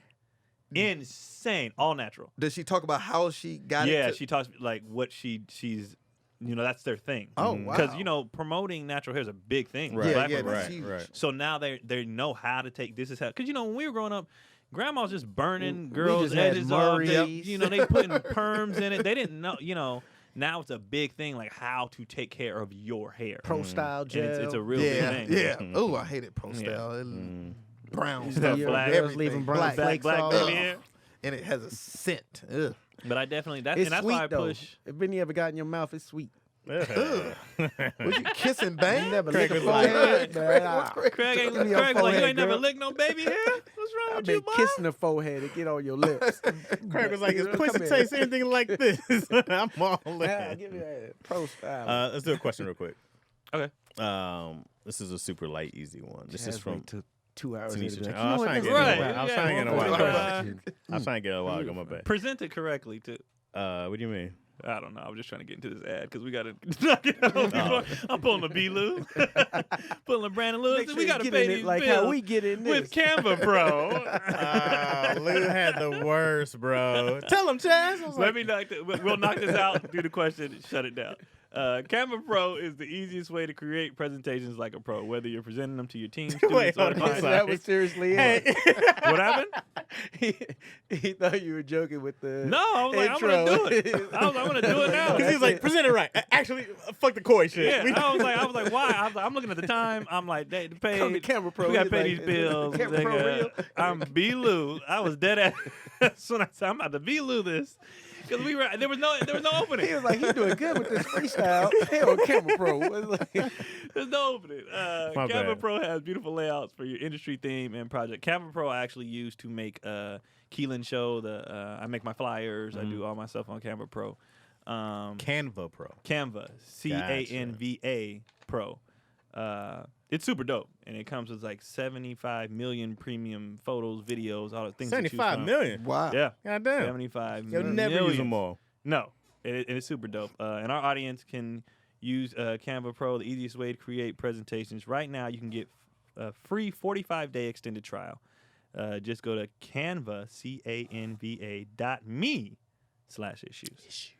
all natural. Does she talk about how she got it? Yeah, to- she talks like what she's that's their thing. Oh, Because wow. promoting natural hair is a big thing. Right. for black Yeah, women. that's Right, huge. right. So now they know how to take this is how, because when we were growing up, grandma was just burning We girls' just had edges off. They, Murray's. they putting perms in it. They didn't know. Now it's a big thing, like how to take care of your hair. Pro style And gel. it's a real Yeah, big thing. yeah. Mhm. Oh, I hated Pro Yeah. Style. It- Mm. Brown You stuff, see on black- girls everything. leaving brown black, flakes black all baby over. hair. and it has a scent. Ugh. But I definitely It's and that's sweet why I though. push. If any ever got in your mouth, it's sweet. Was you kissing bang? You never Craig lick a was like, forehead, Craig, man. Craig- Craig ain't Give me your Craig was like, you forehead, ain't never girl. licked no baby hair. What's wrong I've with you, been boy? kissing the forehead to get on your lips. Craig was like, You "Is know, pussy come taste here. anything like this?" I'm all Yeah, in. give me that pro style. Let's do a question real quick. Okay. This is a super light, easy one. This is Chaz from. like took 2 hours. Tanisha to be like, Chan. I was you know trying to what, get this it is a while. about- I was trying to get a one while. quick, I was trying to get a while ago. My bad. Present it correctly too. What do you mean? I don't know. I was just trying to get into this ad because we got to knock it out. I'm pulling a B-Lou, pulling a Brandon Lewis. Make sure We you got to get pay in it these like bills how we get in this. with Canva Pro. Lou had the worst, bro. Tell him, Chaz. I was Let like, me we'll knock this out, do the question, shut it down. Canva Pro is the easiest way to create presentations like a pro, whether you're presenting them to your team, students, Wait, or hold on, clients. sorry. That was seriously Hey. it. What happened? he thought you were joking with the No, I was like, I'm going to do it. I was like, I'm going to do it now. Because he was like, present it right. Actually, fuck the coy shit. Yeah, We- I was like, why? I was like, I'm looking at the time. I'm like, they pay. Come to Camera Pro. We got to He's pay like, these "Is bills. Camera They Pro got- real?" I'm B-Lou. I was dead ass when I said I'm about to B-Lou this because there was no opening. He was like, he's doing good with this freestyle. Hell, Camera Pro. It was like, There's no opening. My Canva bad. Pro has beautiful layouts for your industry theme and project. Canva Pro I actually use to make Keelan show. I make my flyers. I do all my stuff on Canva Pro. Canva Pro. Canva, Canva Pro. It's super dope, and it comes with like 75 million premium photos, videos, all the things. to choose 75 from. million. Wow. Yeah, God damn. 75 You'll million. never use them all. No, it's super dope. And our audience can use Canva Pro, the easiest way to create presentations. Right now, you can get a free 45-day extended trial. Just go to Canva, canva.me/issues.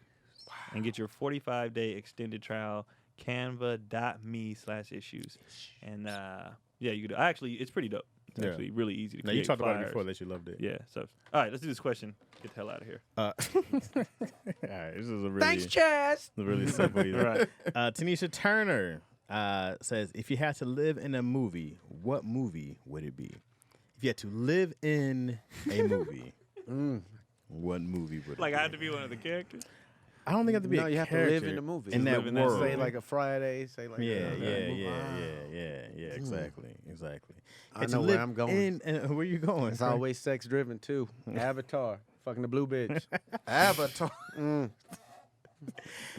And get your 45-day extended trial, canva.me/issues. And yeah, you could actually, it's pretty dope. It's Yeah. actually really easy to Now, create you talked about it flyers. before that you loved it. Yeah. So, all right, let's do this question. Get the hell out of here. All right, this is a really, thanks, Chaz. a really simple. Right. Tanisha Turner says, if you had to live in a movie, what movie would it be? If you had to live in a movie, what movie would it Like be? I have to be one of the characters. I don't think I have to be No, a you have to character live in the movie. in Just that live in that world. Say like a Friday. Say like yeah, a, exactly. I Had to know where live I'm going. where you going? It's always sex driven too. Avatar, fucking the blue bitch. Avatar.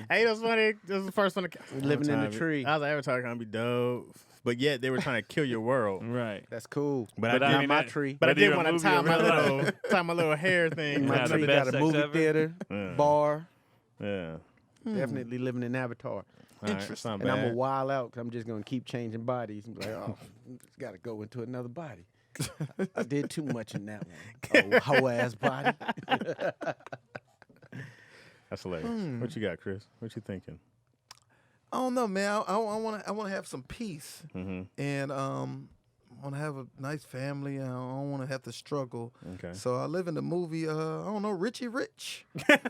Hey, that's funny. This was the first one. Living in the tree. I was like, Avatar gonna be dope, but yet they were trying to kill your world. Right. That's cool. But I I, Not mean, my that- tree. but I whether did you're a want to movie tie or my real little my little hair thing. My Yeah, the tree best got a sex movie ever. theater, Yeah. bar. Yeah. Definitely living in Avatar. All right, Interesting. not And I'm bad. a wild out because I'm just gonna keep changing bodies. I'm like, oh, just gotta go into another body. I did too much in that one. Oh, whole ass body. That's hilarious. What you got, Chris? What you thinking? I don't know, man. I want to have some peace, Mm-hmm. and want to have a nice family. I don't want to have to struggle. Okay. So I live in the movie. I don't know, Richie Rich. But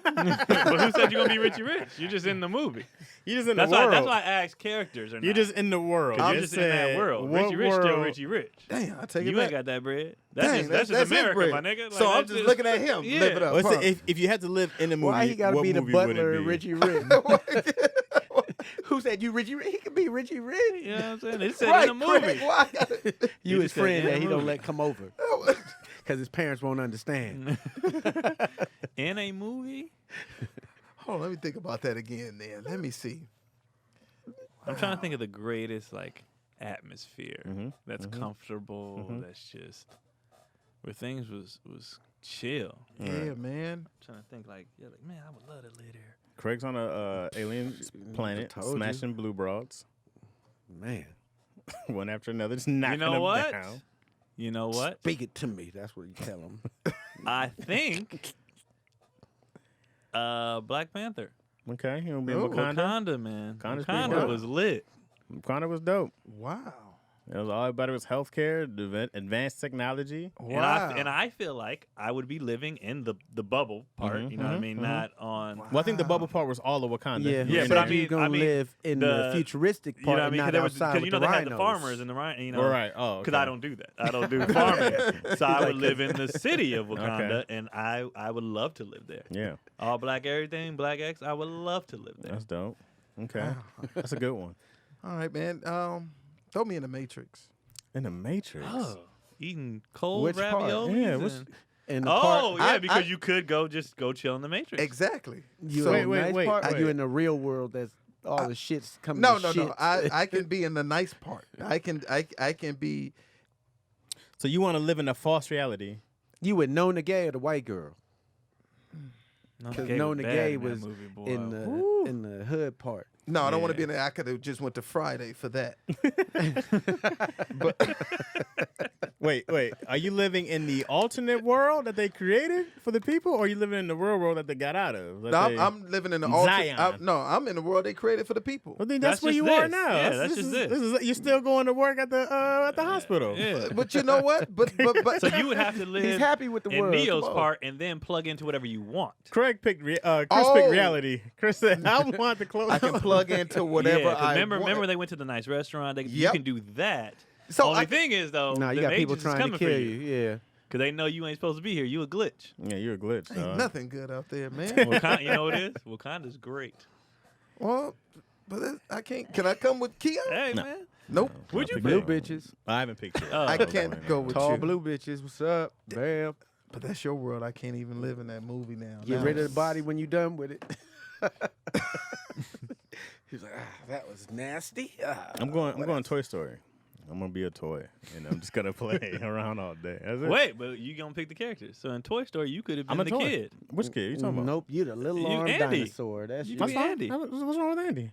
who said you're gonna be Richie Rich? You're just in the movie. You just in That's the why. world. That's why I asked characters or not. You're just in the world. 'Cause I you're just in that said, world. what Richie Rich still world- Richie Rich. Damn, I take You it back. ain't got that bread. That's Dang, just that's that's just his America, bread. my nigga. Like, So I'm that's just looking at him. Yeah. Live it up. Well, huh? if you had to live in a movie, Why he gotta what be the movie would butler it of be? Richie Rich? Who said you Richie Rich? He could be Richie Rich. You know what I'm saying? It said Right, in the movie. Craig, why I gotta- You You his just said friend in that the he don't movie. let come over because his parents won't understand. In a movie? Hold on, let me think about that again. Then let me see. I'm trying to think of the greatest like atmosphere Mhm, that's comfortable. That's just where things was chill. Yeah, man. I'm trying to think like man, I would love to live there. Craig's on a alien planet, told you. smashing blue broads, Man, one after another, just knocking You know them what? down. You know what? speak it to me. That's what you tell him. I think Black Panther. Okay, he'll be in Oh, Wakanda. Wakanda, man. Wakanda's pretty Wakanda dope. was lit. Wakanda was dope. Wow. It was all about it was healthcare, advanced technology. Wow. And I feel like I would be living in the bubble part. You know what I mean? Not on. Well, I think the bubble part was all of Wakanda. Yeah, Yeah, who but said I mean- you gonna I mean, live in the futuristic You part, know what I mean? not Because outside with you know the they had the rhinos. farmers and the you know. All right. Oh, Because okay. I don't do that. I don't do farming. So I would live in the city of Wakanda, and I would love to live there. Yeah, All black everything, black X. I would love to live there. that's dope. Okay, that's a good one. All right, man. Throw me in the Matrix. In the Matrix. Oh, eating cold Which part? raviolis. Yeah, and- which- In the oh part, yeah, I- because I- you could go chill in the Matrix. Exactly. you So- in the nice wait, part, wait. are you in the real world? That's all the shit's coming. No, to no, shit? no. I can be in the nice part. I can be. So you want to live in a false reality? You would know the gay or the white girl? Because Gay knowing the bad gay in that was movie, boy. in the hood part. No, I don't want to Yeah. be in there. I could have just went to Friday for that. Wait. Are you living in the alternate world that they created for the people, or are you living in the real world that they got out of? No, I'm living in the Zion. I'm in the world they created for the people. Well, then that's That's where just you are this. now. Yeah, that's this just is, this. You're still going to work at the hospital. Yeah. But you know what? But So you would have to live He's happy with the in world. Neo's Come on. part and then plug into whatever you want. Craig picked Chris Oh. picked reality. Chris said, "I want to close." I can plug into whatever Yeah, 'cause I remember want. when they went to the nice restaurant? You Yep. can do that. So Only I- thing is though, Nah, you the got people agents is trying to coming kill for you. Yeah. because they know you ain't supposed to be here. You a glitch. Yeah, you're a glitch. Ain't dog. nothing good out there, man. Wakanda, you know what it is? Wakanda's great. Well, but I can't. Can I come with Keon? Hey No. man, Nope. would you pick Blue pick? it. bitches, I haven't picked it. Oh. I Okay. can't go with tall you. blue bitches. What's up? Bam. But that's your world. I can't even live in that movie now. Get Now rid of it's- the body when you done with it. He's like, that was nasty. I'm going Toy Story. I'm gonna be a toy, and I'm just gonna play around all day. That's it. Wait, but you gonna pick the characters. So in Toy Story, you could have been I'm a the toy. kid. Which kid? You talking about? Nope, you the little You arm Andy. dinosaur. That's You you. could be Andy. What's wrong with Andy?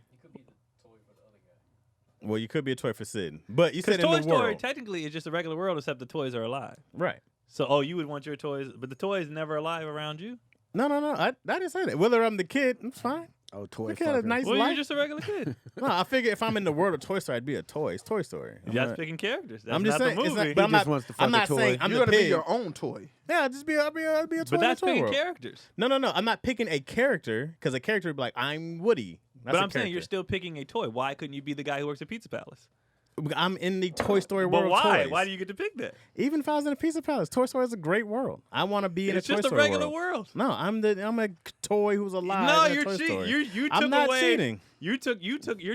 Well, you could be a toy for Sid, but you Because said in Toy the Story world, technically is just a regular world, except the toys are alive. right? So you would want your toys, but the toys never alive around you. No. I didn't say that. Whether I'm the kid, it's fine. Oh, toy Look at a fucker. nice Well, life. you're just a regular kid. No, I figure if I'm in the world of Toy Story, I'd be a toy. It's Toy Story. You're just picking characters. That's I'm just not saying. the It's movie. not, but I'm just not. wants to I'm fuck a not toy. saying I'm You're the gonna pig. be your own toy. Yeah, I'll be a toy. but in that's the toy picking world. characters. No. I'm not picking a character because a character would be like I'm Woody. That's But a I'm saying you're character. still picking a toy. Why couldn't you be the guy who works at Pizza Palace? I'm in the Toy Story But world. why? Toys. Why do you get to pick that? Even if I was in a Pizza Palace, Toy Story is a great world. I want to be in It's a Toy just a Story regular world. world. No, I'm a toy who's alive. No, in a you're Toy cheating. Story. You took I'm not away. cheating. You're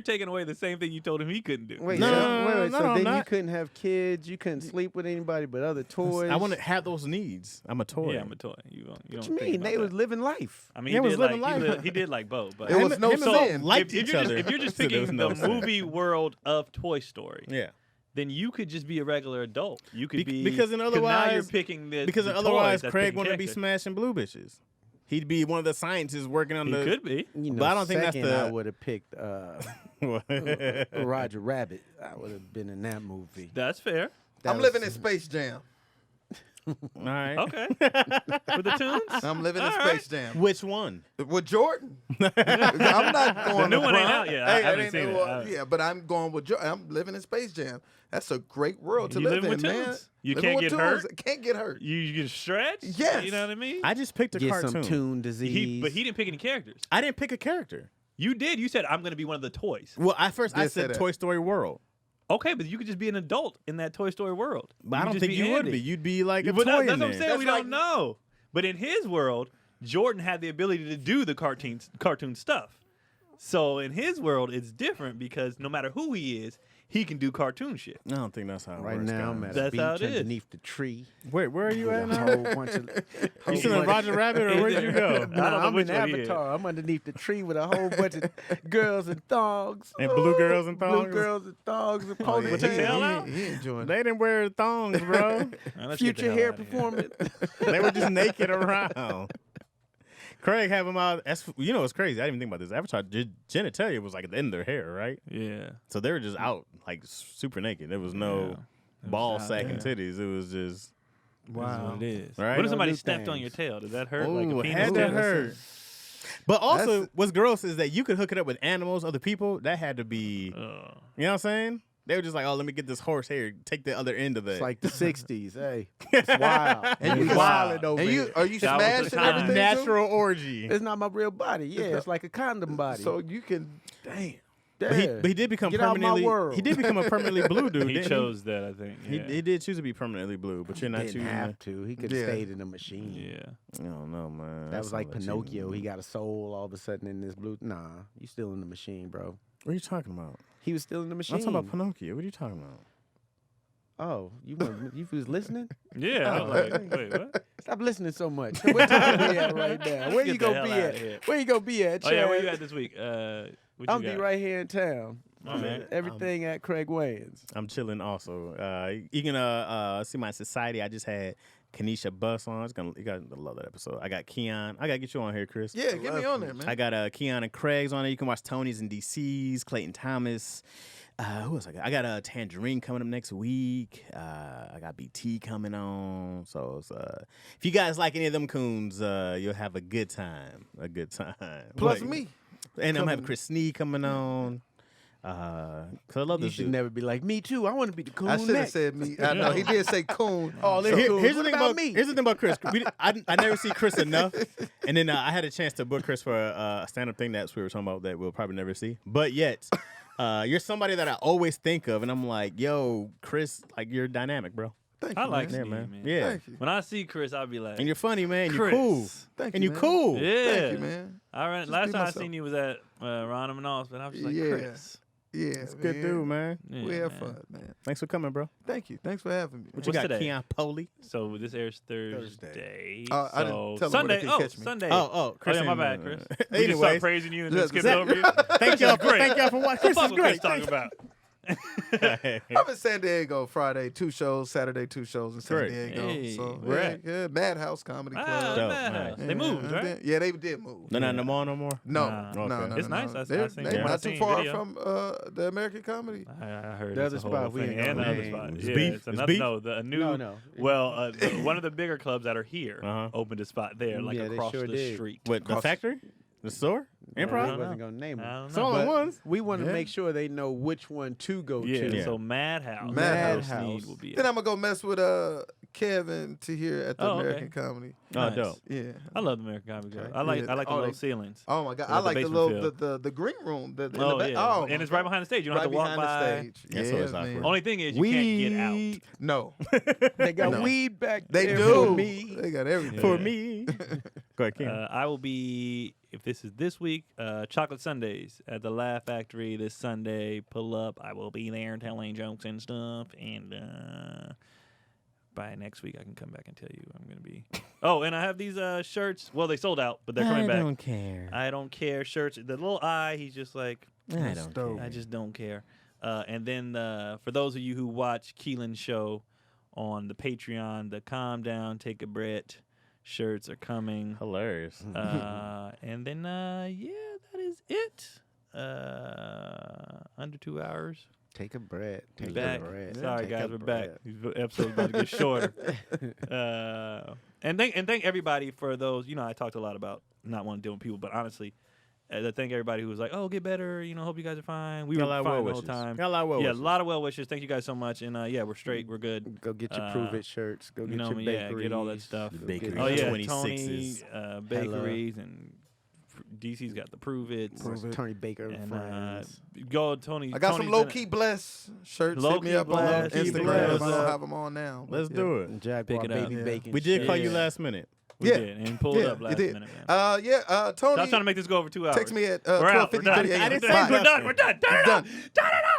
taking away the same thing you told him he couldn't do. Wait, No, so, no, wait, no, so I'm then you not. couldn't have kids, you couldn't sleep with anybody but other toys. I want to have those needs. I'm a toy. Yeah, I'm a toy. You don't What you think mean? about They that. was living life. I mean, Yeah, he was did living like life. he did like both. But It was no him and sin. Bob liked if each you're other. if you're just So there was picking no the sin. movie world of Toy Story, Yeah. then you could just be a regular adult. You could be Because in now you're otherwise- picking the Because the otherwise, toys that's Craig picking wouldn't be characters. smashing blue bitches. He'd be one of the scientists working on He the. could be. You know, But I don't think that's second, the- I would have picked Roger Rabbit. I would have been in that movie. That's fair. That I'm was- living in Space Jam. All right. Okay. For the tunes. I'm living in All Space right. Jam Which one? with Jordan. I'm not going. The new one ain't LeBron. out yet. I haven't ain't- seen it. well, yeah, but I'm going with Jordan. I'm living in Space Jam. That's a great world to You live living in, with man. tunes. You Living can't with get tunes. hurt? Can't get hurt. You get stretched. Yes. You know what I mean? I just picked a Get cartoon. some tune disease. But he didn't pick any characters. I didn't pick a character. You did. You said I'm going to be one of the toys. Well, at first I Did say said that. Toy Story World, Okay, but you could just be an adult in that Toy Story world. but I could don't just think be you would Andy. be. You'd be like a But toy that's in what I'm there. saying. That's We like- don't know. But in his world, Jordan had the ability to do the cartoon stuff. So in his world, it's different because no matter who he is, he can do cartoon shit. I don't think that's how it right works. now, I'm guys. at a That's beach how it is. underneath the tree. Wait, where are you with at a now? whole bunch of. You whole still in bunch- Roger Rabbit, or where'd you go? I don't know I'm which in one he is. Avatar. I'm underneath the tree with a whole bunch of girls and thongs. And blue girls and Blue thongs? girls and thongs and Oh, yeah, With the ponytails. tail out? He enjoying They didn't wear thongs, bro. All right, let's get the Future hell hair outta here. performance. They were just naked around. Craig have them out. That's, you know, it's crazy. I didn't even think about this. Avatar genitalia was like at the end of their hair, right? Yeah. So they were just out like super naked. There was no Yeah. ball out sack and there. titties. It was just This is what it is. Right? What if No somebody new stepped on things. your tail? Did that hurt? Like oh, a it penis had to tip? hurt. But also, That's- what's gross is that you could hook it up with animals, other people. That had to be, Ugh. you know what I'm saying? They were just like, oh, let me get this horse here. Take the other end of it. It's like the '60s. Hey, it's wild. And We you wilding over And here. you are you That was the smashing time. everything? too? natural orgy. It's not my real body. Yeah, it's like a condom body. So you can. Damn. But he did become Get out my permanently. world. He did become a permanently blue dude. He didn't chose that, I think. He, Yeah. he did choose to be permanently blue, but you're not didn't choosing. have to. He could have Yeah. stayed in the machine. Yeah. I don't know, man. That was like sounds Pinocchio. cheating. He got a soul all of a sudden in this blue. Nah, you still in the machine, bro. What are you talking about? He was still in the machine. I'm talking about Pinocchio. What are you talking about? Oh, you was listening? Yeah. I Oh, was like, wait, what? Stop listening so much. What time we at right now? Where Get you the gonna hell be outta at? here. Where you gonna be at, Oh, yeah, where Chaz? you at this week? What you I'll got? be right here in town. All right. Everything at Craig Wayans. I'm chilling also. You can see my society. I just had Kanisha Bus on. You got to love that episode. I got Keon. I got to get you on here, Chris. Yeah, get me on there, man. I got Keon and Craig's on there. You can watch Tony's and DC's, Clayton Thomas. Who else I got? I got Tangerine coming up next week. I got BT coming on. So it's, if you guys like any of them coons, you'll have a good time. A good time. Plus But- me. And I'm having Chris Sneed coming on. Cause I love You this should dude. never be like me too. I want to be the cool I should have next. said me. I know he did say coon. Oh, So- cool. Here's the What thing about about me? Here's the thing about Chris. I never see Chris enough, and then I had a chance to book Chris for a stand-up thing that we were talking about that we'll probably never see. But yet, you're somebody that I always think of, and I'm like, yo, Chris, like you're dynamic, bro. Thank I you, like man. Sneed, man. Yeah, Thank you. When I see Chris, I'll be like, and you're funny, man. You're Chris. cool, Thank and you, you man. cool. yeah. Thank you, man. All right. Just Last be time I myself. seen you was at Ron and Moss, but I was just like, Yeah. Chris. Yeah, It's a good dude, man. Yeah, We have man. fun, man. Thanks for coming, bro. Thank you. Thanks for having me. What What's you got, today? Keon Poley? So this airs Thursday. Thursday. I didn't So tell them where they Sunday. can Oh, catch me. Sunday. Oh, Chris. Oh, yeah, my ain't, bad, Chris. We just started Anyways, praising you and then Look, skipped look. over you. thank y'all for Great. watching. What Chris the is fuck was great. Chris talking about? I'm in San Diego Friday, 2 shows. Saturday, 2 shows in San Great. Diego. Hey, So where yeah, at? good. Madhouse Comedy Club. Ah, Dope, Madhouse. nice. They moved, right? Yeah, they did move. They're not in the mall no more. No, Nah. no, Okay. no, It's no, nice. no. I They're seen they're it. not I too seen far video. from the American Comedy. I heard The it's other a spot horrible we thing. ain't And the gonna other name. spot. It's Yeah, beef? it's It's another. beef? No, a new. No. Well, one of the bigger clubs that are here Uh-huh. opened a spot there, like Yeah, they across sure the did. street. What, the Across- factory? The store? Improv? We wasn't gonna name I them. don't know. It's all But at once. we want to Yeah. make sure they know which one to go Yeah. to. Yeah. So Madhouse. Madhouse. Sneed will be Then it. I'm gonna go mess with Kevin to here at the Oh, okay. American Comedy. Oh, Nice. dope. Yeah. I love the American Comedy Club. Okay. I like Yeah. the Oh, low they- ceilings. Oh my god, Like I the like the basement little feel. the green room. The, in the Oh back. yeah, Oh, and my it's right God. behind the stage. You don't right have to walk behind by. the stage. That's yeah, always man. awkward. Only thing is you can't get out. No, They got No. weed back they there do. for me. They got everything. For Yeah. me. Go ahead, Ken. I will be, if this is this week, Chocolate Sundays at the Laugh Factory this Sunday. Pull up. I will be there telling jokes and stuff. And by next week, I can come back and tell you I'm going to be. Oh, and I have these shirts. Well, they sold out, but they're coming back. I don't care. I don't care shirts. The little eye, he's just like, I don't dope. care. I just don't care. And then for those of you who watch Keelan's show on the Patreon, the Calm Down, Take a Breath shirts are coming. Hilarious. And then, yeah, that is it. Under 2 hours. Take a breath. We're Take back. a breath. Sorry, take guys, a we're breath. back. These episodes about to get shorter. And thank everybody for those. You know, I talked a lot about not wanting to deal with people, but honestly, I thank everybody who was like, "Oh, get better." You know, hope you guys are fine. We Got were a lot of fine well the whole wishes. time. Got a lot of well Yeah, a wishes. lot of well wishes. Thank you guys so much. And yeah, we're straight. We're good. Go get your Prove It shirts. Go you get know your me, yeah, bakeries. get all that stuff. Go Bakeries. get Oh it. yeah, 26s. Tony bakeries and DC's got the Prove It. Prove It. Tony Baker and And friends. go Tony. I got some Tony's low in it. key bless shirts. Low Hit me key up on bless. Instagram. Bless. I don't have them on now. Let's Yeah. do it. And Jaguar Pick it up. baby Yeah. bacon. We did call you Yeah. last minute. We Yeah. did, and pulled Yeah, up you last did. minute, man. Tony. Stop trying to make this go over 2 hours. Text me at We're out. 12:50. We're done. I didn't say We're nothing. done. We're done. Turn it Done. off. Turn it off.